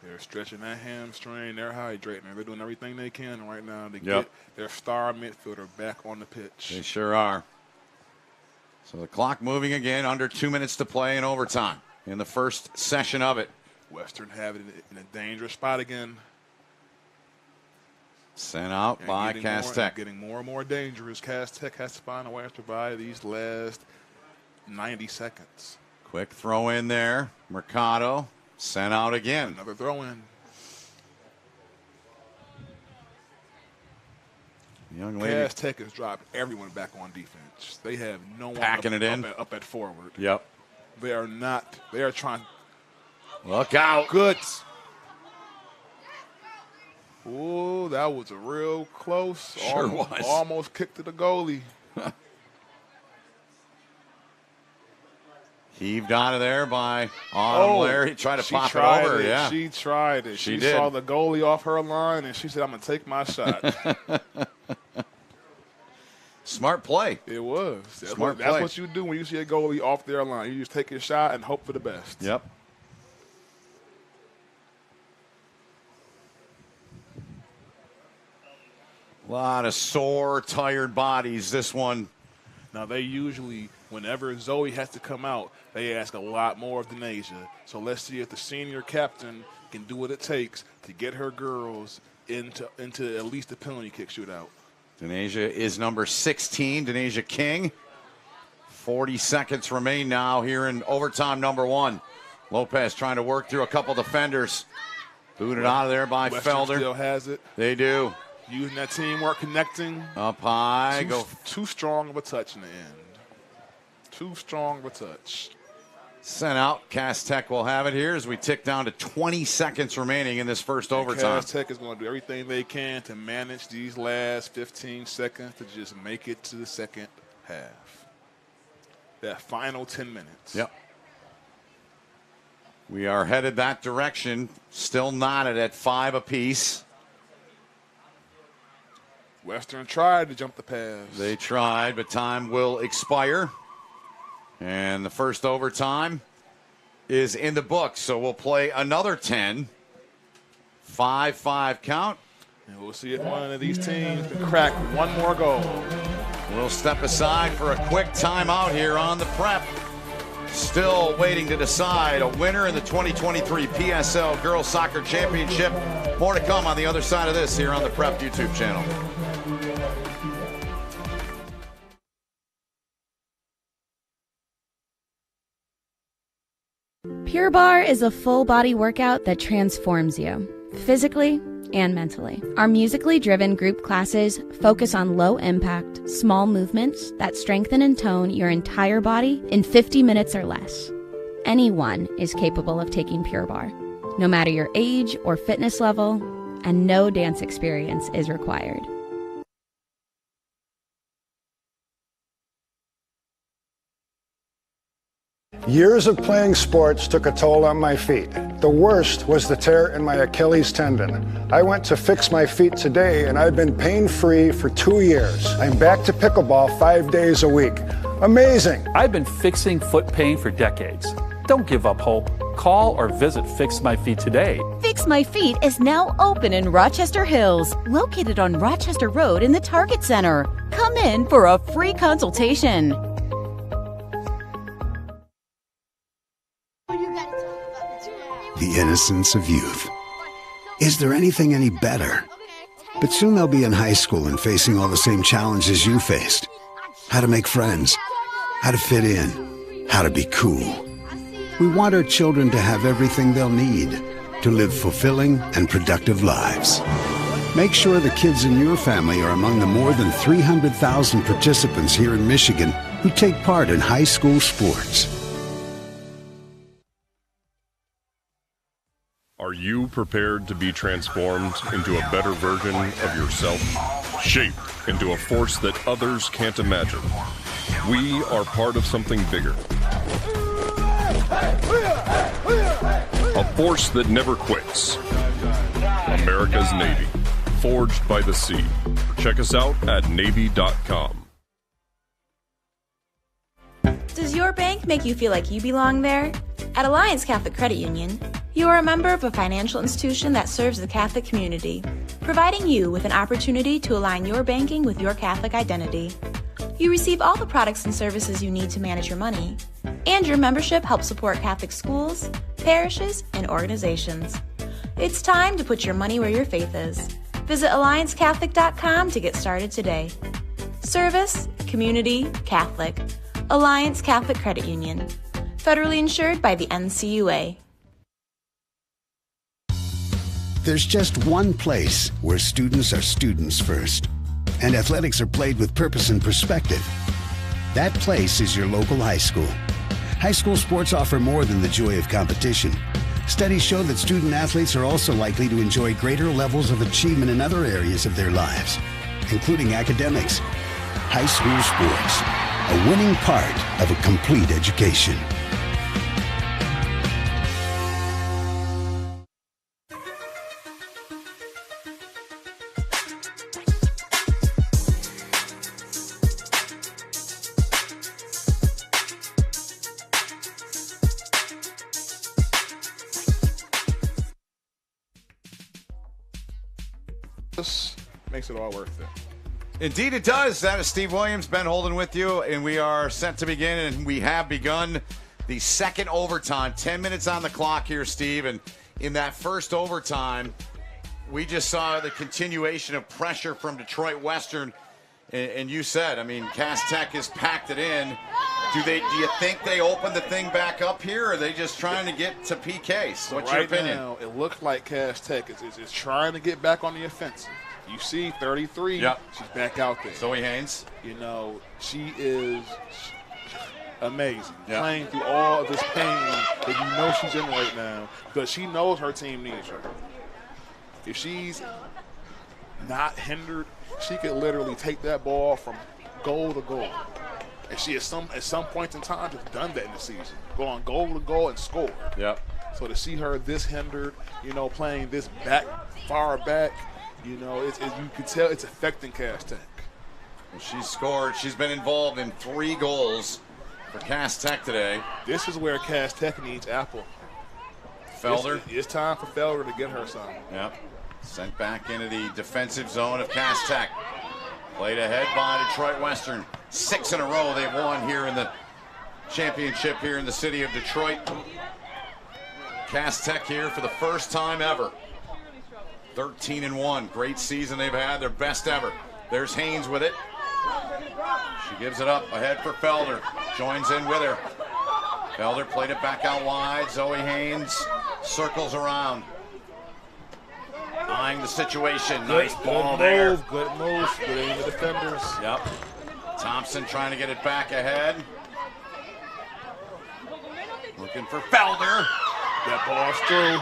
They're stretching that hamstring. They're hydrating. They're doing everything they can right now to get their star midfielder back on the pitch. They sure are. So the clock moving again. Under 2 minutes to play in overtime in the first session of it. Western have it in a dangerous spot again. Sent out by Cass Tech. Getting more and more dangerous. Cass Tech has to find a way to survive these last 90 seconds. Quick throw in there. Mercado. Sent out again. Another throw in. Young lady. Cass Tech has dropped everyone back on defense. They have no one Packing it in. up at forward. Yep. They are not. They are trying. Look out. Good. Ooh, that was a real close. Sure was. Almost kicked to the goalie. Heaved out of there by Autumn Larry. Tried to pop it over. Yeah. She tried it. She she did. saw the goalie off her line, and she said, I'm going to take my shot. Smart play. It was. Smart play. That's what you do when you see a goalie off their line. You just take your shot and hope for the best. Yep. A lot of sore, tired bodies. This one. Now, they usually, whenever Zoe has to come out, they ask a lot more of Denasia. So let's see if the senior captain can do what it takes to get her girls into at least the penalty kick shootout. Denasia is number 16, Denasia King. 40 seconds remain now here in overtime number 1. Lopez trying to work through a couple defenders. Booted out of there by Western Felder. Still has it. They do. Using that teamwork, connecting. Up high. Too strong of a touch in the end. Too strong of a touch. Sent out. Cass Tech will have it here as we tick down to 20 seconds remaining in this first overtime. Cass Tech is going to do everything they can to manage these last 15 seconds to just make it to the second half. That final 10 minutes. Yep. We are headed that direction. Still knotted at 5 apiece. Western tried to jump the pass. They tried, but time will expire. And the first overtime is in the books, so we'll play another 10. 5-5 count. And we'll see if one of these teams can crack one more goal. We'll step aside for a quick timeout here on the prep. Still waiting to decide a winner in the 2023 PSL Girls Soccer Championship. More to come on the other side of this here on the Prep YouTube channel. Pure Barre is a full body workout that transforms you, physically and mentally. Our musically driven group classes focus on low impact, small movements that strengthen and tone your entire body in 50 minutes or less. Anyone is capable of taking Pure Barre, no matter your age or fitness level, and no dance experience is required. Years of playing sports took a toll on my feet. The worst was the tear in my Achilles tendon. I went to fix my feet today, and I've been pain-free for 2 years. I'm back to pickleball 5 days a week. Amazing! I've been fixing foot pain for decades. Don't give up hope. Call or visit Fix My Feet today. Fix My Feet is now open in Rochester Hills, located on Rochester Road in the Target Center. Come in for a free consultation. The innocence of youth. Is there anything any better? But soon they'll be in high school and facing all the same challenges you faced. How to make friends, how to fit in, how to be cool. We want our children to have everything they'll need to live fulfilling and productive lives. Make sure the kids in your family are among the more than 300,000 participants here in Michigan who take part in high school sports. Are you prepared to be transformed into a better version of yourself? Shaped into a force that others can't imagine. We are part of something bigger. A force that never quits. America's Navy. Forged by the sea. Check us out at Navy.com. Does your bank make you feel like you belong there? At Alliance Catholic Credit Union, you are a member of a financial institution that serves the Catholic community, providing you with an opportunity to align your banking with your Catholic identity. You receive all the products and services you need to manage your money, and your membership helps support Catholic schools, parishes, and organizations. It's time to put your money where your faith is. Visit AllianceCatholic.com to get started today. Service, community, Catholic. Alliance Catholic Credit Union. Federally insured by the NCUA. There's just one place where students are students first, and athletics are played with purpose and perspective, that place is your local high school. High school sports offer more than the joy of competition. Studies show that student athletes are also likely to enjoy greater levels of achievement in other areas of their lives, including academics. High school sports, a winning part of a complete education. This makes it all worth it. Indeed it does. That is Steve Williams, Ben Holden with you, and we are set to begin, and we have begun the second overtime. 10 minutes on the clock here, Steve, and in that first overtime, we just saw the continuation of pressure from Detroit Western, and you said, I mean, Cass Tech has packed it in. Do you think they open the thing back up here, or are they just trying to get to PKs? What's your opinion? Right now, it looks like Cass Tech is trying to get back on the offensive. You see 33, yep. She's back out there. Zoe Haynes. You know, she is amazing. Yep. Playing through all of this pain that you know she's in right now because she knows her team needs her. If she's not hindered, she could literally take that ball from goal to goal. And she at some points in time has done that in the season. Go on goal to goal and score. Yep. So to see her this hindered, you know, playing this far back, you know, you can tell it's affecting Cass Tech. Well, she's scored. She's been involved in 3 goals for Cass Tech today. This is where Cass Tech needs Apple. Felder. It's time for Felder to get her something. Yep. Sent back into the defensive zone of Cass Tech. Played ahead by Detroit Western. 6 in a row they've won here in the championship here in the city of Detroit. Cass Tech here for the first time ever. 13-1. Great season they've had, their best ever. There's Haynes with it. She gives it up ahead for Felder. Joins in with her. Felder played it back out wide. Zoe Haynes circles around. Eyeing the situation. Nice ball there. Good move. Good aim the defenders. Yep. Thompson trying to get it back ahead. Looking for Felder. That ball's through.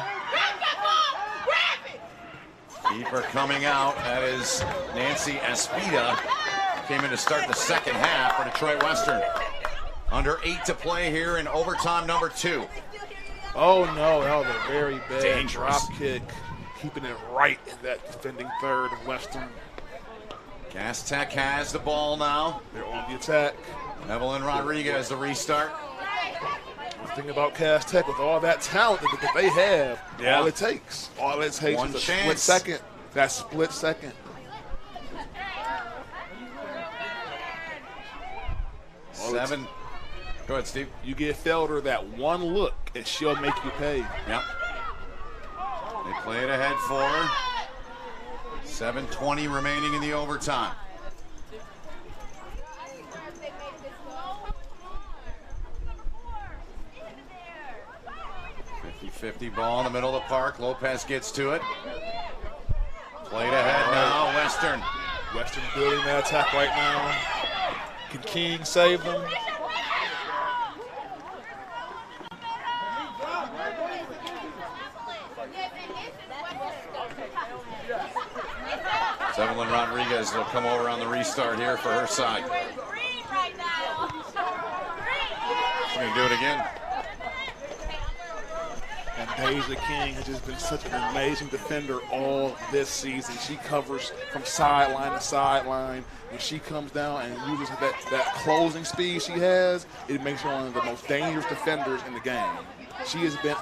Keeper coming out. That is Nancy Espita. Came in to start the second half for Detroit Western. Under 8 to play here in overtime number 2. Oh no, that was a very bad Dangerous drop kick. Keeping it right in that defending third of Western. Cass Tech has the ball now. They're on the attack. Evelyn Rodriguez, the restart. The thing about Cass Tech, with all that talent that they have, all it takes One is a chance. split second. That split second. Seven. Go ahead, Steve. You give Felder that one look, and she'll make you pay. Yep. They play it ahead for her. 7:20 remaining in the overtime. Ball in the middle of the park. Lopez gets to it. Played ahead now. Western. Western building that attack right now. Can King save them? Evelyn Rodriguez will come over on the restart here for her side. She's going to do it again. And Deja King has just been such an amazing defender all this season. She covers from sideline to sideline. When she comes down and uses that closing speed she has, it makes her one of the most dangerous defenders in the game. She has been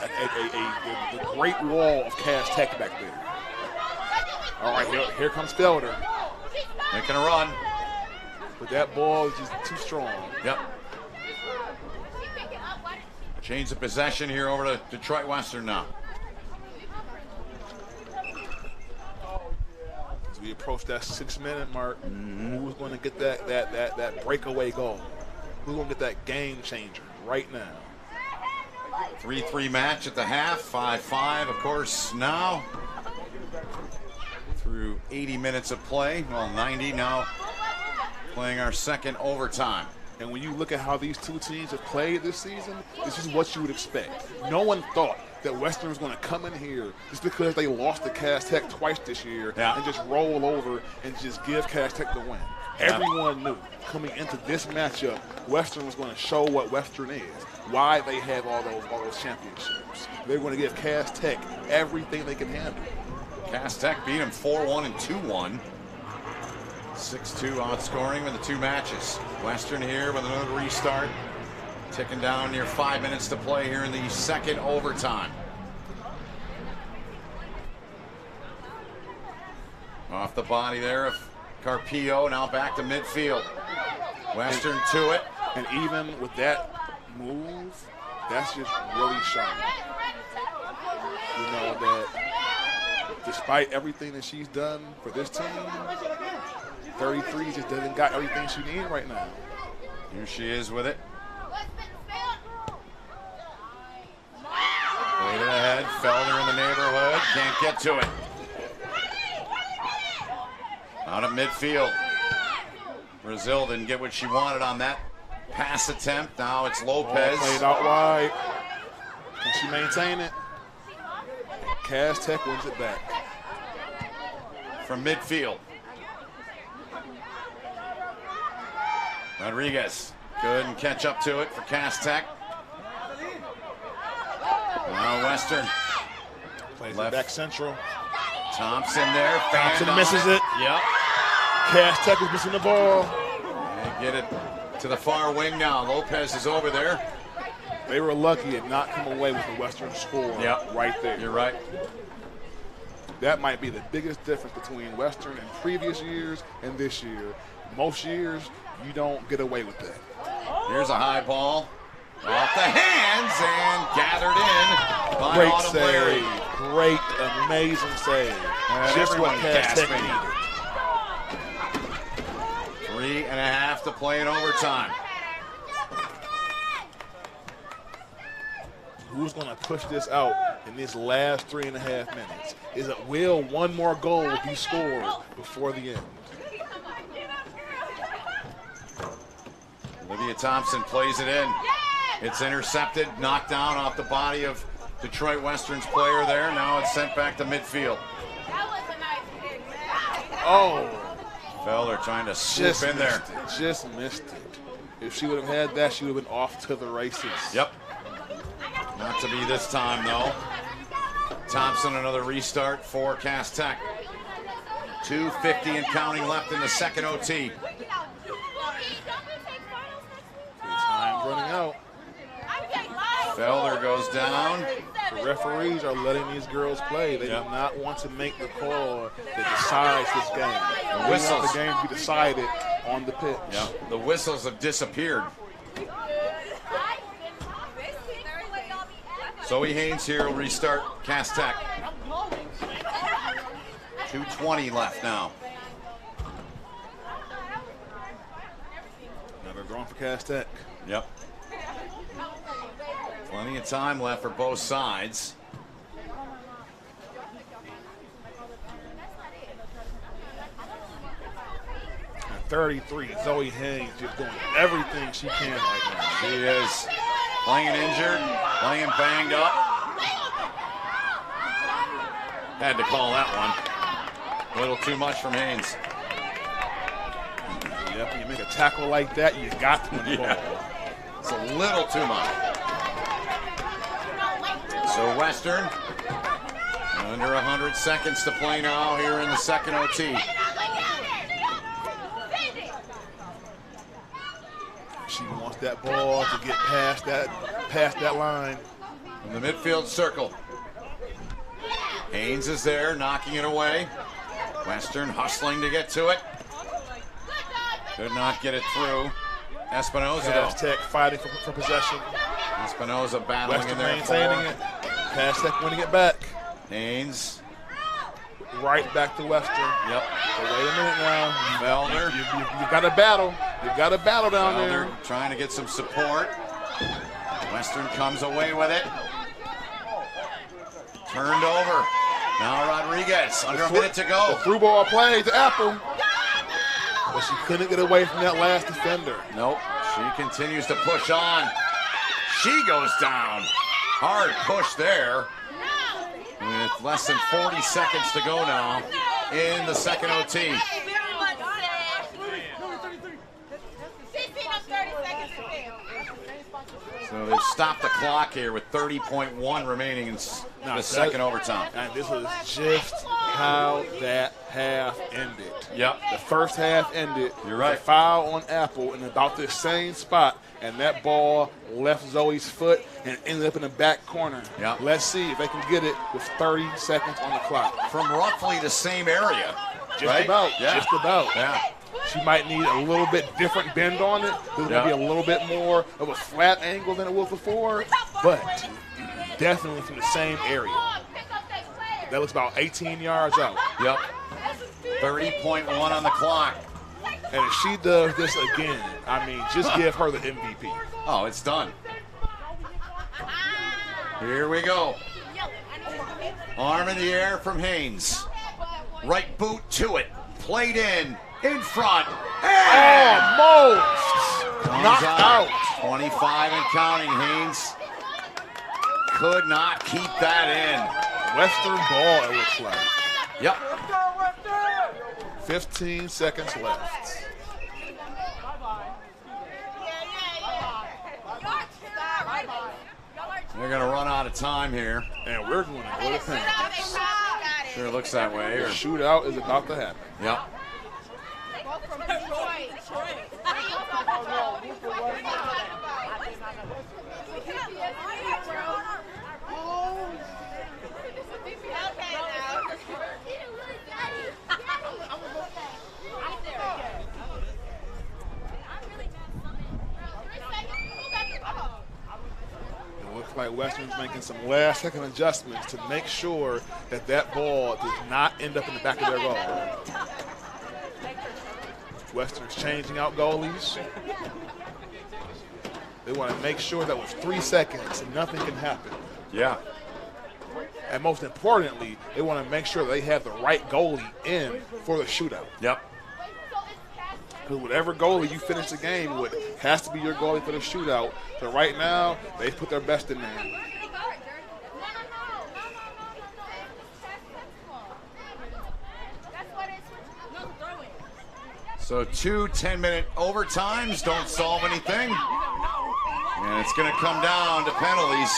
the great wall of Cass Tech back there. All right, here comes Felder. Making a run. But that ball is just too strong. Yep. Change the possession here over to Detroit Western now. As we approach that 6-minute mark, who's going to get that breakaway goal? Who's going to get that game changer right now? 3-3 match at the half. 5-5, of course, now. Through through 80 minutes of play. Well, 90 now, playing our second overtime. And when you look at how these two teams have played this season, this is what you would expect. No one thought that Western was going to come in here just because they lost to Cass Tech twice this year and just roll over and just give Cass Tech the win. Everyone knew coming into this matchup, Western was going to show what Western is, why they have all those championships. They're going to give Cass Tech everything they can handle. Cass Tech beat them 4-1 and 2-1. 6-2 outscoring with the two matches. Western here with another restart. Ticking down near 5 minutes to play here in the second overtime. Off the body there of Carpillo, now back to midfield. Western to it. And even with that move, that's just really showing. You know that despite everything that she's done for this team, 33 just doesn't got everything she needs right now. Here she is with it. Played it ahead, Felder in the neighborhood, can't get to it. Out at midfield. Brazil didn't get what she wanted on that pass attempt. Now it's Lopez. Played out wide. Can she maintain it? Cass Tech wins it back. From midfield. Rodriguez couldn't catch up to it for Cass Tech. Now Western. Plays it back central. Thompson there. Thompson misses it. Yep. Cass Tech is missing the ball. They get it to the far wing now. Lopez is over there. They were lucky and not come away with the Western score right there. You're right. That might be the biggest difference between Western in previous years and this year. Most years, you don't get away with that. Here's a high ball. Off the hands and gathered in by Great Autumn save. Leary. Great, amazing save. Just what Cass Tech needed. 3.5 to play in overtime. Who's going to push this out in these last 3.5 minutes? Will one more goal be scored before the end? Olivia Thompson plays it in. It's intercepted, knocked down off the body of Detroit Western's player there. Now it's sent back to midfield. Oh. Felder trying to swoop in there. Just missed it. If she would have had that, she would have been off to the races. Yep. Not to be this time, though. Thompson, another restart for Cass Tech. 2:50 and counting left in the second OT. Time's running out. Felder goes down. The referees are letting these girls play. They do not want to make the call that decides this game. The whistles. They want the game to be decided on the pitch. Yep. The whistles have disappeared. Zoe Haynes here will restart Cass Tech. 2:20 left now. Another draw for Cass Tech. Yep. Plenty of time left for both sides. At 33, Zoe Haynes just doing everything she can right now. She is playing injured, playing banged up. Had to call that one. A little too much from Haynes. Yep, you make a tackle like that, you got to win the ball. It's a little too much. So Western, under 100 seconds to play now here in the second OT. She wants that ball to get past that line. In the midfield circle. Haynes is there, knocking it away. Western hustling to get to it. Could not get it through. Espinoza, Cass Tech fighting for possession. Espinoza battling Western in there. maintaining it. Cass Tech winning it back. Haynes. Right back to Western. Yep. So wait a minute now. Felder. You've got a battle. You've got a battle down there. Trying to get some support. Western comes away with it. Turned over. Now Rodriguez, under a minute to go. The through ball play to Apple. But she couldn't get away from that last defender. Nope. She continues to push on. She goes down. Hard push there. With less than 40 seconds to go now in the second OT. So they've stopped the clock here with 30.1 remaining in the second overtime. And this is just how that half ended. Yep. The first half ended. You're right. A foul on Apple in about the same spot, and that ball left Zoe's foot and ended up in the back corner. Yep. Let's see if they can get it with 30 seconds on the clock. From roughly the same area. Just right? about. Yeah. Just about. Yeah. She might need a little bit different bend on it. There's going to be a little bit more of a flat angle than it was before, but definitely from the same area. That looks about 18 yards out. Yep. 30.1 on the clock. And if she does this again, I mean, just give her the MVP. Oh, it's done. Here we go. Arm in the air from Haynes. Right boot to it. Played in front. And almost knocked out. 25 and counting. Haynes could not keep that in. Western ball, it looks like. Yep. 15 seconds left. They're going to run out of time here. And we're going to go to penalties. Sure looks that way. The shootout is about to happen. Yep. Looks like Western's making some last-second adjustments to make sure that that ball does not end up in the back of their goal. Western's changing out goalies. They want to make sure that with 3 seconds, nothing can happen. Yeah. And most importantly, they want to make sure they have the right goalie in for the shootout. Yep. Because whatever goalie you finish the game with has to be your goalie for the shootout. So right now, they put their best in there. So 2 10-minute overtimes don't solve anything. And it's going to come down to penalties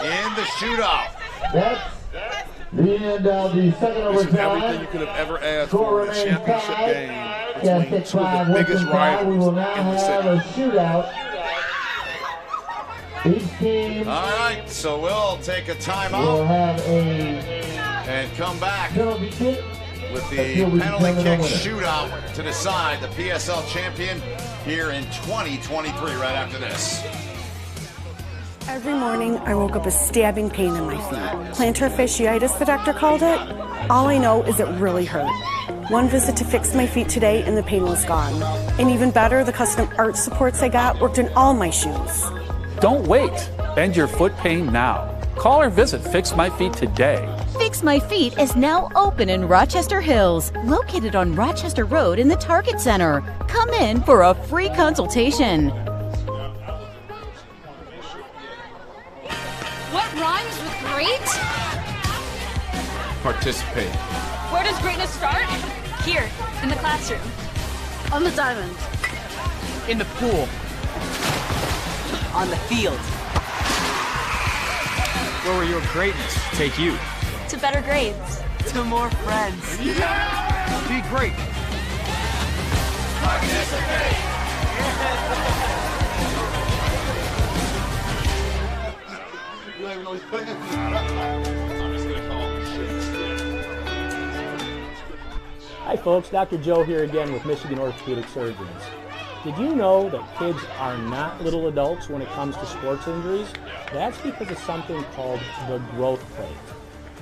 in the shootout. That's the end of the second This is overtime. everything you could have ever asked Score for in a remains championship tied. game between two of the biggest We rivals will in now the have a city. shootout. Each team All right, so we'll take a will timeout have a and come back penalty kick. with the penalty kick shootout to decide the PSL champion here in 2023 right after this. Every morning, I woke up with stabbing pain in my feet. Plantar fasciitis, the doctor called it. All I know is it really hurt. One visit to Fix My Feet today, and the pain was gone. And even better, the custom arch supports I got worked in all my shoes. Don't wait. End your foot pain now. Call or visit Fix My Feet today. Fix My Feet is now open in Rochester Hills, located on Rochester Road in the Target Center. Come in for a free consultation. What rhymes with great? Participate. Where does greatness start? Here, in the classroom. On the diamond. In the pool. On the field. Where will your greatness take you? To better grades. To more friends. Be great. Participate! Hi folks, Dr. Joe here again with Michigan Orthopedic Surgeons. Did you know that kids are not little adults when it comes to sports injuries? That's because of something called the growth plate.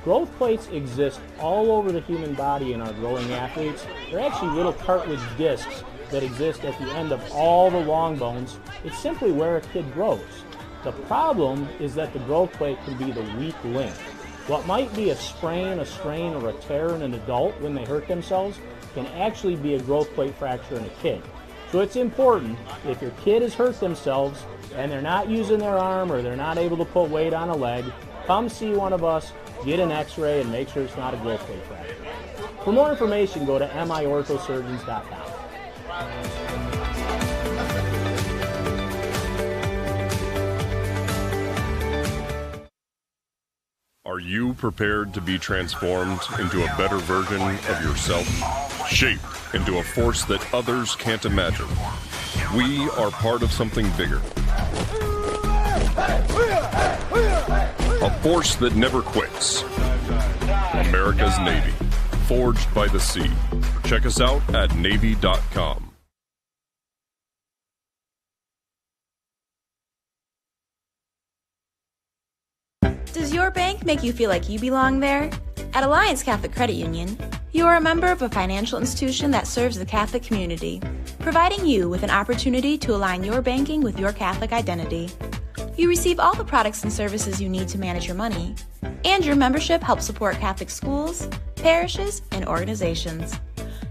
Growth plates exist all over the human body in our growing athletes. They're actually little cartilage discs that exist at the end of all the long bones. It's simply where a kid grows. The problem is that the growth plate can be the weak link. What might be a sprain, a strain, or a tear in an adult when they hurt themselves can actually be a growth plate fracture in a kid. So it's important, if your kid has hurt themselves and they're not using their arm or they're not able to put weight on a leg, come see one of us, get an x-ray, and make sure it's not a growth plate fracture. For more information, go to miorthosurgeons.com. Are you prepared to be transformed into a better version of yourself? Shaped into a force that others can't imagine. We are part of something bigger. A force that never quits. America's Navy. Forged by the sea. Check us out at Navy.com. Does your bank make you feel like you belong there? At Alliance Catholic Credit Union, you are a member of a financial institution that serves the Catholic community, providing you with an opportunity to align your banking with your Catholic identity. You receive all the products and services you need to manage your money, and your membership helps support Catholic schools, parishes, and organizations.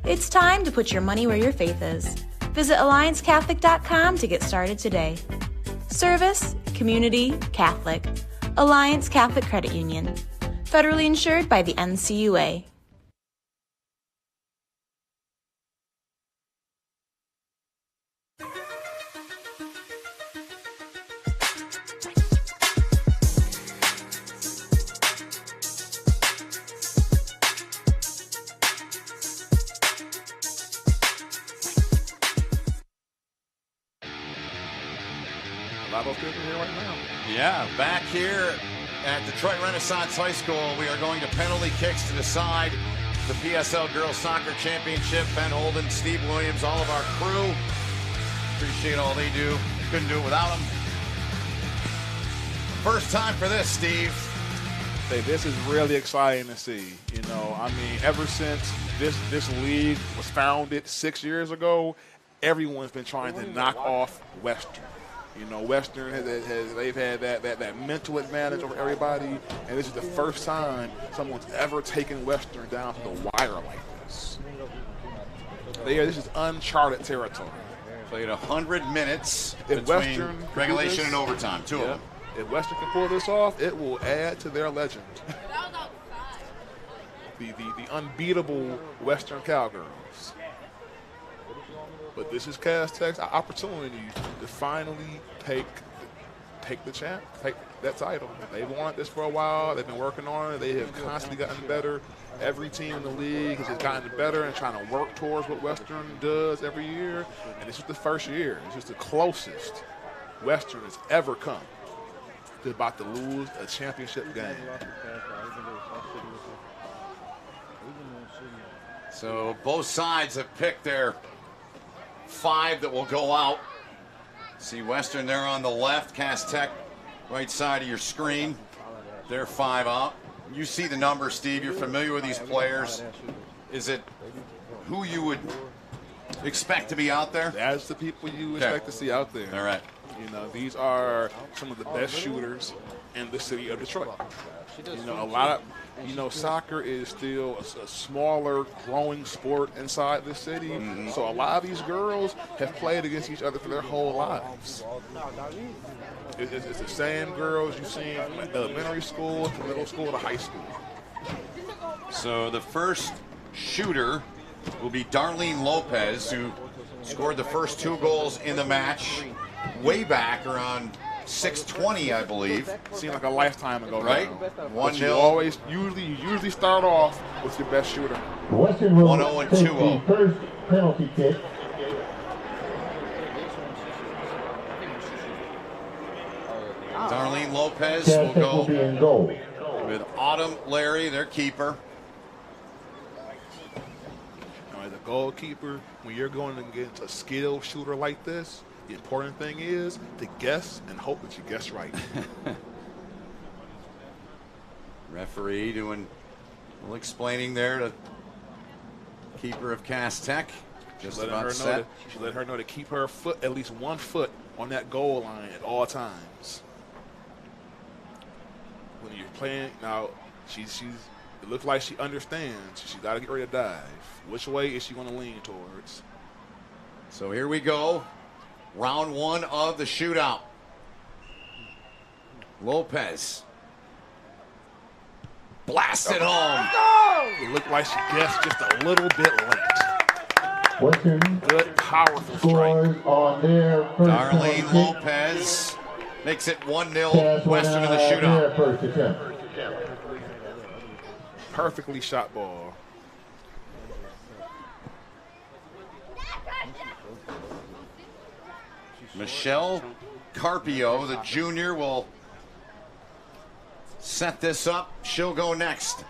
It's time to put your money where your faith is. Visit AllianceCatholic.com to get started today. Service, community, Catholic. Alliance Catholic Credit Union. Federally insured by the NCUA. Yeah, back here at Detroit Renaissance High School, we are going to penalty kicks to decide the PSL Girls Soccer Championship. Ben Holden, Steve Williams, all of our crew. Appreciate all they do. Couldn't do it without them. First time for this, Steve. Hey, this is really exciting to see. You know, I mean, ever since this league was founded 6 years ago, everyone's been trying to knock off Western. You know, Western they've had that mental advantage over everybody, and this is the first time someone's ever taken Western down to the wire like this. This is uncharted territory. Played 100 minutes if between Western regulation and overtime, two of them. If Western can pull this off, it will add to their legend. the unbeatable Western Cowgirls. But this is Cass Tech's opportunity to finally take that title. They've wanted this for a while. They've been working on it. They have constantly gotten better. Every team in the league has gotten better and trying to work towards what Western does every year. And this is the first year. This is the closest Western has ever come to about to lose a championship game. So both sides have picked their 5 that will go out. See Western there on the left, Cass Tech right side of your screen. They're 5 out. You see the numbers, Steve. You're familiar with these players. Is it who you would expect to be out there? That's the people you expect to see out there. All right. You know, these are some of the best shooters in the city of Detroit. You know, soccer is still a smaller, growing sport inside the city. Mm-hmm. So a lot of these girls have played against each other for their whole lives. It's the same girls you've seen from elementary school to middle school to high school. So the first shooter will be Darlene Lopez, who scored the first 2 goals in the match way back around 6:20, I believe. Seemed like a lifetime ago, right? 1-0. You usually start off with your best shooter. Western will 1-0 and take 2-0. the first penalty kick. Darlene Lopez will go be in goal with Autumn Larry, their keeper. Now, as a goalkeeper, when you're going against a skilled shooter like this, the important thing is to guess and hope that you guess right. Referee doing a little explaining there to keeper of Cass Tech. Just about set. She let her know to keep her foot, at least 1 foot, on that goal line at all times. When you're playing, now It looks like she understands. She got to get ready to dive. Which way is she going to lean towards? So here we go. Round one of the shootout. Lopez. Blasted home. It looked like she guessed just a little bit late. Western Good, powerful scores strike. on their first Darlene point. Lopez makes it 1-0 Cast Western in the on their shootout. first attempt. Perfectly shot ball. Michelle Carpio, the junior, will set this up. She'll go next.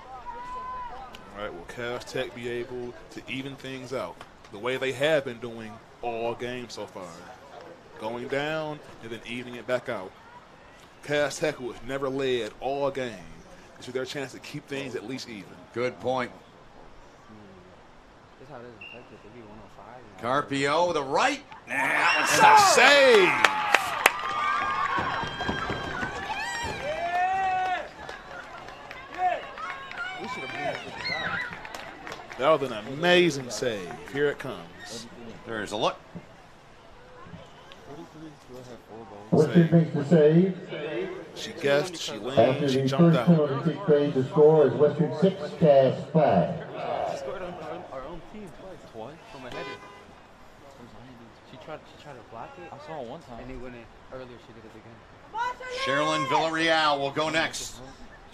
All right, will Cass Tech be able to even things out the way they have been doing all game so far? Going down and then evening it back out. Cass Tech, who has never led all game, this is their chance to keep things at least even. Good point. Carpio, the right. That was a save. That was an amazing save. Here it comes. There's a look. Western makes the save. She guessed, she After leaned, she the jumped first out. penalty kick phase, the score is Western 6, Cass 5. She scored on our own team twice from a header. She tried to block it. I saw it one time. And he went in earlier. She did it again. Sherilyn Villarreal will go next.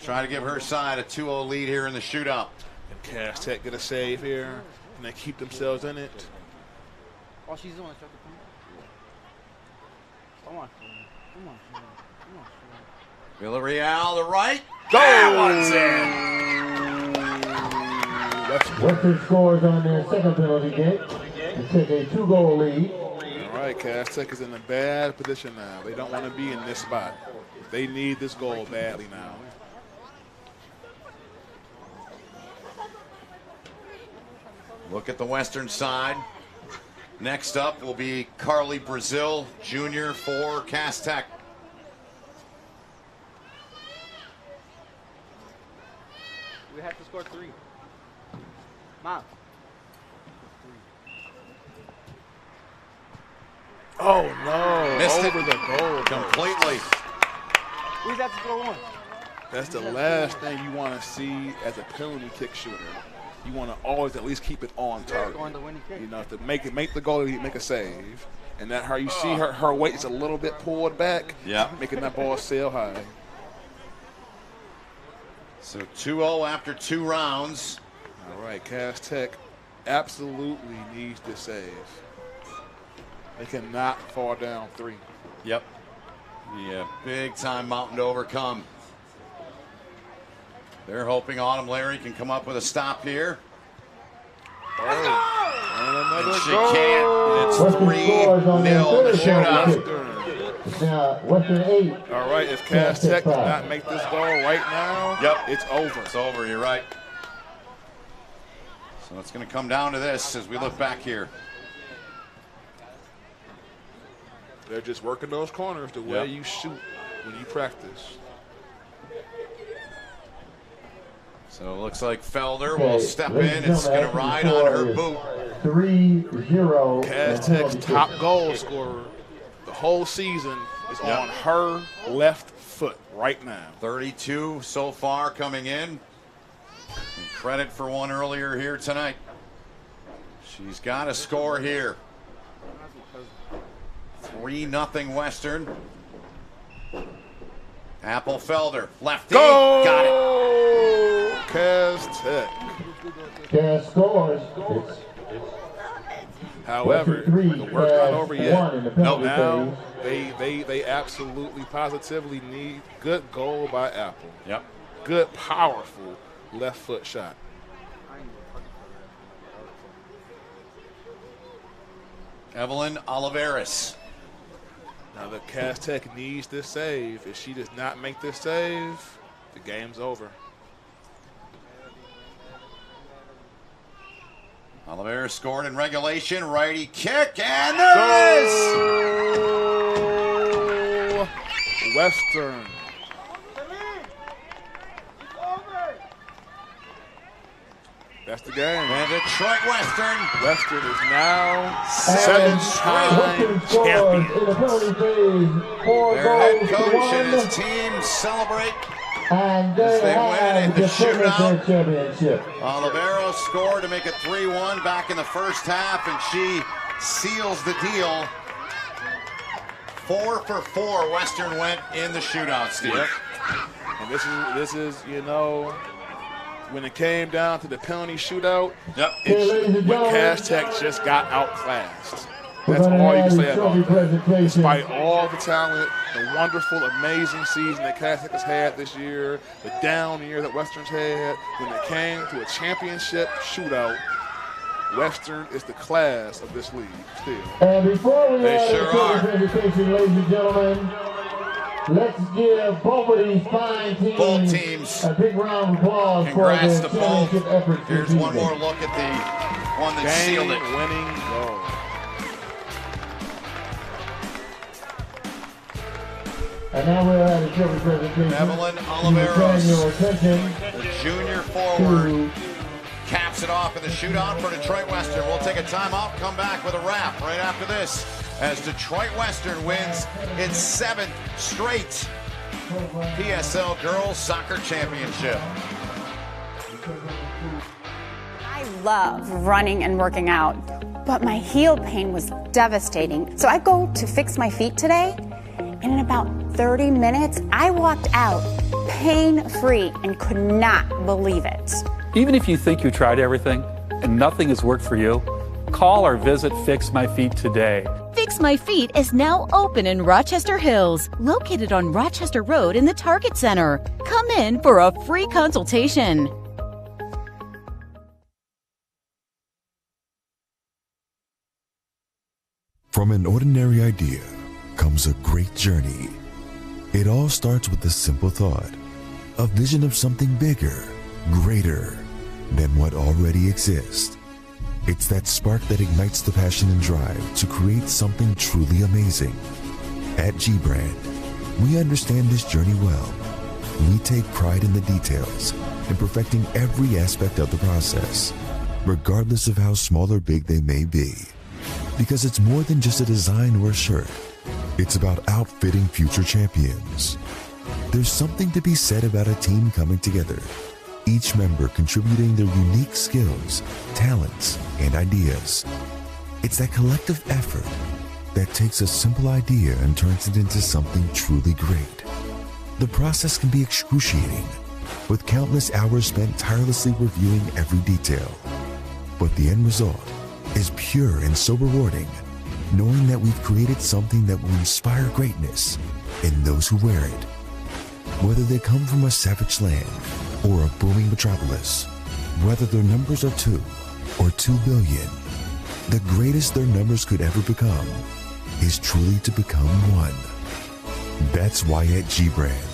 Try to give her side a 2-0 lead here in the shootout. And Cass Tech get a save here, and they keep themselves in it. Oh, she's the one that struck the point. Come on. Come on. Come on. Villarreal, the right. Go! That one's in. Western scores on their second penalty kick to take a 2-goal lead. All right, Cass Tech is in a bad position now. They don't want to be in this spot. They need this goal badly now. Look at the Western side. Next up will be Carly Brazil, junior for Cass Tech. We have to score 3. Mom. Oh, no. Missed Over it. the goal. Completely. We have to score 1. That's the last thing you want to see as a penalty kick shooter. You want to always at least keep it on target. Scoring the winning kick. You know, to make the goal, make a save. And that her, you see her weight is a little bit pulled back. Yeah. Making that ball sail high. So 2-0 after 2 rounds. All right, Cass Tech absolutely needs to save. They cannot fall down 3. Yep. Yeah, big time mountain to overcome. They're hoping Autumn Larry can come up with a stop here. And she can't. It's 3-0 the shootout. Now, Western 8. All right, if Cass Tech does not make this goal right now, it's over. It's over, you're right. So it's going to come down to this as we look back here. They're just working those corners the way you shoot when you practice. So it looks like Felder will step in. It's going to ride on her boot. 3-0. Cass Tech's top goal scorer the whole season is on her left foot right now. 32 so far coming in. And credit for one earlier here tonight. She's got a score here. 3-0 Western. Apple Felder, lefty, Go! got it. Cass Tech. Cass scores. However, the work's not over yet. No, now they absolutely positively need good goal by Apple. Yep. Good, powerful left foot shot. Evelyn Oliveris. Now the Cass Tech needs this save. If she does not make this save, the game's over. Oliveris scored in regulation, righty kick, and there it is! Western. That's the game. And Detroit Western. Western is now 7-time champion. Their head coach and his team celebrate as they win in the shootout. Olivero scored to make it 3-1 back in the first half, and she seals the deal. 4 for 4 Western went in the shootout, Steve. Yep. And this is, you know, when it came down to the penalty shootout, when Cass Tech just got outclassed. That's all you can say about that. Despite all the talent, the wonderful, amazing season that Cass Tech has had this year, the down year that Western's had, when it came to a championship shootout, Western is the class of this league still. And before we have a presentation, ladies and gentlemen, let's give both of these fine teams, a big round of applause Congrats for to their both. championship efforts. Here's one more look at the one that sealed it. Winning goal. And now we'll have a trophy presentation. Evelyn Oliveros, the junior forward, caps it off in the shootout for Detroit Western. We'll take a timeout, come back with a wrap right after this as Detroit Western wins its 7th straight PSL Girls Soccer Championship. I love running and working out, but my heel pain was devastating. So I go to fix my feet today, and in about 30 minutes, I walked out pain-free and could not believe it. Even if you think you tried everything and nothing has worked for you, call or visit Fix My Feet today. Fix My Feet is now open in Rochester Hills, located on Rochester Road in the Target Center. Come in for a free consultation. From an ordinary idea comes a great journey. It all starts with the simple thought, a vision of something bigger, greater than what already exists. It's that spark that ignites the passion and drive to create something truly amazing. At G-Brand, we understand this journey well. We take pride in the details and perfecting every aspect of the process, regardless of how small or big they may be. Because it's more than just a design or a shirt. It's about outfitting future champions. There's something to be said about a team coming together, each member contributing their unique skills, talents, and ideas. It's that collective effort that takes a simple idea and turns it into something truly great. The process can be excruciating, with countless hours spent tirelessly reviewing every detail. But the end result is pure and so rewarding, knowing that we've created something that will inspire greatness in those who wear it. Whether they come from a savage land or a booming metropolis, whether their numbers are 2 or 2 billion, the greatest their numbers could ever become is truly to become one. That's why at G-Brand,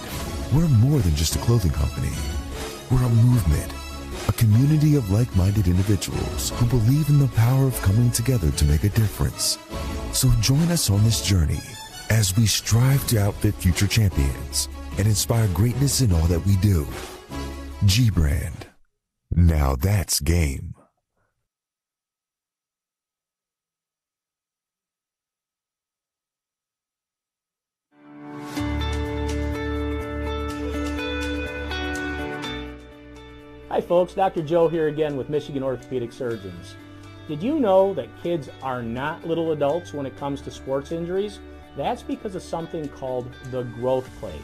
we're more than just a clothing company. We're a movement, a community of like-minded individuals who believe in the power of coming together to make a difference. So join us on this journey as we strive to outfit future champions and inspire greatness in all that we do. G-Brand. Now that's game. Hi folks, Dr. Joe here again with Michigan Orthopedic Surgeons. Did you know that kids are not little adults when it comes to sports injuries? That's because of something called the growth plate.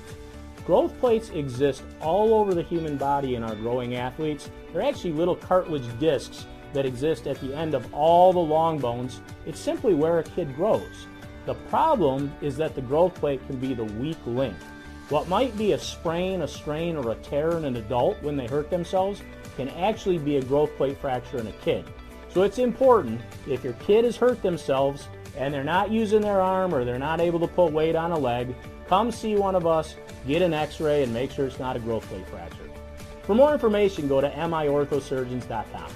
Growth plates exist all over the human body in our growing athletes. They're actually little cartilage discs that exist at the end of all the long bones. It's simply where a kid grows. The problem is that the growth plate can be the weak link. What might be a sprain, a strain, or a tear in an adult when they hurt themselves can actually be a growth plate fracture in a kid. So it's important, if your kid has hurt themselves and they're not using their arm or they're not able to put weight on a leg, come see one of us, get an x-ray, and make sure it's not a growth plate fracture. For more information, go to miorthosurgeons.com.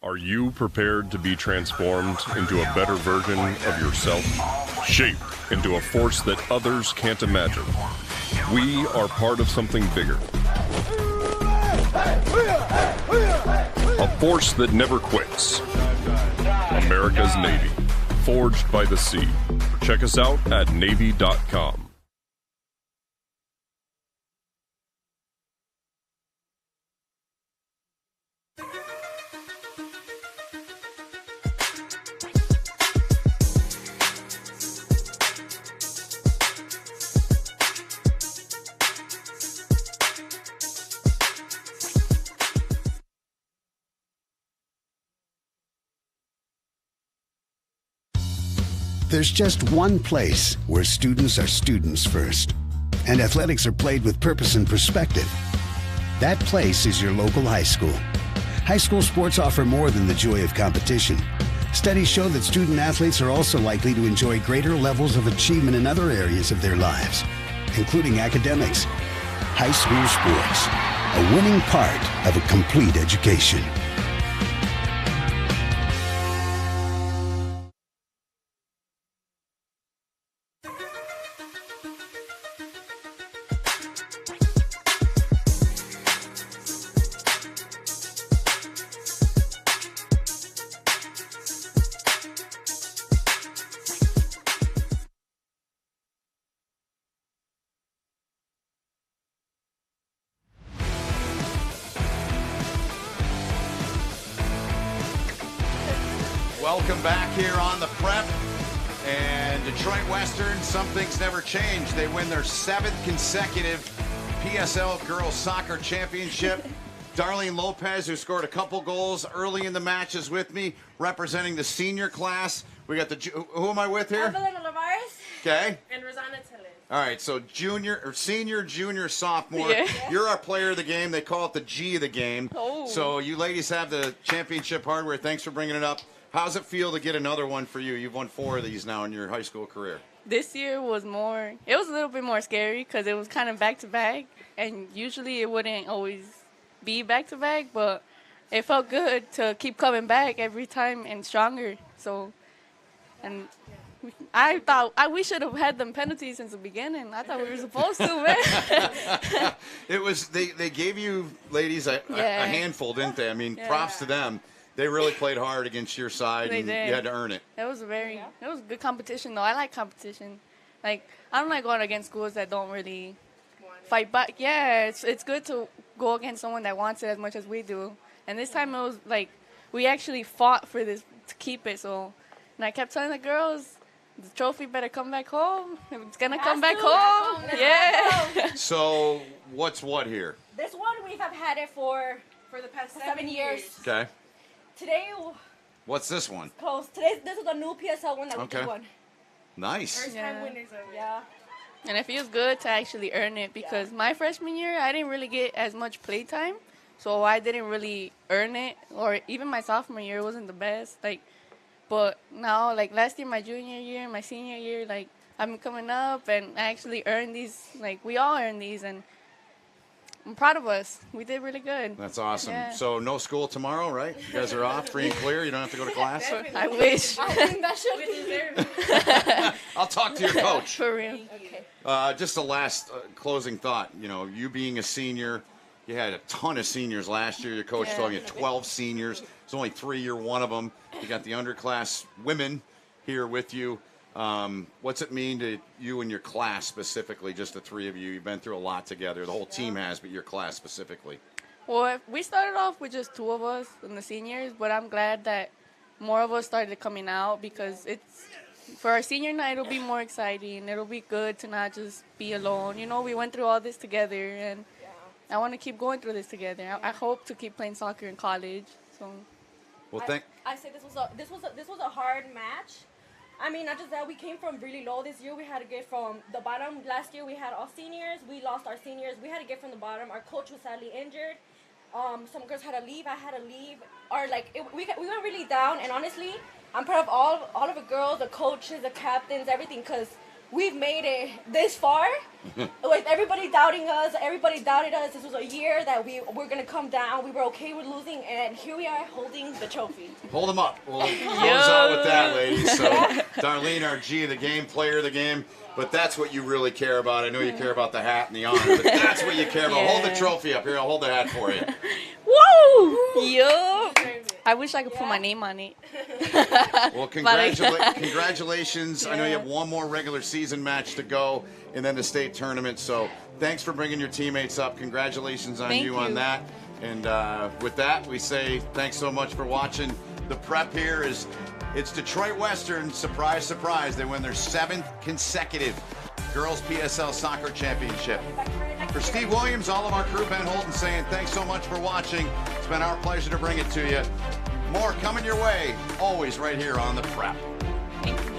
Are Are you prepared to be transformed into a better version of yourself? Shaped into a force that others can't imagine. We are part of something bigger. A force that never quits. America's Navy. Forged by the sea. Check us out at Navy.com. There's just one place where students are students first, and athletics are played with purpose and perspective. That place is your local high school. High school sports offer more than the joy of competition. Studies show that student athletes are also likely to enjoy greater levels of achievement in other areas of their lives, including academics. High school sports, a winning part of a complete education. Welcome back here on the Prep. And Detroit Western, some things never change. They win their 7th consecutive PSL Girls Soccer Championship. Darlene Lopez, who scored a couple goals early in the match, is with me, representing the senior class. We got the, who am I with here? Evelyn Olivares. Okay. And Rosanna Tillett. All right, so senior, junior, sophomore. Yeah. You're our player of the game. They call it the G of the game. Oh. So you ladies have the championship hardware. Thanks for bringing it up. How's it feel to get another one for you? You've won 4 of these now in your high school career. This year was it was a little bit more scary because it was kind of back-to-back, and usually it wouldn't always be back-to-back, but it felt good to keep coming back every time and stronger. So, and I thought we should have had them penalties since the beginning. I thought we were supposed to, man. It was they gave you ladies a handful, didn't they? I mean, props to them. They really played hard against your side, and you had to earn it. It was a good competition, though. I like competition. Like, I don't like going against schools that don't really fight back. Yeah, it's good to go against someone that wants it as much as we do. And this time it was like we actually fought for this to keep it. So, and I kept telling the girls, the trophy better come back home. It's gonna come back home. Yeah. So what's what here? This one we have had it for the past 7 years. Okay. Today, What's this one? close. This is the new PSL one that we just won. Nice. First time winners of it. Yeah. And it feels good to actually earn it because my freshman year, I didn't really get as much play time. So I didn't really earn it. Or even my sophomore year, it wasn't the best. But now, last year, my junior year, my senior year, I'm coming up and I actually earned these. We all earned these. And I'm proud of us. We did really good. That's awesome. Yeah. So no school tomorrow, right? You guys are off, free and clear. You don't have to go to class. I wish. I think that should be. I'll talk to your coach. For real. Okay. Just a last closing thought. You know, you being a senior, you had a ton of seniors last year. Your coach told you 12 seniors. There's only 3. You're one of them. You got the underclass women here with you. What's it mean to you and your class specifically, just the 3 of you? You've been through a lot together. The whole team has, but your class specifically. Well, we started off with just 2 of us and the seniors, but I'm glad that more of us started coming out because for our senior night, it'll be more exciting. It'll be good to not just be alone. You know, we went through all this together, and I want to keep going through this together. I hope to keep playing soccer in college. So, well, I say this was a hard match. I mean, not just that, we came from really low this year. We had to get from the bottom. Last year we had all seniors. We lost our seniors. We had to get from the bottom. Our coach was sadly injured. Some girls had to leave. I had to leave. We went really down. And honestly, I'm proud of all of the girls, the coaches, the captains, everything, because we've made it this far. With everybody doubting us, everybody doubted us. This was a year that we were going to come down. We were okay with losing, and here we are holding the trophy. Hold them up. We'll close out with that, ladies. So, Darlene, our G of the game, player of the game. But that's what you really care about. I know you care about the hat and the honor, but that's what you care about. Yeah. Hold the trophy up here. I'll hold the hat for you. Woo! Yup. I wish I could put my name on it. Well, congratulations. Yeah. I know you have one more regular season match to go and then the state tournament. So thanks for bringing your teammates up. Congratulations on you on that. And with that, we say thanks so much for watching. The prep here is, it's Detroit Western. Surprise, surprise. They win their 7th consecutive Girls PSL Soccer Championship. For Steve Williams, all of our crew, Ben Holton saying thanks so much for watching. It's been our pleasure to bring it to you. More coming your way, always right here on The Prep. Thank you.